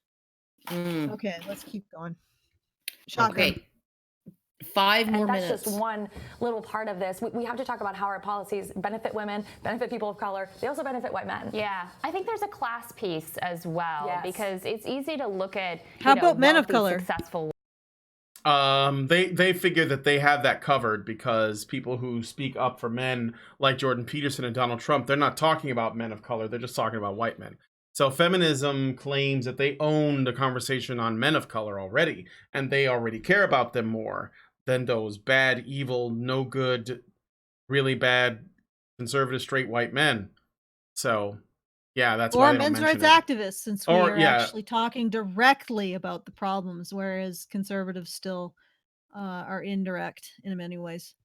Okay, let's keep going. Shotgun. Okay. 5 more minutes. That's just one little part of this. We have to talk about how our policies benefit women, benefit people of color. They also benefit white men. Yeah, I think there's a class piece as well, because it's easy to look at how about men of color successful. They figure that they have that covered because people who speak up for men like Jordan Peterson and Donald Trump, they're not talking about men of color. They're just talking about white men. So feminism claims that they own the conversation on men of color already, and they already care about them more than those bad, evil, no good, really bad, conservative, straight white men. So, yeah, that's why they don't men's rights activists, since we are actually talking directly about the problems, whereas conservatives still are indirect in many ways.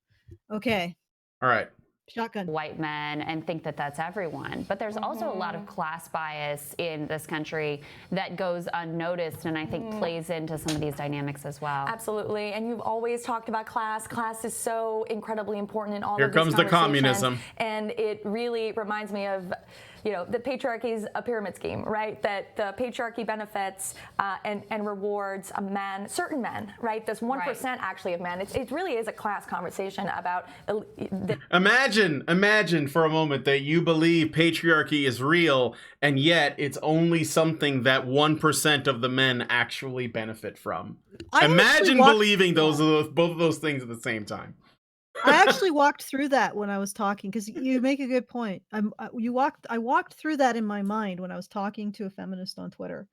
Okay. All right. Shotgun. white men and think that that's everyone. But there's also a lot of class bias in this country that goes unnoticed and I think plays into some of these dynamics as well. Absolutely. And you've always talked about class. Class is so incredibly important in all Here of these comes the communism. And it really reminds me of, the patriarchy is a pyramid scheme, right? That the patriarchy benefits and rewards certain men, right? There's 1% actually of men. It really is a class conversation about Imagine for a moment that you believe patriarchy is real, and yet it's only something that 1% of the men actually benefit from. Imagine believing both of those things at the same time. I actually walked through that when I was talking, because you make a good point. I walked through that in my mind when I was talking to a feminist on Twitter.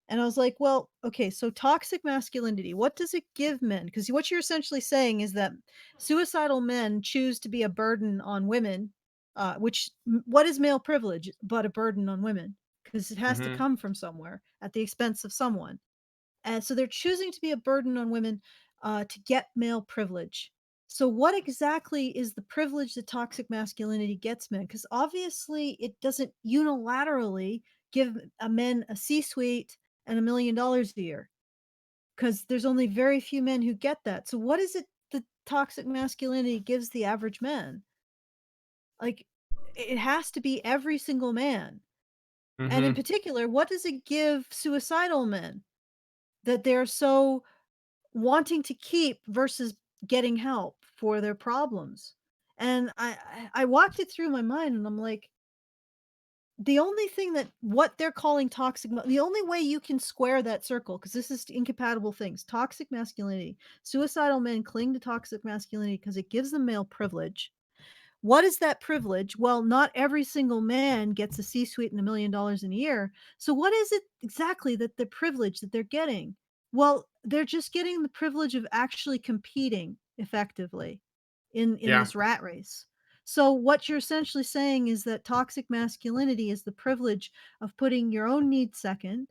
And I was like, well, okay, so toxic masculinity, what does it give men? Because what you're essentially saying is that suicidal men choose to be a burden on women, what is male privilege but a burden on women? Because it has to come from somewhere at the expense of someone. And so they're choosing to be a burden on women to get male privilege. So what exactly is the privilege that toxic masculinity gets men? Because obviously it doesn't unilaterally give men a C-suite and $1 million a year, because there's only very few men who get that. So what is it that toxic masculinity gives the average man? Like, it has to be every single man. And in particular, what does it give suicidal men that they're so wanting to keep versus getting help for their problems? And I walked it through my mind, and I'm like, the only thing that what they're calling toxic, the only way you can square that circle, because this is incompatible things, toxic masculinity, suicidal men cling to toxic masculinity because it gives them male privilege. What is that privilege? Well, not every single man gets a C-suite and $1 million in a year. So what is it exactly that the privilege that they're getting? Well, they're just getting the privilege of actually competing effectively in this rat race. So what you're essentially saying is that toxic masculinity is the privilege of putting your own needs second,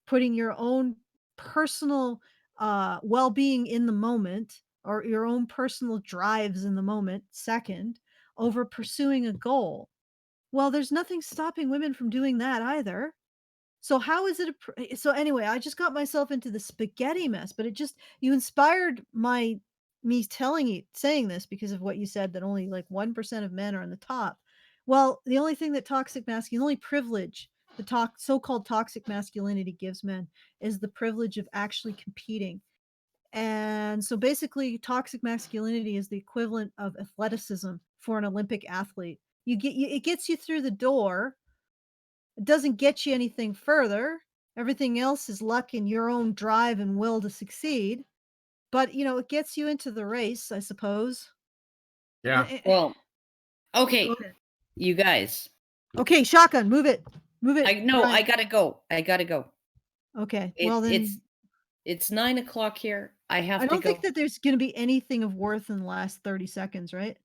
putting your own personal well-being in the moment, or your own personal drives in the moment second, over pursuing a goal. Well, there's nothing stopping women from doing that either. So how is it so anyway, I just got myself into the spaghetti mess, but you inspired me saying this because of what you said, that only like 1% of men are on the top. Well, the only thing that the only privilege the so-called toxic masculinity gives men is the privilege of actually competing. And so basically toxic masculinity is the equivalent of athleticism for an Olympic athlete. It gets you through the door. It doesn't get you anything further. Everything else is luck and your own drive and will to succeed. But, it gets you into the race, I suppose. Yeah. Well, okay, you guys. Okay, shotgun, move it. Move it. I gotta go. Okay, well then. It's 9 o'clock here. I don't think that there's going to be anything of worth in the last 30 seconds, right?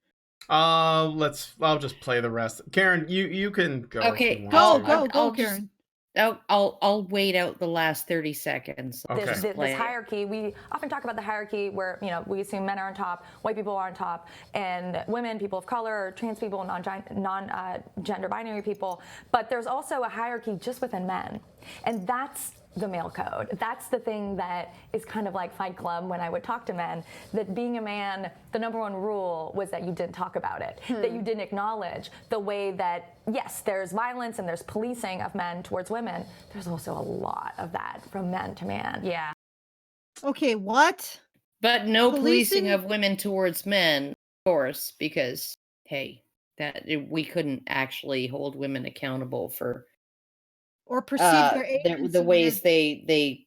I'll just play the rest. Karen, you can go. Okay, go, Karen. I'll wait out the last 30 seconds. Okay. This hierarchy, we often talk about the hierarchy where, we assume men are on top, white people are on top, and women, people of color, trans people, non-gender binary people. But there's also a hierarchy just within men. And that's the male code. That's the thing that is kind of like Fight Club when I would talk to men, that being a man, the number one rule was that you didn't talk about it, that you didn't acknowledge the way that, yes, there's violence and there's policing of men towards women. There's also a lot of that from man to man. Yeah. Okay, what? But no policing of women towards men, of course, because, hey, we couldn't actually hold women accountable for or perceive their agency, the ways they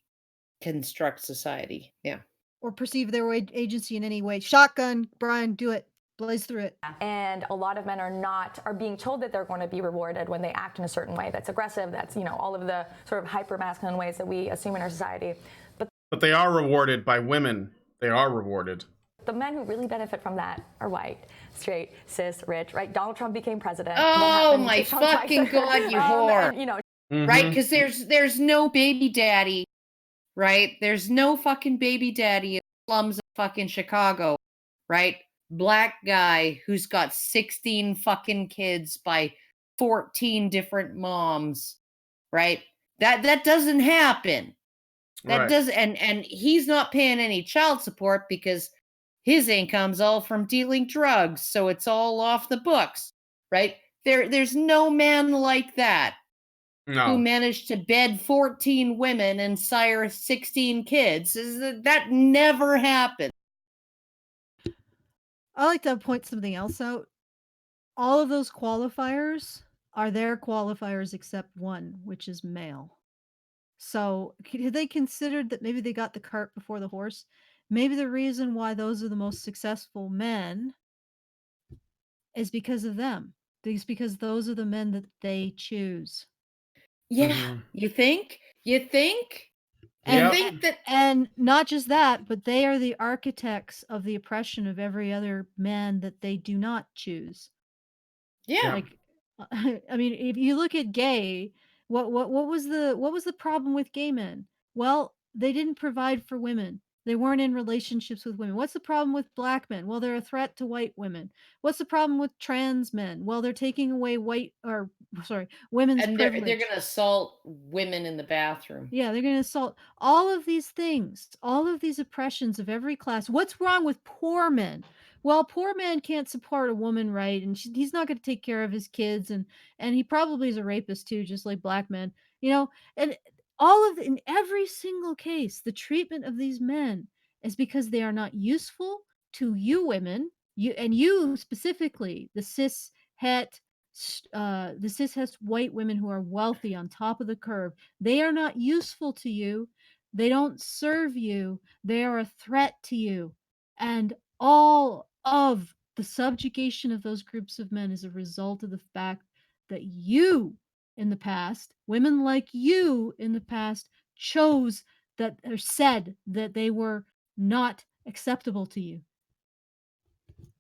construct society. Yeah. Or perceive their agency in any way. Shotgun, Brian, do it. Blaze through it. And a lot of men are being told that they're going to be rewarded when they act in a certain way that's aggressive. That's, all of the sort of hyper masculine ways that we assume in our society. But they are rewarded by women. They are rewarded. The men who really benefit from that are white, straight, cis, rich, right? Donald Trump became president. Oh my fucking God, you whore. Right? Because there's no baby daddy, right? There's no fucking baby daddy in the slums of fucking Chicago, right? black guy who's got 16 fucking kids by 14 different moms, right? That doesn't happen. That Right. does, and he's not paying any child support because his income's all from dealing drugs, so it's all off the books, right? There's no man like that who No. managed to bed 14 women and sire 16 kids. That never happened. I like to point something else out. All of those qualifiers are their qualifiers except one, which is male. So had they considered that maybe they got the cart before the horse? Maybe the reason why those are the most successful men is because of them. It's because those are the men that they choose. Yeah, Mhm. you think? And, Yep. think that and not just that, but they are the architects of the oppression of every other man that they do not choose. yeah. Like, I mean, if you look at gay, what was the problem with gay men? Well, they didn't provide for women. They weren't in relationships with women. What's the problem with black men? Well, they're a threat to white women. What's the problem with trans men? Well, they're taking away women's And they're privilege. gonna assault women in the bathroom. Yeah, they're going to assault all of these things, all of these oppressions of every class. What's wrong with poor men? Well, poor man can't support a woman, right? And he's not going to take care of his kids, and he probably is a rapist too, just like black men, And in every single case, the treatment of these men is because they are not useful to you women, you specifically, the cis white women who are wealthy on top of the curve. They are not useful to you. They don't serve you. They are a threat to you. And all of the subjugation of those groups of men is a result of the fact that you in the past, women like you in the past, chose that or said that they were not acceptable to you.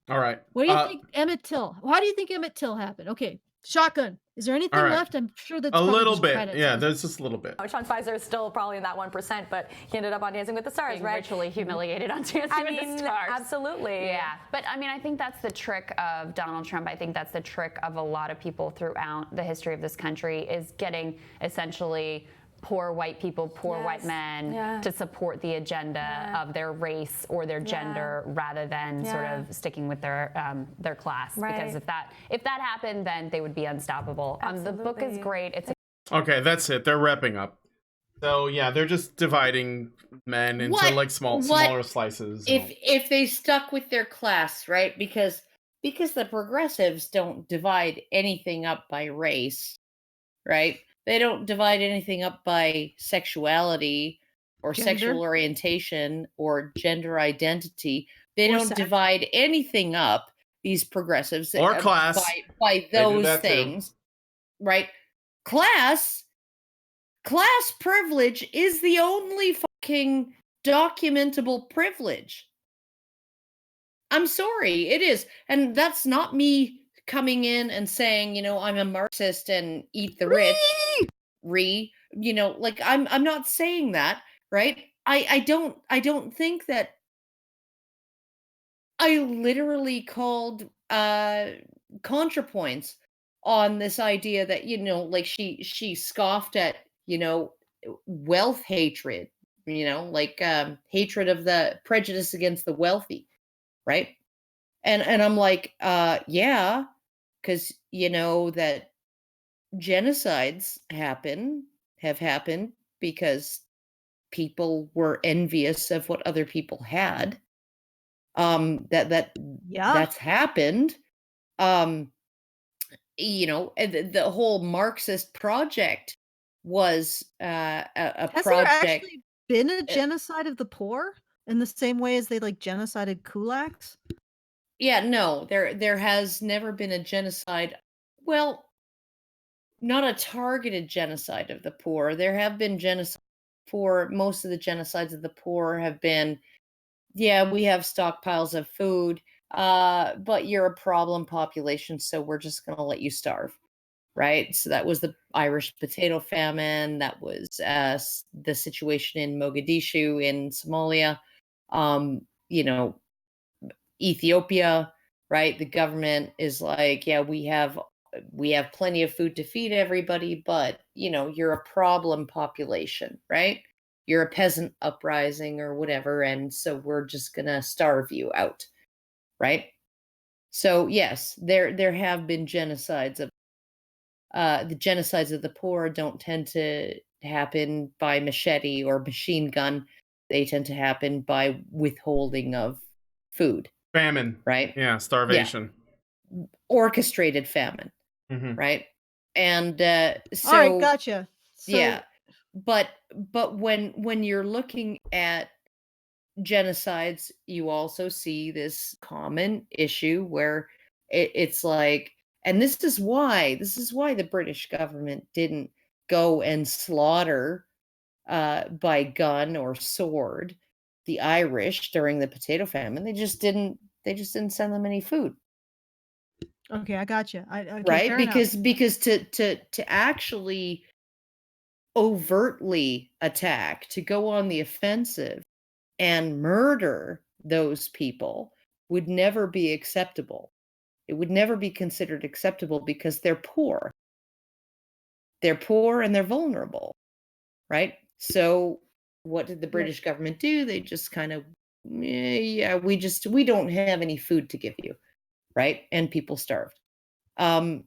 All right. What do you think Emmett Till? How do you think Emmett Till happened? Okay, shotgun. Is there anything All right. left? I'm sure that's A probably little just bit. credits. Yeah, there's just a little bit. Sean Spicer is still probably in that 1%, but he ended up on Dancing with the Stars, Being right? ritually humiliated on Dancing with the Stars. Absolutely. Yeah, but I mean, I think that's the trick of Donald Trump. I think that's the trick of a lot of people throughout the history of this country is getting essentially poor white people, poor white men to support the agenda of their race or their gender rather than sort of sticking with their class. Right. Because if that happened, then they would be unstoppable. The book is great. It's Okay, that's it. They're wrapping up. So yeah, they're just dividing men into like smaller slices. If they stuck with their class, right? Because the progressives don't divide anything up by race, right? They don't divide anything up by sexuality or sexual orientation or gender identity. They don't divide anything up, these progressives, or class by those things, right? Class privilege is the only fucking documentable privilege. I'm sorry, it is. And that's not me coming in and saying, I'm a Marxist and eat the rich. I'm not saying that, right? I don't think that. I literally called ContraPoints on this idea that she scoffed at wealth hatred, hatred of the prejudice against the wealthy, right? And I'm like, yeah, because that genocides have happened because people were envious of what other people had. That's happened. The whole Marxist project was a Has project. there actually been a genocide of the poor in the same way as they genocided kulaks? Yeah, no, there has never been a genocide. Well, not a targeted genocide of the poor. There have been genocides. For most of the genocides of the poor have been, we have stockpiles of food, but you're a problem population, so we're just going to let you starve, right? So that was the Irish potato famine. That was the situation in Mogadishu in Somalia. Ethiopia, right? The government is like, yeah, we have plenty of food to feed everybody, but you're a problem population, right? You're a peasant uprising or whatever, and so we're just gonna starve you out, right? So yes, there have been genocides of the genocides of the poor don't tend to happen by machete or machine gun. They tend to happen by withholding of food, Famine. right? Yeah, starvation. Orchestrated famine, Mhm. right? And All right, so gotcha. So yeah, but when you're looking at genocides, you also see this common issue where it's like, and this is why the British government didn't go and slaughter by gun or sword the Irish during the potato famine. They just didn't send them any food, okay, I gotcha. Okay, right? fair enough. Because to actually overtly attack, to go on the offensive and murder those people would never be acceptable. It would never be considered acceptable because they're poor. They're poor and they're vulnerable, right? So what did the Right. British government do? They just kind of, yeah, we don't have any food to give you, right? And people starved. All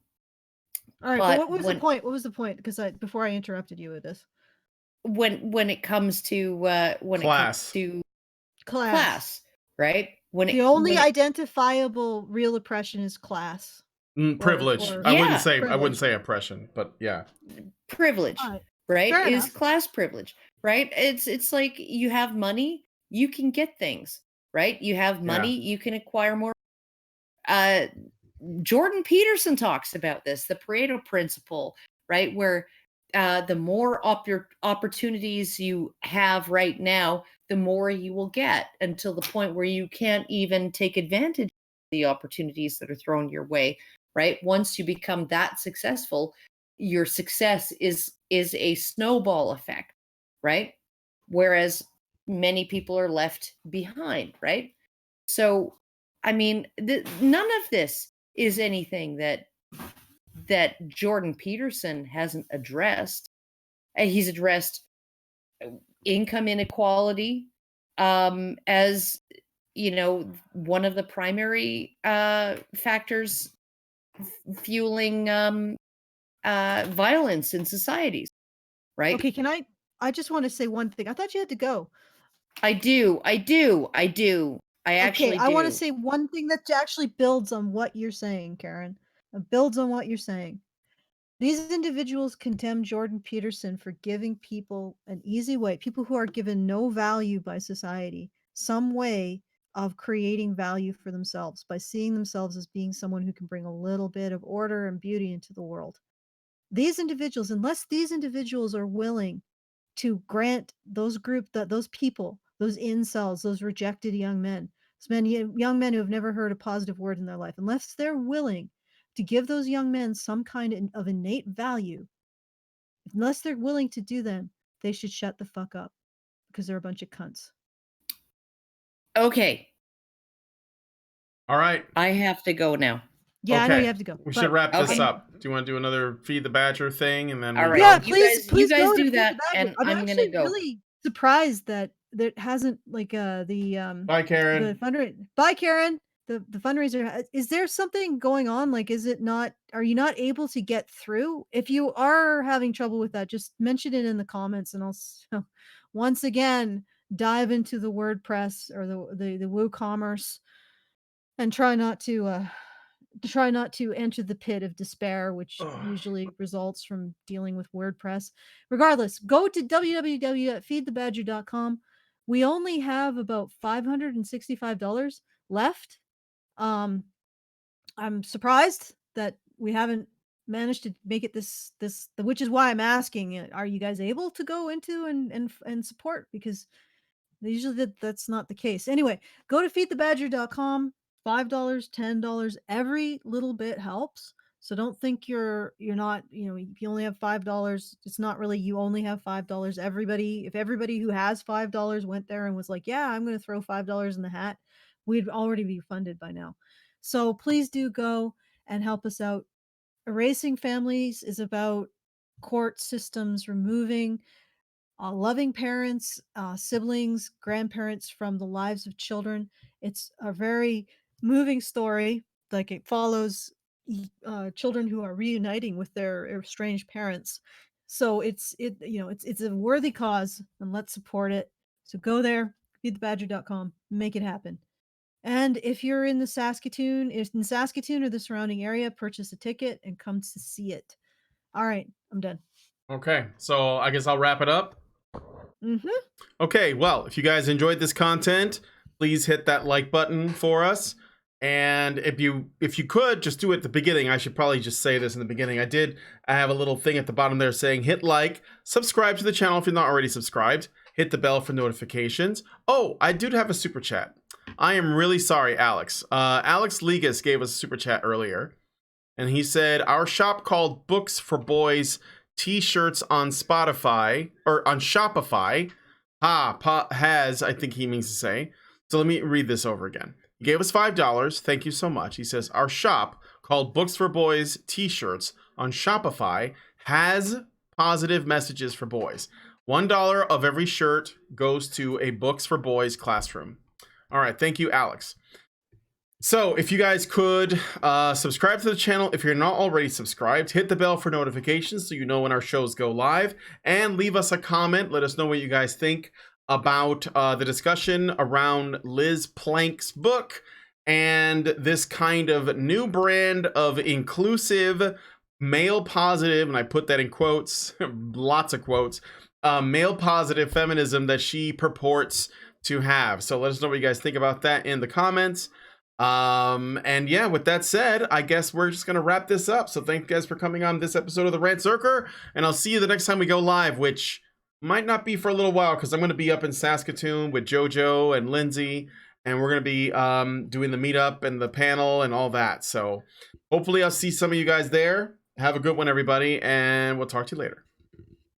right, but But what was the point? What was the point? Because before I interrupted you with this. when it comes to Class. class, right? The only identifiable real oppression is class. Privilege. or I wouldn't Yeah. say privilege. oppression, but yeah. Privilege, All right, right? fair Is enough. class privilege, right? It's like you have money, you can get things, right? You have money, you can acquire more. Jordan Peterson talks about this, the Pareto principle, right? Where the more opportunities you have right now, the more you will get, until the point where you can't even take advantage of the opportunities that are thrown your way, right? Once you become that successful, your success is a snowball effect, right? Whereas many people are left behind, right? So, I mean, none of this is anything that Jordan Peterson hasn't addressed. He's addressed income inequality as one of the primary factors fueling violence in societies, right? Okay, I just want to say one thing. I thought you had to go. I do. I actually I want to do. say one thing that actually builds on what you're saying, Karen. Builds on what you're saying. These individuals condemn Jordan Peterson for giving people an easy way, people who are given no value by society, some way of creating value for themselves by seeing themselves as being someone who can bring a little bit of order and beauty into the world. These individuals, unless these individuals are willing to grant those people, those incels, those rejected young men, young men who have never heard a positive word in their life, unless they're willing to give those young men some kind of innate value, unless they're willing to do them, they should shut the fuck up because they're a bunch of cunts. Okay. All right. I have to go now. Yeah, I know you have to go. We should wrap this Okay. up. Do you want to do another Feed the Badger thing, and then All we right. go? Yeah, You please guys go to do Feed the that, Badger. and I'm I'm gonna actually go. really surprised that there hasn't the Bye, Karen. the fundraiser. Bye, Karen. The fundraiser. Is there something going on? Like, is it not? Are you not able to get through? If you are having trouble with that, just mention it in the comments, and I'll once again dive into the WordPress or the WooCommerce and try not to enter the pit of despair, which usually results from dealing with WordPress. Regardless, go to www.feedthebadger.com. We only have about $565 left. I'm surprised that we haven't managed to make it this, which is why I'm asking, are you guys able to go into and support? Because usually that's not the case. Anyway, go to feedthebadger.com. $5, $10, every little bit helps. So don't think you're not, if you only have $5, it's not really you only have $5. If everybody who has $5 went there and was like, yeah, I'm going to throw $5 in the hat, we'd already be funded by now. So please do go and help us out. Erasing Families is about court systems removing loving parents, siblings, grandparents from the lives of children. It's a very moving story. Like, it follows children who are reuniting with their estranged parents. So it's a worthy cause, and let's support it. So go there, feedthebadger.com, make it happen. And if you're in Saskatoon or the surrounding area, purchase a ticket and come to see it. All right, I'm done. Okay, so I guess I'll wrap it up. Mm-hmm. Okay, well, if you guys enjoyed this content, please hit that like button for us. And if you could, just do it at the beginning. I should probably just say this in the beginning. I have a little thing at the bottom there saying hit like, subscribe to the channel if you're not already subscribed, hit the bell for notifications. Oh, I do have a super chat. I am really sorry, Alex. Alex Ligas gave us a super chat earlier, and he said, our shop called Books for Boys T-shirts on Spotify, or on Shopify, has, I think he means to say. So let me read this over again. He gave us $5. Thank you so much. He says, our shop called Books for Boys T-shirts on Shopify has positive messages for boys. $1 of every shirt goes to a Books for Boys classroom. All right, thank you, Alex. So if you guys could subscribe to the channel if you're not already subscribed, hit the bell for notifications so you know when our shows go live, and leave us a comment. Let us know what you guys think about the discussion around Liz Plank's book and this kind of new brand of inclusive, male positive, and I put that in quotes, lots of quotes, male positive feminism that she purports to have. So let us know what you guys think about that in the comments. And yeah, with that said, I guess we're just gonna wrap this up. So thank you guys for coming on this episode of the Rantzerker, and I'll see you the next time we go live, which might not be for a little while because I'm gonna be up in Saskatoon with JoJo and Lindsay, and we're gonna be doing the meetup and the panel and all that. So hopefully I'll see some of you guys there. Have a good one, everybody, and we'll talk to you later.